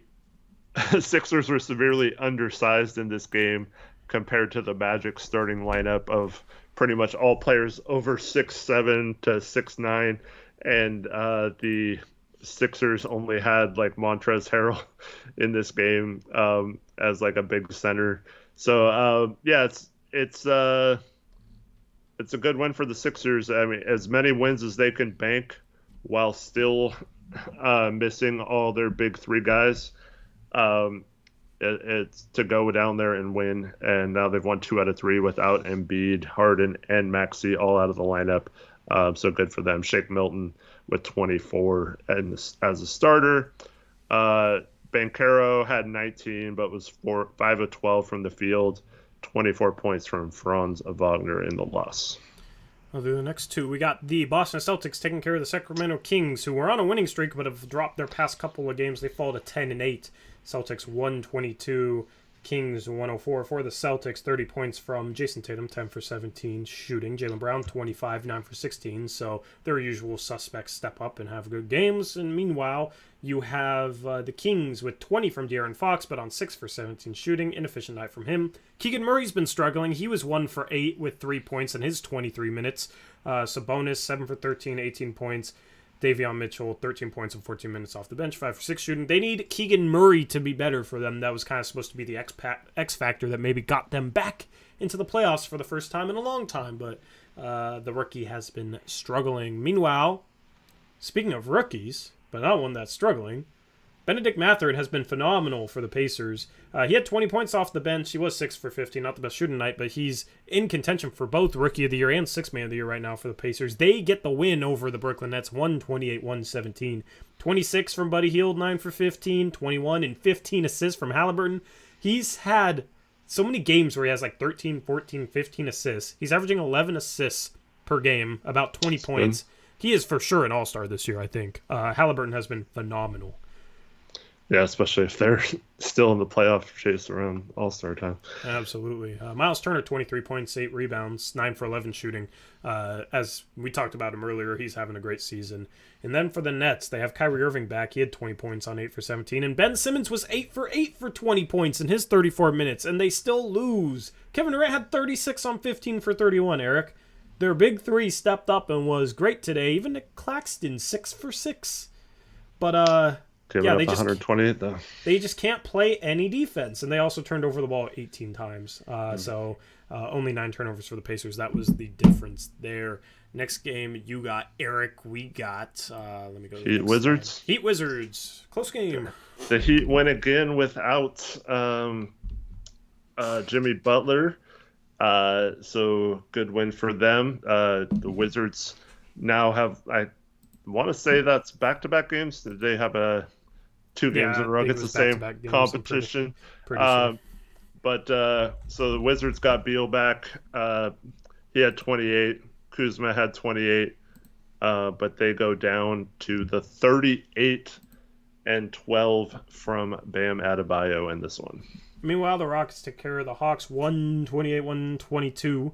Speaker 2: Sixers were severely undersized in this game compared to the Magic starting lineup of pretty much all players over 6'7" to 6'9", and the Sixers only had like Montrezl Harrell in this game as like a big center. So yeah, it's a good win for the Sixers. I mean, as many wins as they can bank while still missing all their big three guys. It's to go down there and win, and now they've won 2 out of 3 without Embiid, Harden, and Maxey all out of the lineup. So good for them. Shake Milton with 24 as a starter. Banchero had 19, but was 5 of 12 from the field. 24 points from Franz Wagner in the loss.
Speaker 1: I'll do the next two. We got the Boston Celtics taking care of the Sacramento Kings, who were on a winning streak but have dropped their past couple of games. They fall to 10-8. Celtics 122, Kings 104. For the Celtics, 30 points from Jason Tatum, 10 for 17 shooting. Jalen Brown 25, 9 for 16. So their usual suspects step up and have good games. And meanwhile, you have the Kings with 20 from De'Aaron Fox, but on 6 for 17 shooting. Inefficient night from him. Keegan Murray's been struggling. He was 1 for 8 with 3 points in his 23 minutes. Sabonis 7 for 13, 18 points. Davion Mitchell, 13 points and 14 minutes off the bench, 5 for 6 shooting. They need Keegan Murray to be better for them. That was kind of supposed to be the X factor that maybe got them back into the playoffs for the first time in a long time, but the rookie has been struggling. Meanwhile, speaking of rookies, but not one that's struggling, Benedict Mathurin has been phenomenal for the Pacers. He had 20 points off the bench. He was 6 for 15, not the best shooting night, but he's in contention for both Rookie of the Year and Sixth Man of the Year right now for the Pacers. They get the win over the Brooklyn Nets, 128-117. 26 from Buddy Hield, 9 for 15, 21 and 15 assists from Halliburton. He's had so many games where he has like 13, 14, 15 assists. He's averaging 11 assists per game, about 20 points. He is for sure an all-star this year, I think. Halliburton has been phenomenal.
Speaker 2: Yeah, especially if they're still in the playoff chase around All-Star time.
Speaker 1: Absolutely. Miles Turner, 23 points, 8 rebounds, 9 for 11 shooting. As we talked about him earlier, he's having a great season. And then for the Nets, they have Kyrie Irving back. He had 20 points on 8 for 17. And Ben Simmons was 8 for 8 for 20 points in his 34 minutes, and they still lose. Kevin Durant had 36 on 15 for 31, Eric. Their big three stepped up and was great today. Even Nick Claxton, 6 for 6. But,
Speaker 2: yeah, they 128 though.
Speaker 1: They just can't play any defense, and they also turned over the ball 18 times. So only 9 turnovers for the Pacers. That was the difference there. Next game, you got Eric. We got let me go. To the
Speaker 2: Heat Wizards.
Speaker 1: Slide. Heat Wizards. Close game.
Speaker 2: The Heat win again without Jimmy Butler. So good win for them. The Wizards now have, I want to say that's back-to-back games. They have 2 games in a row. It's the same competition.
Speaker 1: Pretty sure.
Speaker 2: But so the Wizards got Beal back. He had 28. Kuzma had 28. But they go down to the 38 and 12 from Bam Adebayo in this one.
Speaker 1: Meanwhile, the Rockets took care of the Hawks 128-122.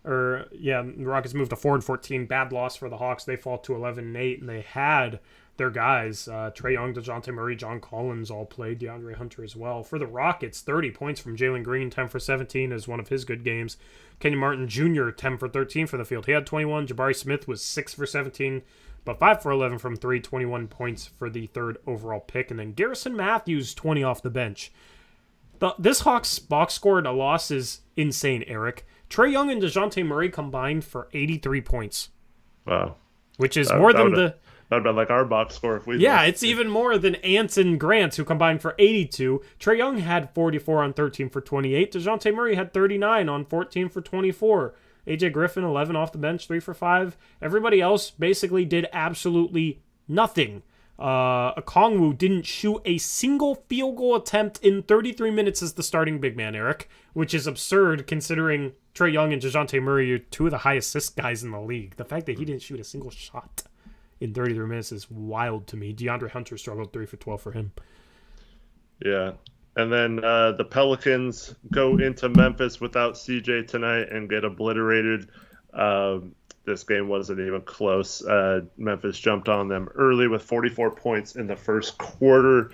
Speaker 1: The Rockets moved to 4-14. Bad loss for the Hawks. They fall to 11-8, and they had their guys, Trae Young, DeJounte Murray, John Collins all played, DeAndre Hunter as well. For the Rockets, 30 points from Jalen Green, 10 for 17 is one of his good games. Kenyon Martin Jr., 10 for 13 from the field. He had 21. Jabari Smith was 6 for 17, but 5 for 11 from 3, 21 points for the 3rd overall pick. And then Garrison Matthews, 20 off the bench. This Hawks box score in a loss is insane, Eric. Trae Young and DeJounte Murray combined for 83 points.
Speaker 2: Wow.
Speaker 1: Which is more than
Speaker 2: that would have been like our box score if we...
Speaker 1: Yeah, it's even more than Ants and Grant, who combined for 82. Trae Young had 44 on 13 for 28. DeJounte Murray had 39 on 14 for 24. AJ Griffin, 11 off the bench, 3 for 5. Everybody else basically did absolutely nothing. Okongwu didn't shoot a single field goal attempt in 33 minutes as the starting big man, Eric, which is absurd considering Trae Young and DeJounte Murray are two of the high assist guys in the league. The fact that he didn't shoot a single shot in 33 minutes is wild to me. DeAndre Hunter struggled 3 for 12 for him.
Speaker 2: Yeah. And then the Pelicans go into Memphis without CJ tonight and get obliterated. This game wasn't even close. Memphis jumped on them early with 44 points in the first quarter.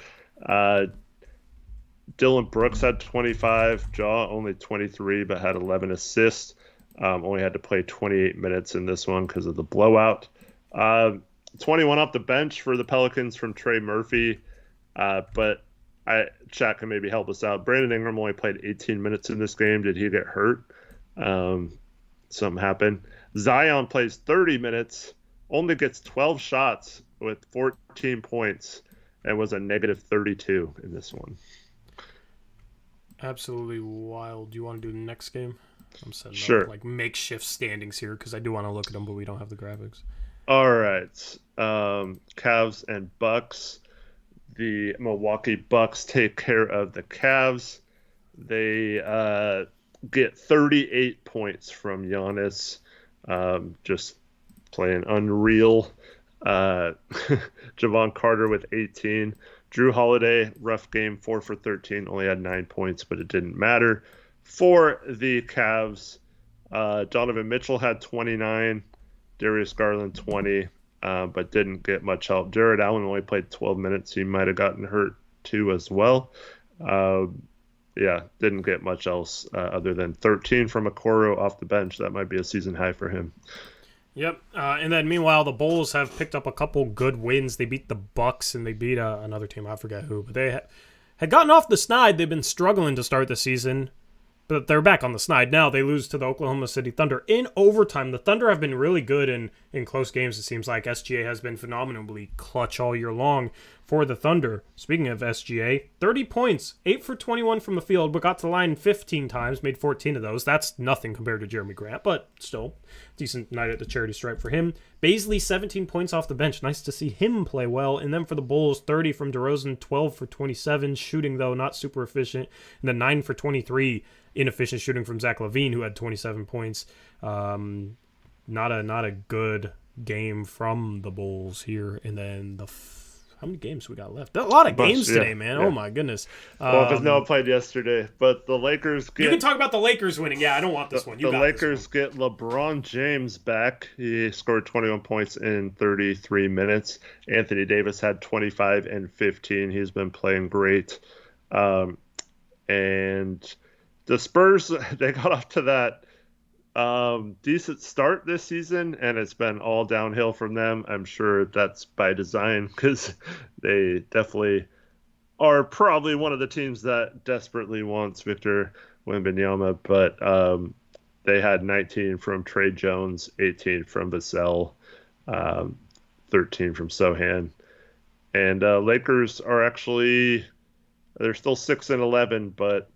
Speaker 2: Dylan Brooks had 25. Jaw only 23, but had 11 assists. Only had to play 28 minutes in this one because of the blowout. 21 off the bench for the Pelicans from Trey Murphy. But Shaq can maybe help us out. Brandon Ingram only played 18 minutes in this game. Did he get hurt? Something happened. Zion plays 30 minutes, only gets 12 shots with 14 points, and was a negative 32 in this one.
Speaker 1: Absolutely wild. Do you want to do the next game? I'm setting
Speaker 2: up
Speaker 1: like makeshift standings here because I do want to look at them, but we don't have the graphics.
Speaker 2: All right. Cavs and Bucks. The Milwaukee Bucks take care of the Cavs. They get 38 points from Giannis. Just playing unreal. Javon Carter with 18. Drew Holiday, rough game, 4 for 13, only had 9 points, but it didn't matter. For the Cavs, Donovan Mitchell had 29, Darius Garland 20, but didn't get much help. Jared Allen only played 12 minutes. He might have gotten hurt too as well. Didn't get much else other than 13 from Okoro off the bench. That might be a season high for him.
Speaker 1: Yep. And then meanwhile, the Bulls have picked up a couple good wins. They beat the Bucks and they beat another team. I forget who, but they had gotten off the snide. They've been struggling to start the season, but they're back on the snide now. They lose to the Oklahoma City Thunder in overtime. The Thunder have been really good in close games. It seems like SGA has been phenomenally clutch all year long for the Thunder. Speaking of SGA, 30 points, 8 for 21 from the field, but got to the line 15 times, made 14 of those. That's nothing compared to Jerami Grant, but still, decent night at the charity stripe for him. Baisley, 17 points off the bench. Nice to see him play well. And then for the Bulls, 30 from DeRozan, 12 for 27. Shooting, though, not super efficient. And then 9 for 23. Inefficient shooting from Zach LaVine, who had 27 points. Not a good game from the Bulls here. And then how many games we got left? A lot of games today, man. Yeah. Oh, my goodness.
Speaker 2: Well, because no one played yesterday. But the Lakers get...
Speaker 1: You can talk about the Lakers winning. Yeah, I don't want this one.
Speaker 2: The Lakers get LeBron James back. He scored 21 points in 33 minutes. Anthony Davis had 25 and 15. He's been playing great. And the Spurs, they got off to that decent start this season, and it's been all downhill from them. I'm sure that's by design because they definitely are probably one of the teams that desperately wants Victor Wembanyama, but they had 19 from Trey Jones, 18 from Vassell, 13 from Sohan. And Lakers are actually, they're still 6-11, but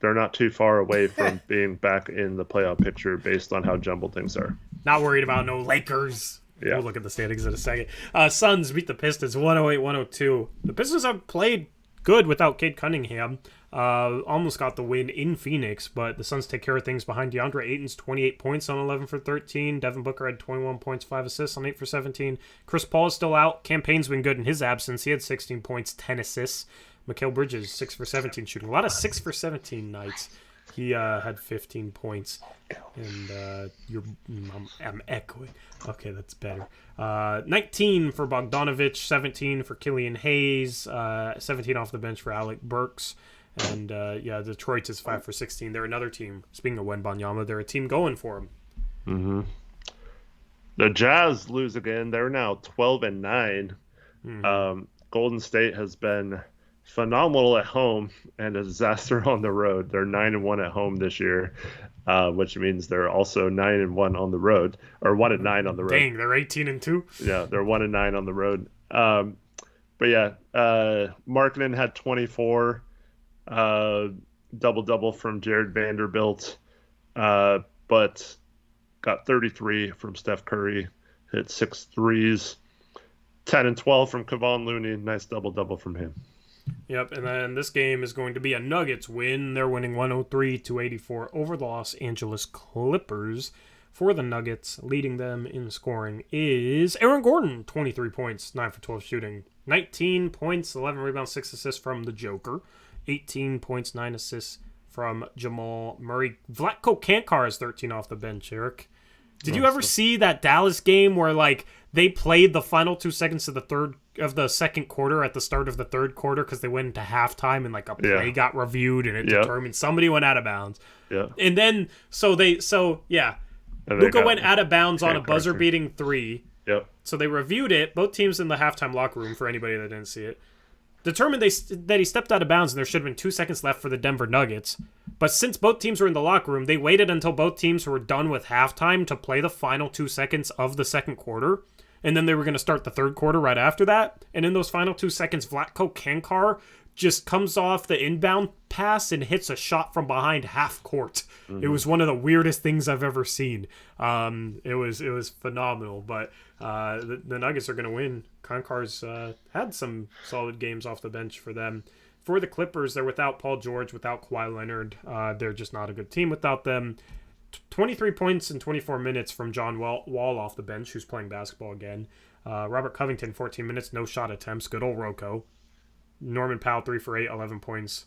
Speaker 2: they're not too far away from being back in the playoff picture based on how jumbled things are.
Speaker 1: Not worried about no Lakers. Yeah. We'll look at the standings in a second. Suns beat the Pistons 108-102. The Pistons have played good without Cade Cunningham. Almost got the win in Phoenix, but the Suns take care of things behind DeAndre Ayton's 28 points on 11 for 13. Devin Booker had 21 points, 5 assists on 8 for 17. Chris Paul is still out. Campaign's been good in his absence. He had 16 points, 10 assists. Mikal Bridges, 6 for 17 shooting. A lot of 6 for 17 nights. He had 15 points. And I'm echoing. Okay, that's better. 19 for Bogdanovic, 17 for Killian Hayes, 17 off the bench for Alec Burks. And, Detroit is 5 for 16. They're another team. Speaking of Wembanyama, they're a team going for him.
Speaker 2: Mm-hmm. The Jazz lose again. They're now 12-9. Mm-hmm. Golden State has been phenomenal at home and a disaster on the road. They're 9-1 at home this year, which means they're also 9-1 on the road, or 1-9 on the road.
Speaker 1: Dang, they're 18-2.
Speaker 2: Yeah, they're 1-9 on the road. Markkanen had 24, double from Jared Vanderbilt, but got 33 from Steph Curry, hit 6 threes. 10 and 12 from Kevon Looney. Nice double-double from him.
Speaker 1: Yep, and then this game is going to be a Nuggets win. They're winning 103-84 over the Los Angeles Clippers. For the Nuggets, leading them in scoring is Aaron Gordon, 23 points, 9 for 12 shooting, 19 points, 11 rebounds, 6 assists from the Joker, 18 points, 9 assists from Jamal Murray. Vlatko Cancar is 13 off the bench, Eric. Did you ever see that Dallas game where like they played the final 2 seconds of the second quarter at the start of the third quarter because they went into halftime and like a play got reviewed and it determined somebody went out of bounds.
Speaker 2: Yeah.
Speaker 1: And then Luka went out of bounds on a buzzer-beating 3.
Speaker 2: Yep.
Speaker 1: So they reviewed it. Both teams in the halftime locker room, for anybody that didn't see it, determined that he stepped out of bounds and there should have been 2 seconds left for the Denver Nuggets. But since both teams were in the locker room, they waited until both teams were done with halftime to play the final 2 seconds of the second quarter. And then they were going to start the third quarter right after that. And in those final 2 seconds, Vlatko Cancar just comes off the inbound pass and hits a shot from behind half court. Mm-hmm. It was one of the weirdest things I've ever seen. It was phenomenal, but the Nuggets are going to win. Concar's had some solid games off the bench for them. For the Clippers, they're without Paul George, without Kawhi Leonard. They're just not a good team without them. 23 points in 24 minutes from John Wall off the bench, who's playing basketball again. Robert Covington, 14 minutes, no shot attempts. Good old Rocco. Norman Powell, 3 for 8, 11 points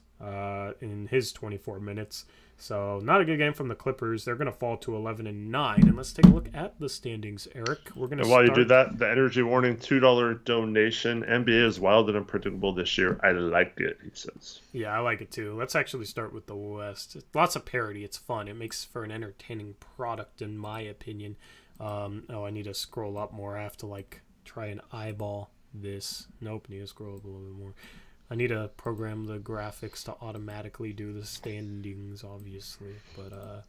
Speaker 1: in his 24 minutes. So not a good game from the Clippers. They're going to fall to 11-9. And let's take a look at the standings, Eric. We're going to.
Speaker 2: And while you do that, the energy warning $2 donation. NBA is wild and unpredictable this year. I like it, he says.
Speaker 1: Yeah, I like it too. Let's actually start with the West. Lots of parity. It's fun. It makes for an entertaining product, in my opinion. I need to scroll up more. I have to try and eyeball this. Nope, need to scroll up a little bit more. I need to program the graphics to automatically do the standings, obviously. But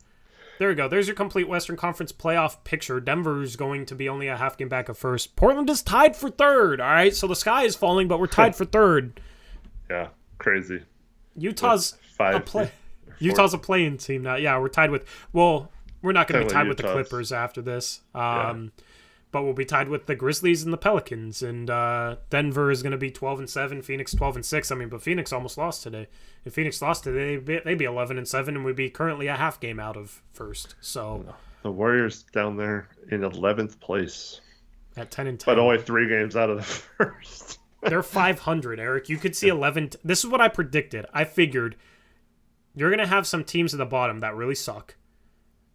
Speaker 1: there we go. There's your complete Western Conference playoff picture. Denver's going to be only a half game back of first. Portland is tied for third. All right, so the sky is falling, but we're tied for third.
Speaker 2: Yeah, crazy.
Speaker 1: Utah's a play-in team now. Yeah, we're tied with. Well, we're not going to be tied with the Clippers after this. But we'll be tied with the Grizzlies and the Pelicans, and Denver is going to be 12-7, Phoenix 12-6. I mean, but Phoenix almost lost today. If Phoenix lost today, they'd be 11-7, and we'd be currently a half game out of first. So
Speaker 2: the Warriors down there in 11th place
Speaker 1: at 10-10,
Speaker 2: but only 3 games out of the first.
Speaker 1: They're 500, Eric. You could see 11. This is what I predicted. I figured you're going to have some teams at the bottom that really suck.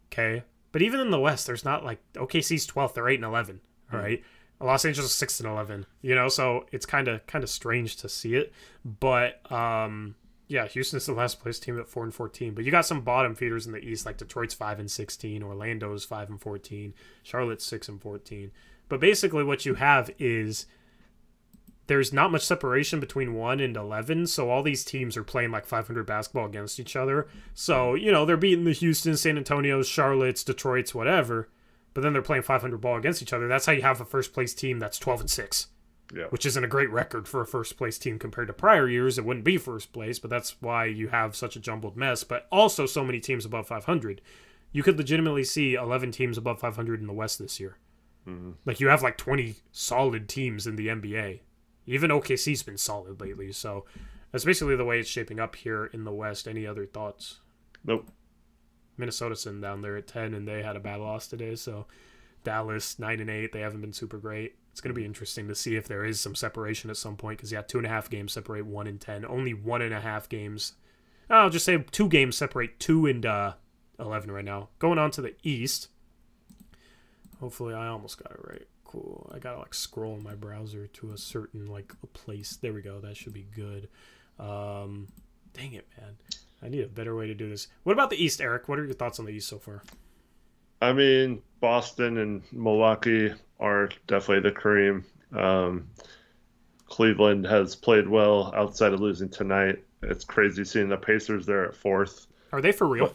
Speaker 1: Okay. But even in the West, there's not OKC's 12th. They're 8-11, all right? Los Angeles is 6-11. So it's kind of strange to see it. But Houston's the last place team at 4-14. But you got some bottom feeders in the East, like Detroit's 5-16, Orlando's 5-14, Charlotte's 6-14. But basically, what you have is there's not much separation between 1 and 11, so all these teams are playing 500 basketball against each other. So, they're beating the Houston, San Antonio's, Charlotte's, Detroit's, whatever, but then they're playing 500 ball against each other. That's how you have a first-place team that's 12-6, which isn't a great record for a first-place team compared to prior years. It wouldn't be first place, but that's why you have such a jumbled mess, but also so many teams above 500. You could legitimately see 11 teams above 500 in the West this year. Mm-hmm. You have 20 solid teams in the NBA. Even OKC's been solid lately, so that's basically the way it's shaping up here in the West. Any other thoughts?
Speaker 2: Nope.
Speaker 1: Minnesota's sitting down there at 10, and they had a bad loss today, so Dallas, 9-8, they haven't been super great. It's going to be interesting to see if there is some separation at some point, because 2.5 games separate 1 and 10. Only 1.5 games. I'll just say 2 games separate 2 and 11 right now. Going on to the East. Hopefully I almost got it right. Cool. I gotta scroll in my browser to a certain a place. There we go. That should be good. Dang it, man. I need a better way to do this. What about the East, Eric? What are your thoughts on the East so far?
Speaker 2: I mean, Boston and Milwaukee are definitely the cream. Cleveland has played well outside of losing tonight. It's crazy seeing the Pacers there at 4th.
Speaker 1: Are they for real?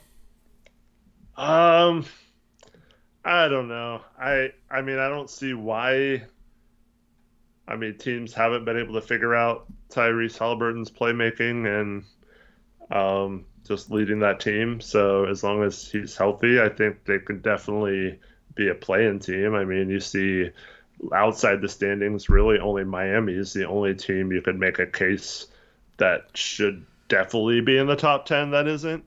Speaker 2: I don't know. I mean, I don't see why. I mean, teams haven't been able to figure out Tyrese Halliburton's playmaking and just leading that team. So as long as he's healthy, I think they could definitely be a play-in team. I mean, you see outside the standings, really only Miami is the only team you could make a case that should definitely be in the top 10 that isn't.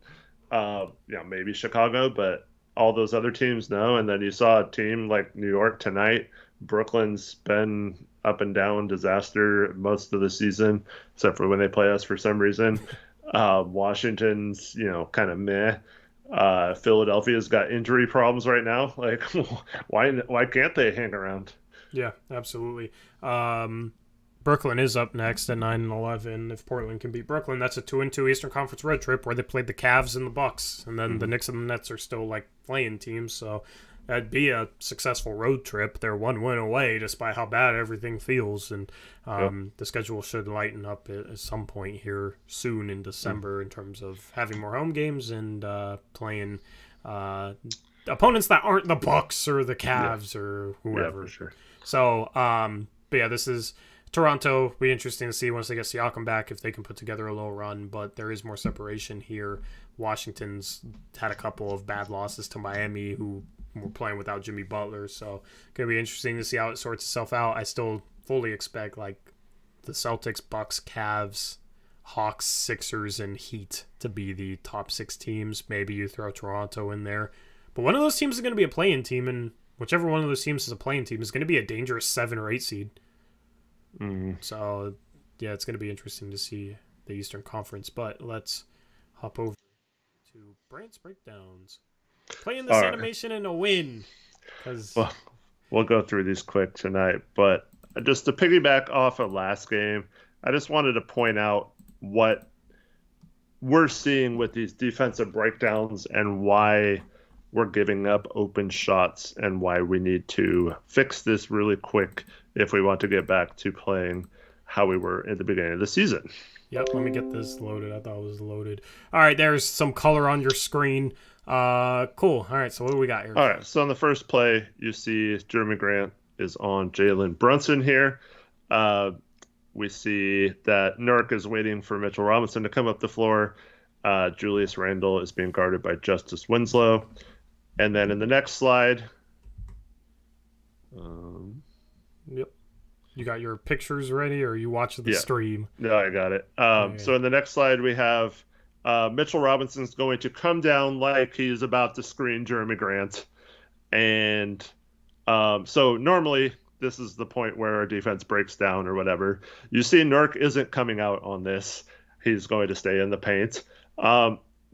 Speaker 2: Maybe Chicago, but all those other teams, no. And then you saw a team like New York tonight. Brooklyn's been up and down disaster most of the season, except for when they play us for some reason. Washington's, kind of meh. Philadelphia's got injury problems right now. Like, why can't they hang around?
Speaker 1: Yeah, absolutely. Brooklyn is up next at 9-11. If Portland can beat Brooklyn, that's a 2-2 Eastern Conference road trip where they played the Cavs and the Bucks, and then the Knicks and the Nets are still like playing teams. So that'd be a successful road trip. They're 1 win away, despite how bad everything feels. And the schedule should lighten up at some point here soon in December in terms of having more home games and playing opponents that aren't the Bucks or the Cavs or whoever.
Speaker 2: Yeah, for sure.
Speaker 1: So, but yeah, this is Toronto. Be interesting to see once they get Siakam back if they can put together a little run. But there is more separation here. Washington's had a couple of bad losses to Miami, who were playing without Jimmy Butler. So, gonna be interesting to see how it sorts itself out. I still fully expect like the Celtics, Bucks, Cavs, Hawks, Sixers, and Heat to be the top 6 teams. Maybe you throw Toronto in there, but one of those teams is going to be a play-in team, and whichever one of those teams is a playing team is going to be a dangerous 7 or 8 seed. So, yeah, it's going to be interesting to see the Eastern Conference. But let's hop over to Brant's Breakdowns. Playing this animation in a win.
Speaker 2: Well, we'll go through these quick tonight. But just to piggyback off of last game, I just wanted to point out what we're seeing with these defensive breakdowns and why we're giving up open shots and why we need to fix this really quick if we want to get back to playing how we were at the beginning of the season.
Speaker 1: Yep, let me get this loaded. I thought it was loaded. All right, there's some color on your screen. Cool. All right, so what do we got here?
Speaker 2: All right, so on the first play, you see Jerami Grant is on Jalen Brunson here. We see that Nurkić is waiting for Mitchell Robinson to come up the floor. Julius Randle is being guarded by Justice Winslow. And then in the next slide,
Speaker 1: yep, you got your pictures ready, or you watch the stream?
Speaker 2: No, I got it. So in the next slide, we have Mitchell Robinson's going to come down like he's about to screen Jerami Grant. And so normally this is the point where our defense breaks down or whatever. You see Nurk isn't coming out on this. He's going to stay in the paint.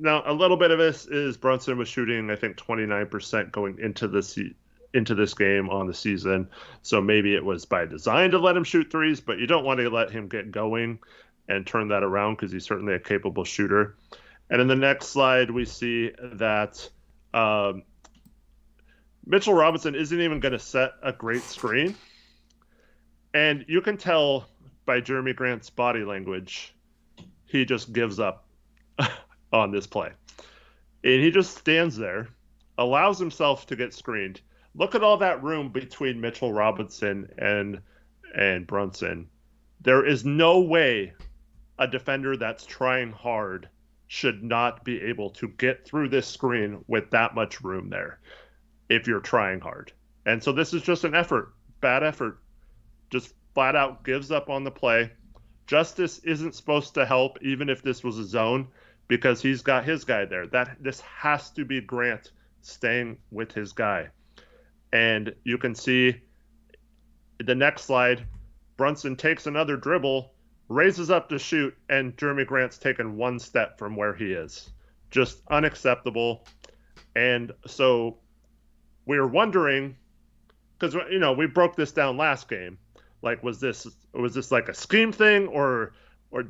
Speaker 2: Now, a little bit of this is Brunson was shooting, I think, 29% going into this game on the season. So maybe it was by design to let him shoot threes, but you don't want to let him get going and turn that around because he's certainly a capable shooter. And in the next slide, we see that Mitchell Robinson isn't even going to set a great screen. And you can tell by Jerami Grant's body language, he just gives up on this play. And he just stands there, allows himself to get screened. Look at all that room between Mitchell Robinson and Brunson. There is no way a defender that's trying hard should not be able to get through this screen with that much room there if you're trying hard. And so this is just an effort, bad effort. Just flat out gives up on the play. Justice isn't supposed to help even if this was a zone because he's got his guy there. This has to be Grant staying with his guy. And you can see the next slide, Brunson takes another dribble, raises up to shoot, and Jerami Grant's taken one step from where he is. Just unacceptable. And so we're wondering, because we broke this down last game. Like, was this like a scheme thing, or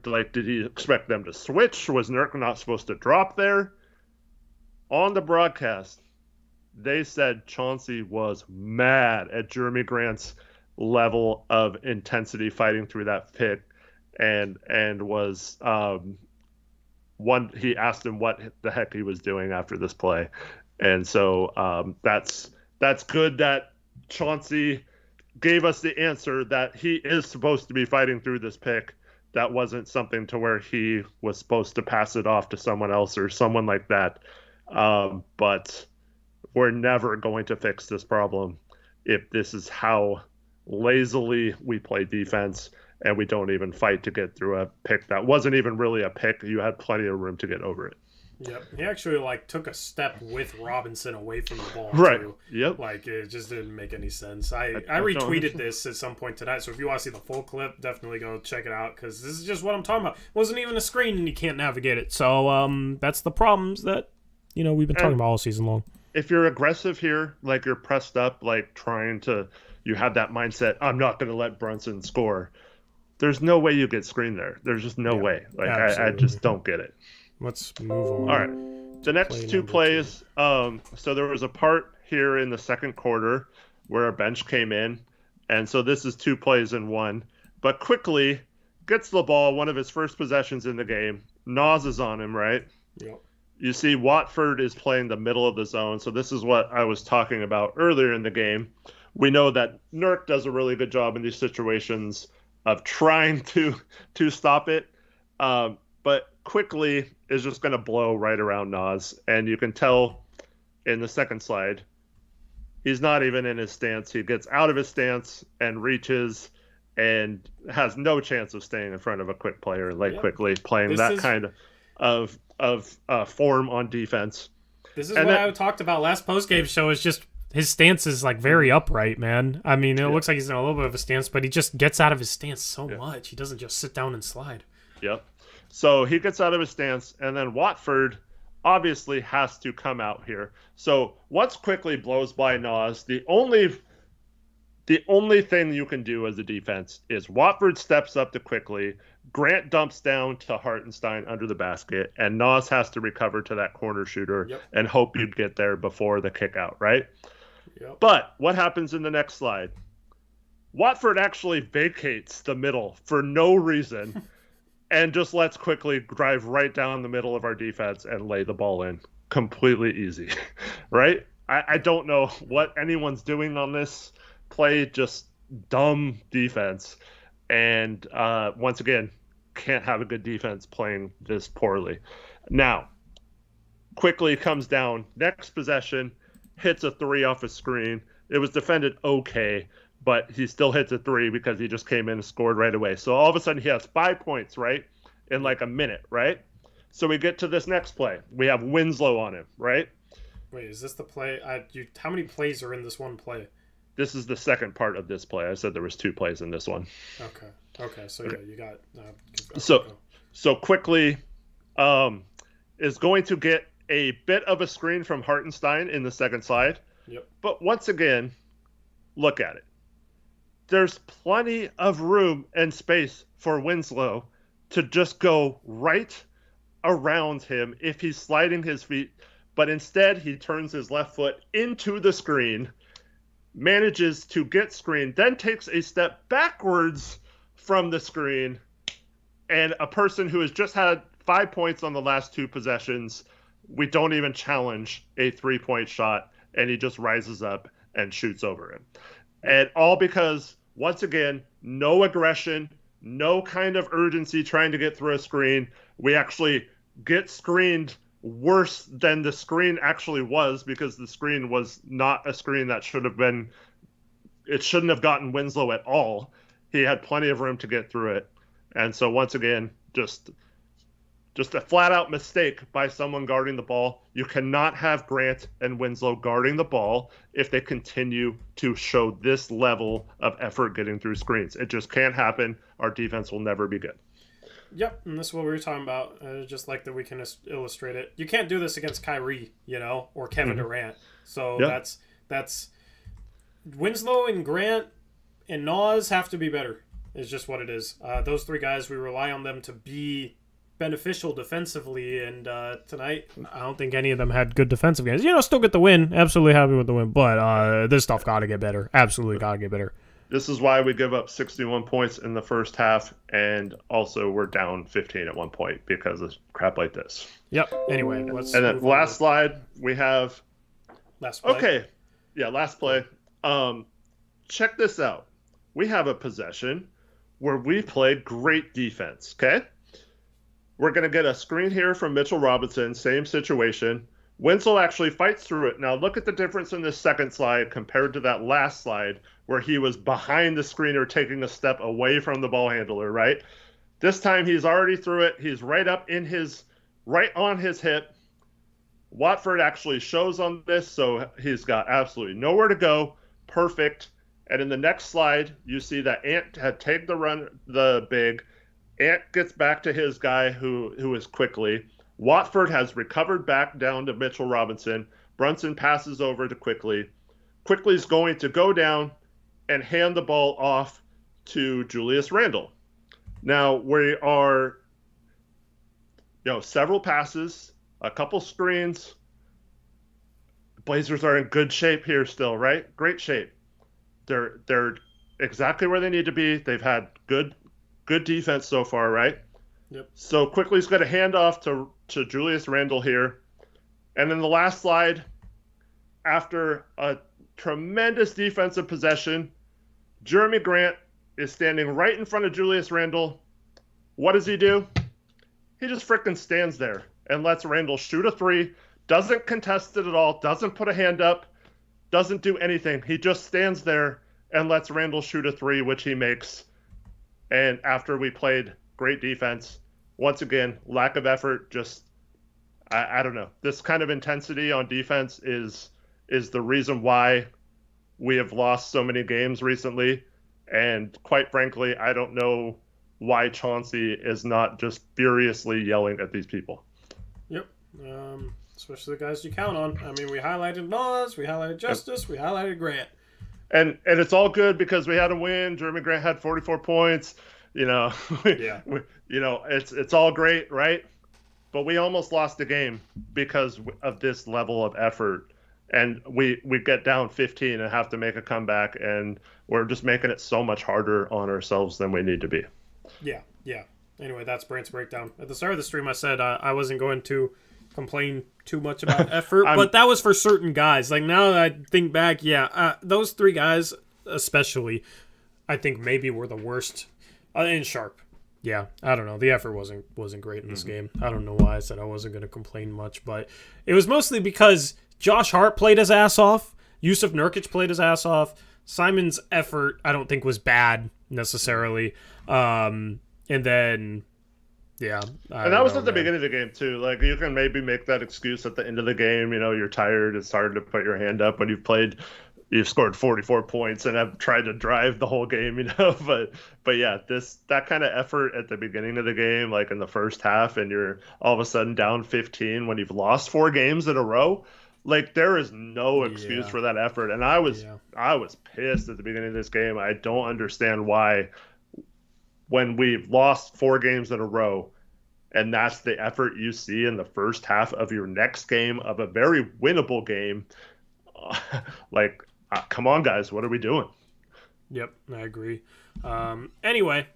Speaker 2: like did he expect them to switch? Was Nurk not supposed to drop there? On the broadcast, they said Chauncey was mad at Jerami Grant's level of intensity fighting through that pick, and was he asked him what the heck he was doing after this play, and so that's good that Chauncey gave us the answer that he is supposed to be fighting through this pick. That wasn't something to where he was supposed to pass it off to someone else or someone like that. But we're never going to fix this problem if this is how lazily we play defense, and we don't even fight to get through a pick that wasn't even really a pick. You had plenty of room to get over it.
Speaker 1: Yep. He actually took a step with Robinson away from the ball
Speaker 2: right.
Speaker 1: too.
Speaker 2: Yep.
Speaker 1: It just didn't make any sense. I retweeted this at some point tonight, so if you want to see the full clip, definitely go check it out, because this is just what I'm talking about. It wasn't even a screen and you can't navigate it. So that's the problems that we've been talking about all season long.
Speaker 2: If you're aggressive here, you're pressed up, trying to, you have that mindset, I'm not going to let Brunson score. There's no way you get screened there. There's just no way. I just don't get it.
Speaker 1: Let's move on.
Speaker 2: All right. The next two plays, so there was a part here in the second quarter where our bench came in, and so this is 2 plays in one. But quickly gets the ball, one of his first possessions in the game. Nas is on him, right?
Speaker 1: Yep.
Speaker 2: You see Watford is playing the middle of the zone, so this is what I was talking about earlier in the game. We know that Nurk does a really good job in these situations of trying to stop it, but quickly is just going to blow right around Nas, and you can tell in the second slide he's not even in his stance. He gets out of his stance and reaches and has no chance of staying in front of a quick player quickly playing kind of form on defense.
Speaker 1: This is what I talked about last postgame show, is just his stance is very upright, man. I mean, it looks like he's in a little bit of a stance, but he just gets out of his stance so much. He doesn't just sit down and slide.
Speaker 2: Yep. So he gets out of his stance, and then Watford obviously has to come out here. So once quickly blows by Nas, the only thing you can do as a defense is Watford steps up to quickly, Grant dumps down to Hartenstein under the basket, and Nas has to recover to that corner shooter and hope you get there before the kick out, right?
Speaker 1: Yep.
Speaker 2: But what happens in the next slide? Watford actually vacates the middle for no reason and just lets quickly drive right down the middle of our defense and lay the ball in. Completely easy, right? I don't know what anyone's doing on this play, just dumb defense. And once again, can't have a good defense playing this poorly. Now, quickly comes down, next possession, hits a 3 off a screen. It was defended okay, but he still hits a 3 because he just came in and scored right away. So all of a sudden he has 5 points, right, in a minute, right? So we get to this next play. We have Winslow on him, right?
Speaker 1: Wait, is this the play? How many plays are in this one play?
Speaker 2: This is the second part of this play. I said there was 2 plays in this one.
Speaker 1: Okay. So you got.
Speaker 2: So quickly, is going to get a bit of a screen from Hartenstein in the second slide.
Speaker 1: Yep.
Speaker 2: But once again, look at it. There's plenty of room and space for Winslow to just go right around him if he's sliding his feet. But instead, he turns his left foot into the screen, manages to get screened, then takes a step backwards from the screen, and a person who has just had 5 points on the last 2 possessions, we don't even challenge a 3-point shot, and he just rises up and shoots over him. And all because, once again, no aggression, no kind of urgency trying to get through a screen. We actually get screened worse than the screen actually was, because the screen was not a screen that should have been, it shouldn't have gotten Winslow at all. He had plenty of room to get through it. And so once again, just a flat out mistake by someone guarding the ball. You cannot have Grant and Winslow guarding the ball if they continue to show this level of effort getting through screens. It just can't happen. Our defense will never be good.
Speaker 1: Yep, and this is what we were talking about, just like that we can illustrate it. You can't do this against Kyrie, or Kevin Durant. So that's Winslow and Grant and Nas have to be better. Is just what it is. Those 3 guys, we rely on them to be beneficial defensively, and tonight I don't think any of them had good defensive games. Still get the win. Absolutely happy with the win, but this stuff got to get better. Absolutely got to get better.
Speaker 2: This is why we give up 61 points in the first half, and also we're down 15 at one point because of crap like this.
Speaker 1: Yep. Anyway, let's.
Speaker 2: And then last slide, we have.
Speaker 1: Last play.
Speaker 2: Okay. Yeah, last play. Check this out. We have a possession where we play great defense. Okay. We're going to get a screen here from Mitchell Robinson. Same situation. Winslow actually fights through it. Now look at the difference in this second slide compared to that last slide where he was behind the screener taking a step away from the ball handler, right? This time he's already through it. He's right on his hip. Watford actually shows on this, so he's got absolutely nowhere to go. Perfect. And in the next slide, you see that Ant had taken the big. Ant gets back to his guy who is Quickly. Watford has recovered back down to Mitchell Robinson. Brunson passes over to Quickly. Quickly's going to go down and hand the ball off to Julius Randle. Now we are, several passes, a couple screens. Blazers are in good shape here still, right? Great shape. They're exactly where they need to be. They've had good defense so far, right?
Speaker 1: Yep.
Speaker 2: So Quickly's got a handoff to Julius Randle here. And then the last slide, after a tremendous defensive possession, Jerami Grant is standing right in front of Julius Randle. What does he do? He just frickin' stands there and lets Randle shoot a three, doesn't contest it at all, doesn't put a hand up, doesn't do anything. He just stands there and lets Randle shoot a three, which he makes. And after we played great defense, once again, lack of effort, just, I don't know. This kind of intensity on defense is the reason why we have lost so many games recently. And quite frankly, I don't know why Chauncey is not just furiously yelling at these people.
Speaker 1: Yep. Especially the guys you count on. I mean, we highlighted Nas, we highlighted Justice, we highlighted Grant.
Speaker 2: And it's all good because we had a win. Jerami Grant had 44 points.
Speaker 1: Yeah.
Speaker 2: It's all great, right? But we almost lost the game because of this level of effort. And we get down 15 and have to make a comeback, and we're just making it so much harder on ourselves than we need to be.
Speaker 1: Yeah. Anyway, that's Brant's breakdown. At the start of the stream, I said I wasn't going to complain too much about effort, but that was for certain guys. Like, now that I think back, those three guys especially, I think maybe were the worst. And Sharpe. Yeah, I don't know. The effort wasn't great in this game. I don't know why I said I wasn't going to complain much, but it was mostly because Josh Hart played his ass off. Yusuf Nurkić played his ass off. Simon's effort, I don't think, was bad necessarily. And then,
Speaker 2: and that was at the beginning of the game too. Like, you can maybe make that excuse at the end of the game. You're tired. It's hard to put your hand up when you've scored 44 points and have tried to drive the whole game. But yeah, that kind of effort at the beginning of the game, like in the first half, and you're all of a sudden down 15 when you've lost 4 games in a row. Like, there is no excuse for that effort. And I was pissed at the beginning of this game. I don't understand why, when we've lost 4 games in a row, and that's the effort you see in the first half of your next game of a very winnable game. Come on, guys, what are we doing?
Speaker 1: Yep, I agree. Anyway,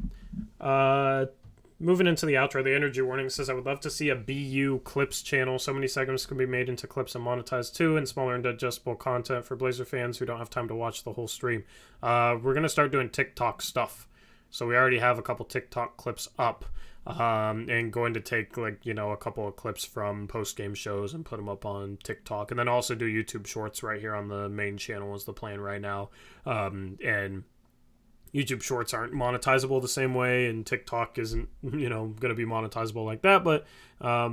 Speaker 1: moving into the outro, the energy warning says, I would love to see a BU clips channel. So many segments can be made into clips and monetized too, and smaller and digestible content for Blazer fans who don't have time to watch the whole stream. We're going to start doing TikTok stuff. So we already have a couple TikTok clips up, and going to take a couple of clips from post-game shows and put them up on TikTok, and then also do YouTube shorts right here on the main channel is the plan right now. And YouTube shorts aren't monetizable the same way, and TikTok isn't, going to be monetizable like that. But, I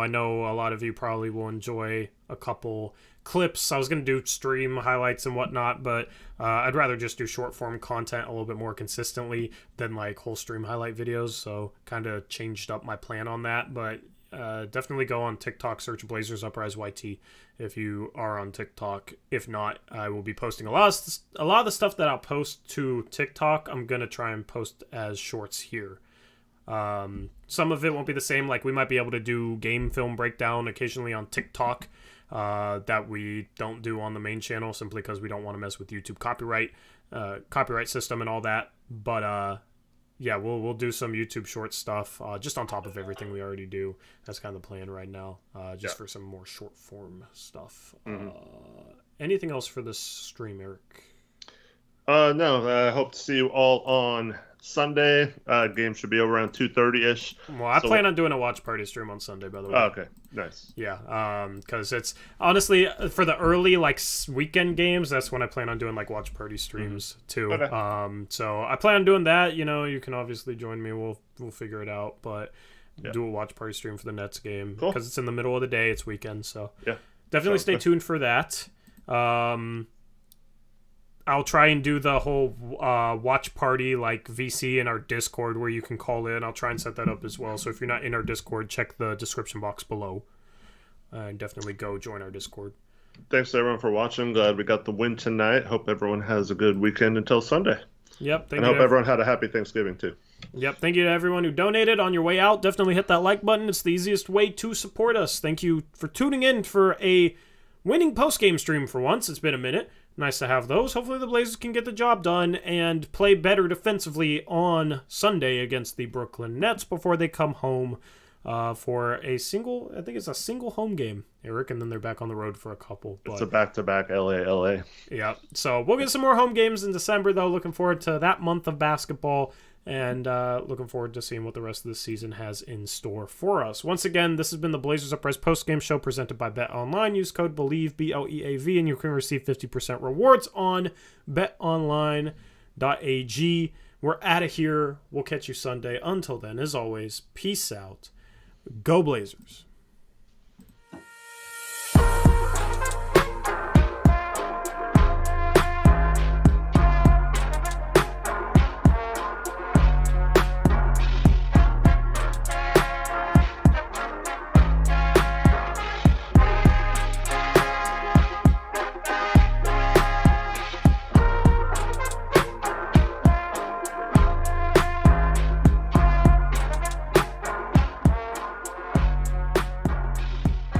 Speaker 1: know a lot of you probably will enjoy a couple clips. I was going to do stream highlights and whatnot, but I'd rather just do short form content a little bit more consistently than whole stream highlight videos. So kind of changed up my plan on that, but definitely go on TikTok, search Blazers Uprise YT if you are on TikTok. If not, I will be posting a lot of the stuff that I'll post to TikTok. I'm going to try and post as shorts here. Some of it won't be the same. Like, we might be able to do game film breakdown occasionally on TikTok, that we don't do on the main channel simply because we don't want to mess with YouTube copyright system and all that. But we'll do some YouTube short stuff just on top of everything we already do. That's kind of the plan right now, for some more short form stuff. Anything else for this stream, Eric?
Speaker 2: No, I hope to see you all on Sunday. Game should be over around 2:30ish.
Speaker 1: Well, I plan on doing a watch party stream on Sunday, by the way.
Speaker 2: Oh, okay, nice.
Speaker 1: Yeah, because it's honestly for the early weekend games. That's when I plan on doing watch party streams too.
Speaker 2: Okay.
Speaker 1: So I plan on doing that. You can obviously join me. We'll figure it out, but do a watch party stream for the Nets game because it's in the middle of the day. It's weekend, so definitely stay tuned for that. I'll try and do the whole watch party VC in our Discord where you can call in. I'll try and set that up as well. So if you're not in our Discord, check the description box below. And definitely go join our Discord.
Speaker 2: Thanks everyone for watching. Glad we got the win tonight. Hope everyone has a good weekend until Sunday.
Speaker 1: Yep.
Speaker 2: And hope everyone had a happy Thanksgiving too.
Speaker 1: Yep. Thank you to everyone who donated. On your way out, definitely hit that like button. It's the easiest way to support us. Thank you for tuning in for a winning post-game stream for once. It's been a minute. Nice to have those. Hopefully the Blazers can get the job done and play better defensively on Sunday against the Brooklyn Nets before they come home for a single home game, Eric, and then they're back on the road for a couple.
Speaker 2: It's a back-to-back LA.
Speaker 1: Yeah, so we'll get some more home games in December, though. Looking forward to that month of basketball. And looking forward to seeing what the rest of the season has in store for us. Once again, this has been the Blazers Uprise post-game show presented by BetOnline. Use code BELIEVE, BLEAV, and you can receive 50% rewards on betonline.ag. We're out of here. We'll catch you Sunday. Until then, as always, peace out. Go Blazers.